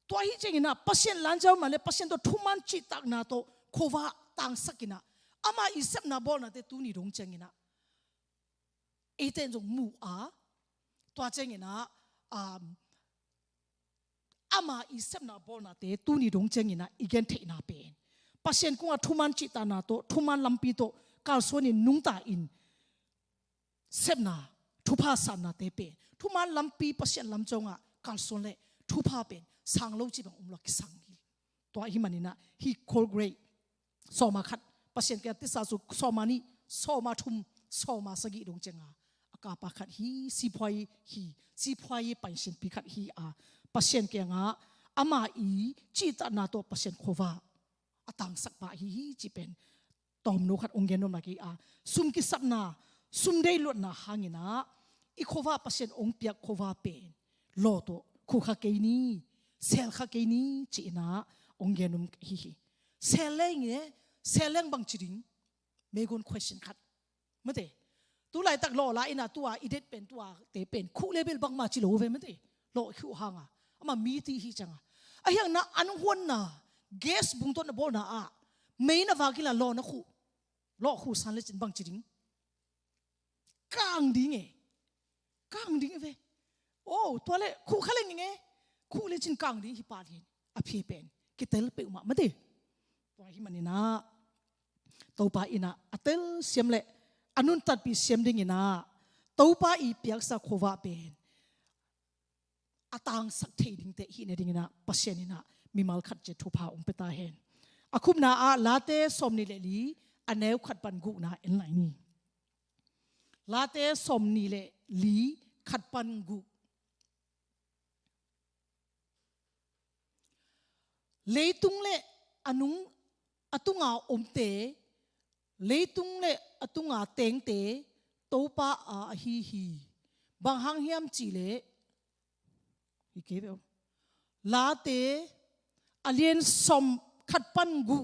to hi chengina pasien lanjau male pasien to thuman chi tak na to khova tang sakina ama isep na bol na te tuni dung chengina eten jong mu a to chengina ama isep na bol na te tu ni dong cheng ina igen the na pen pasien ku thuman chi ta na to thuman lampi to kal soni nung ta in sep na thupa san na te pe thuman lampi pasien lam chonga kal son le thupa pen sang lo chi bang umlo ki sang hi to hi manina hi cold grey soma khat pasien ke tisa su soma ni soma thum soma sagi dong chenga aka pa khat hi si phoi pension pi khat hi pasien ke nga ama i chi ta na to pasien khova atang sak pa hi chi pen tom no khat onggen no ma ki sum ki sap na sum dei lot na hangina i khova pasien ong piak khova pen lo to khu kha ke ni sel kha ke ni chi na onggen num hi seleng bang chiring megon question khat mate tu lai tak lo la ina tua idet pen tua te pen khu level bang ma chi lo ve mate lo khu hanga ama mi ti hi changa ayang na an hon na gas bung to na bol na me na vakila lo na khu san le chin bang chiring kang ding ve oh to le khu khale nge khu le chin kang ding hi pa hin a phi pen ki tel pe ma ma de to hi manina to pa ina atel siam le anun tat pi siam ding ina to pa i piak sa khova pen atang sak thei ding te hi ne ding na pasien ina mimal khat je thupa ong peta hen akhum na late somni le li anew khat pan gu na en lai ni late somni le li khat pan gu leitung le anung atunga omte leitung le atunga tengte topa hi bang hang hiam chi le late alien som khat pan gu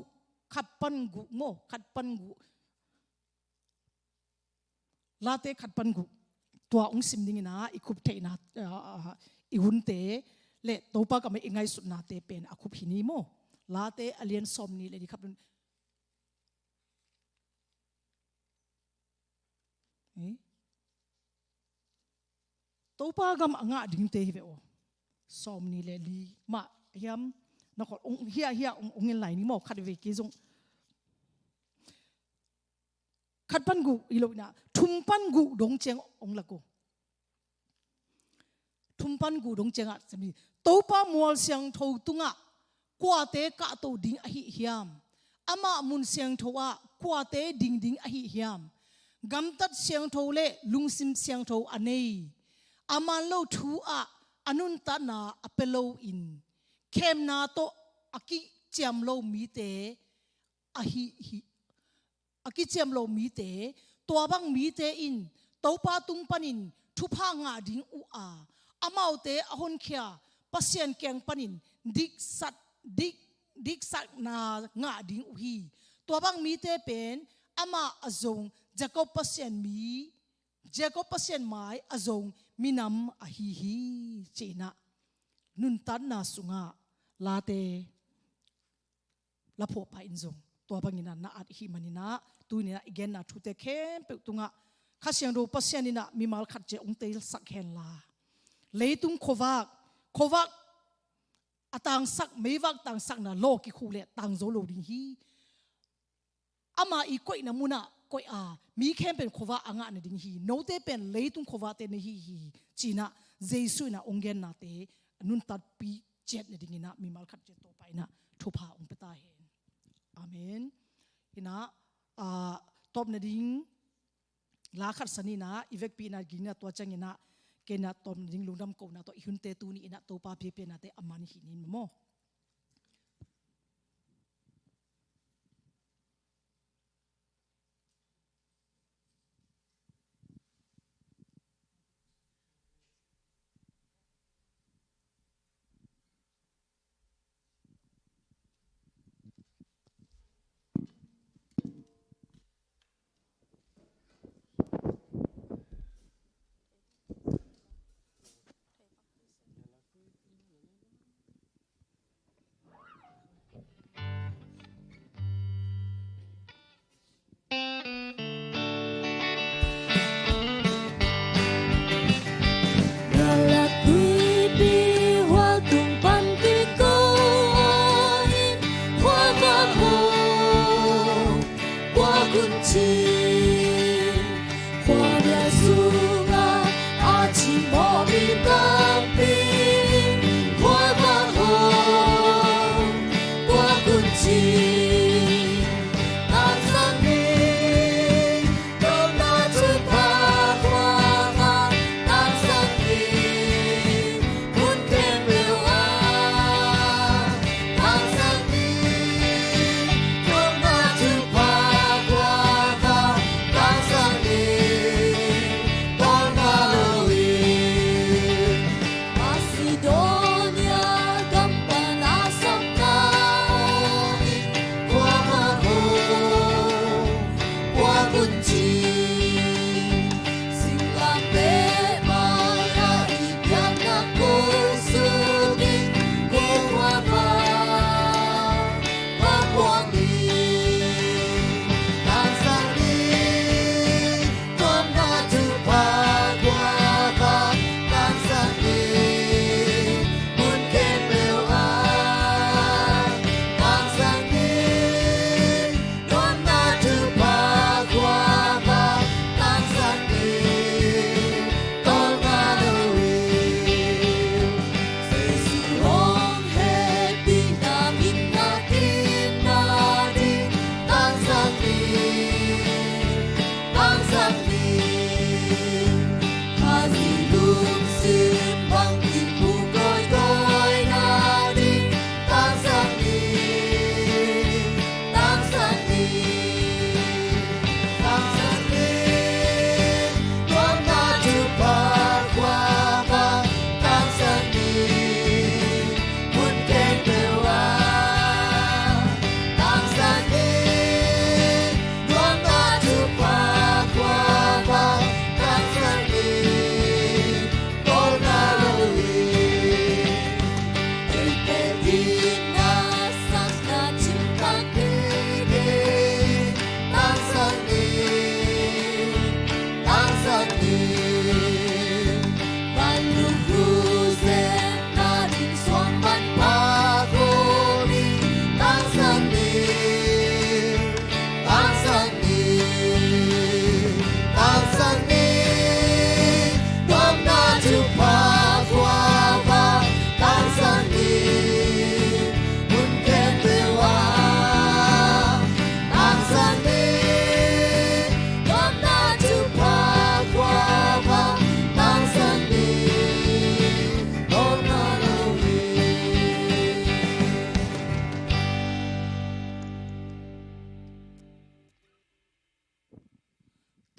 late khat pan gu ตัวองค์สิมดิ่งนะอีคุบเทนะอีหุ่นเตเละตัวปากก็ไม่ง่ายสุดนาเตเป็นอาคุบหินีโมลาเตอเลียนซอมนี่เลยดีครับตัวปากก็ไม่ง่ายดิ่งเตฮิเวโอซอมนี่เลยดีมาเฮียมนักองเฮียองเงินไหลนี่โมขัดเวกิจงขัดปันกูอีโลนะทุ่มปันกูดงเจียงองละกูทุ่มปันกูดงเจียงอ่ะจะมีตัวป้ามัวเสียงทอตุงอ่ะกว่าเตะกะตัวดิ่งอหิเฮียมอามามุนเสียงทว่ากว่าเตะดิ่งอหิเฮียมกำตัดเสียงทอเล่ลุงซิมเสียงทออันนี้อามาโลทูอ่ะอนุนตานาอเปโลอินเข้มนาโตอากิเจียมโลมีเตอหิอากิเจียมโลมีเตตัวบังมีเตอินตัวป้าตุงปันินทุพางาดิ่งอุอาอามาเตอหนเขียปัสยันแกงปันินดิกสัตนางาดิ่งอุฮีตัวบังมีเตเป็นอามาอจงเจาก็ปัสยันมีเจาก็ปัสยันไม้อจงมีนำอหิฮีเจนะนุนตันนาสุงาลาเตละพอไปอินจงตัวบังอินานาอัดหิมันินะตุนินะอีกนะทุเตเข้มเปิดตุงะข้าเสียงดูปัสยันนินะมีมาลขัดเจองเตลสักเฮนลาเลยตุงโควักอต่างสักไม่วักต่างสักนะโลกิคูเลต่างโซโลดิฮีอามาอีกอยนะมุนะกอยมีเข้มเป็นโควักอ่างานดิฮีโนเตเป็นเลยตุงโควักเตนฮีจีนะเจสุนะองเกนนาเตนุนตัดปีเจ็ดในดิ่งนะมีมาลขัดเจตัวไปนะทุพาองเปตาเห็นอาเมนเห็นนะตบในดิ่งลาขัดสนีนะอีเวกปีนะกินนะตัวจังนะเกณฑ์ตอมดิ่งลุงดำกูนะตัวอิหุนเตตูนี่นะตัวปาเพียเปนะเตอามันหินินโม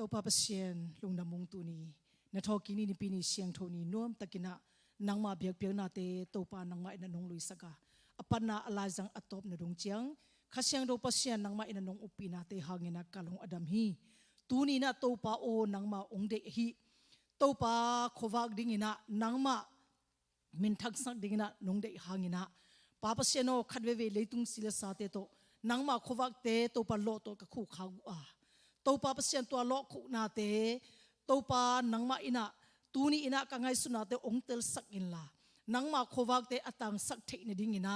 ตัวปาปเชียนลุงดำมุงตูนีนทอกินีนิปีนีเชียงโทนีนวมตะกินะนางมาเบียกเบียกนาเตตัวปานางมาอินนงลุยสกาอปันนาอลายจังอตบนดงเจียงข้าเชียงโดปเชียนนางมาอินนงอุปีนาเตหางินักกาลงอดัมฮีตูนีนะตัวปาโอนางมาองเดฮีตัวปาโควากดิ้งนะนางมามินทักสักดิ้งนะนงเดหางินะปาปเชียนโอขัดเวเวเลยตุงศิลสาเตโตนางมาโควากเตตัวปาโลตัวกะคู่ขาวตัวปาปเชียนตัวโลคุนาเตตัวปานางมาอินะตูนี่อินะกังไงสุนาเตองเตลสักอินลานางมาโควากเตอตังสักเทนดิ้งอินะ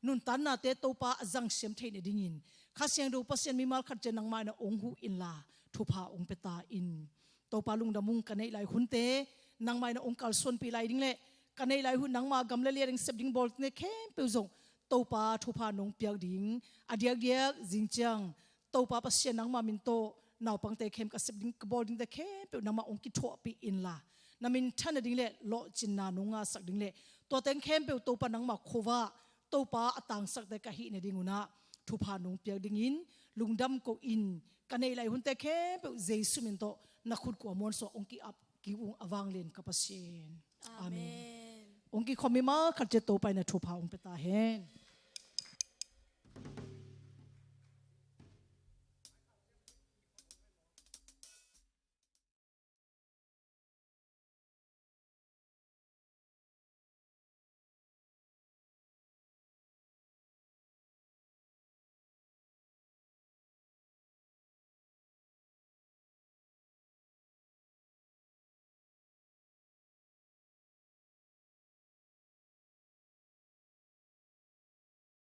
นุนตันนาเตตัวปาจังเสียมเทนดิ้งอินข้าเสียงดูปาเชียนมีมาลขัดเจนางมาอินะองหูอินลาทุพาองเปตาอินตัวปาลุงดามุงกันในหลายหุนเตนางมาอินะองกัลส่วนปีไลดิ้งเล่กันในหลายหุนนางมากำเลียงเซบดิ้งบอลเนเข้มเปียวจงตัวปาทุพานงเปียกดิ้งอดียกเดียกจิงจังตัวปาปาเชียนนางมามินโตนาวปังเตเข้มกับเซบดิ้งกบอลดิ้งเตเข้มเปียวนางมาองกิทัวปีอินลานามินท่านดิ้งเล่โลจินนานุงาสักดิ้งเล่ตัวเต็งเข้มเปียวตัวปานางมาโควาตัวปาอตังสักเตกะฮีเนดิ้งอุนาทุพานงเปียกดิ้งอินลุงดำก็อินกันในหลายหุนเตเข้มเปียวเจสุมินโตนักขุดกว่ามอนโซองกิอับกิวงอวังเลนกับปาเชียนอาเมนองกิคอมมิมาขัดเจโตไปในทุพาองเปตาเฮน